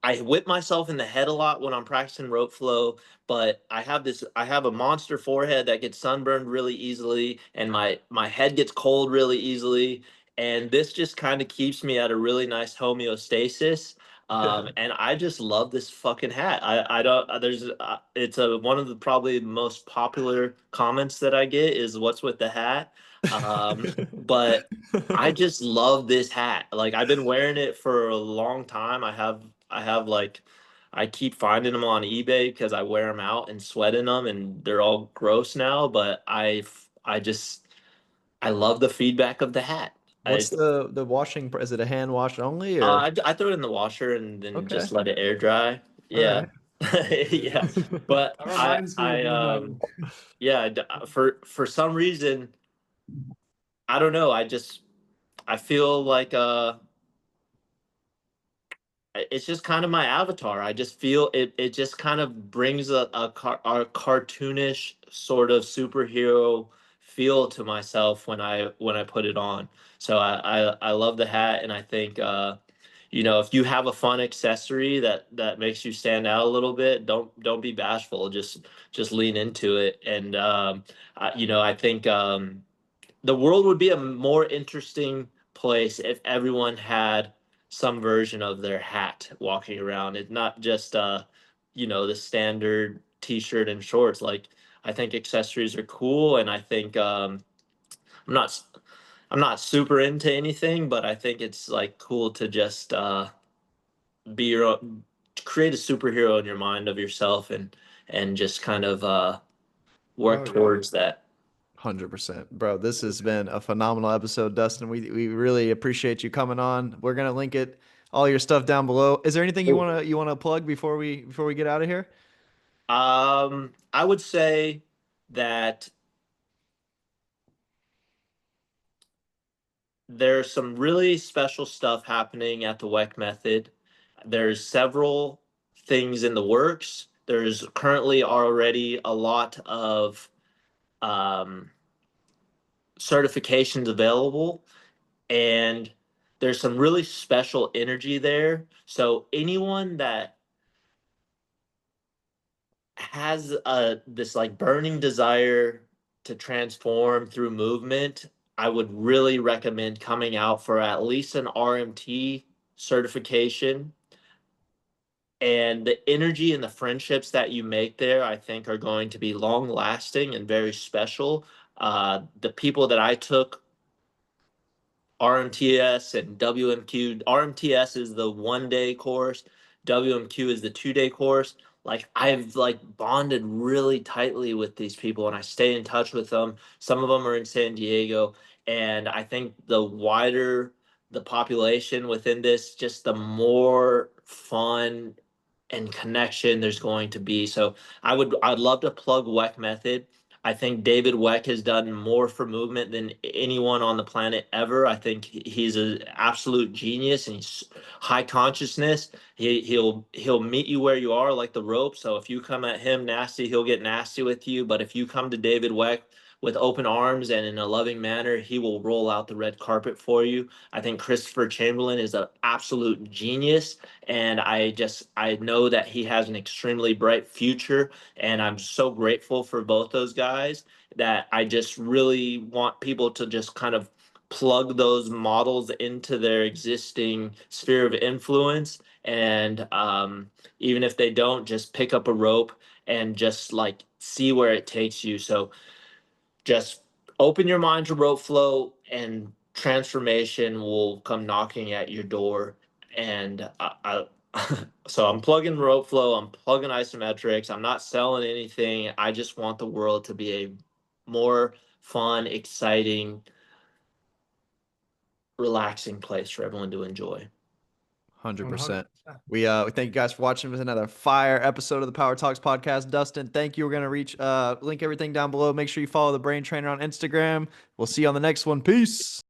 I whip myself in the head a lot when I'm practicing rope flow, but I have a monster forehead that gets sunburned really easily, and my head gets cold really easily, and this just kind of keeps me at a really nice homeostasis. Yeah. And I just love this fucking hat. I don't there's it's a one of the probably most popular comments that I get is what's with the hat. But I just love this hat. Like I've been wearing it for a long time. I have like I keep finding them on eBay because I wear them out and sweat in them, and they're all gross now, but I just I love the feedback of the hat. What's the washing? Is it a hand wash only or? I throw it in the washer and then Okay. just let it air dry. All Yeah. right. Yeah. But That reminds me of yeah, for some reason, I don't know, I feel like it's just kind of my avatar. I just feel it just kind of brings a cartoonish sort of superhero feel to myself when I put it on. So I love the hat, and I think if you have a fun accessory that makes you stand out a little bit, don't be bashful. Just lean into it. And I think the world would be a more interesting place if everyone had some version of their hat walking around. It's not just the standard t-shirt and shorts. Like I think accessories are cool, and I think I'm not I'm not super into anything, but I think it's like cool to just be your own, create a superhero in your mind of yourself, and just kind of work oh yeah. towards that. 100%. Bro, this has been a phenomenal episode, Dustin. We really appreciate you coming on. We're gonna link it all your stuff down below. Is there anything you wanna plug before we get out of here? I would say that there's some really special stuff happening at the Weck method. There's several things in the works. There's currently already a lot of um, certifications available, and there's some really special energy there. So anyone that has this like burning desire to transform through movement, I would really recommend coming out for at least an RMT certification. And the energy and the friendships that you make there, I think, are going to be long lasting and very special. The people that I took RMTS and WMQ. RMTS is the 1 day course. WMQ is the 2 day course. Like I've like bonded really tightly with these people, and I stay in touch with them. Some of them are in San Diego, and I think the wider the population within this, just the more fun and connection there's going to be. So I'd love to plug Weck Method. I think David Weck has done more for movement than anyone on the planet ever. I think he's an absolute genius and he's high consciousness. He'll meet you where you are, like the rope. So if you come at him nasty, he'll get nasty with you. But if you come to David Weck with open arms and in a loving manner, he will roll out the red carpet for you. I think Christopher Chamberlain is an absolute genius, and I know that he has an extremely bright future, and I'm so grateful for both those guys that I just really want people to just kind of plug those models into their existing sphere of influence, and even if they don't, just pick up a rope and just like see where it takes you. So just open your mind to rope flow, and transformation will come knocking at your door. And so I'm plugging rope flow, I'm plugging isometrics, I'm not selling anything. I just want the world to be a more fun, exciting, relaxing place for everyone to enjoy. 100%. We thank you guys for watching with another fire episode of the Power Talks podcast. Dustin, thank you. We're gonna link everything down below. Make sure you follow the Brain Trainer on Instagram. We'll see you on the next one. Peace.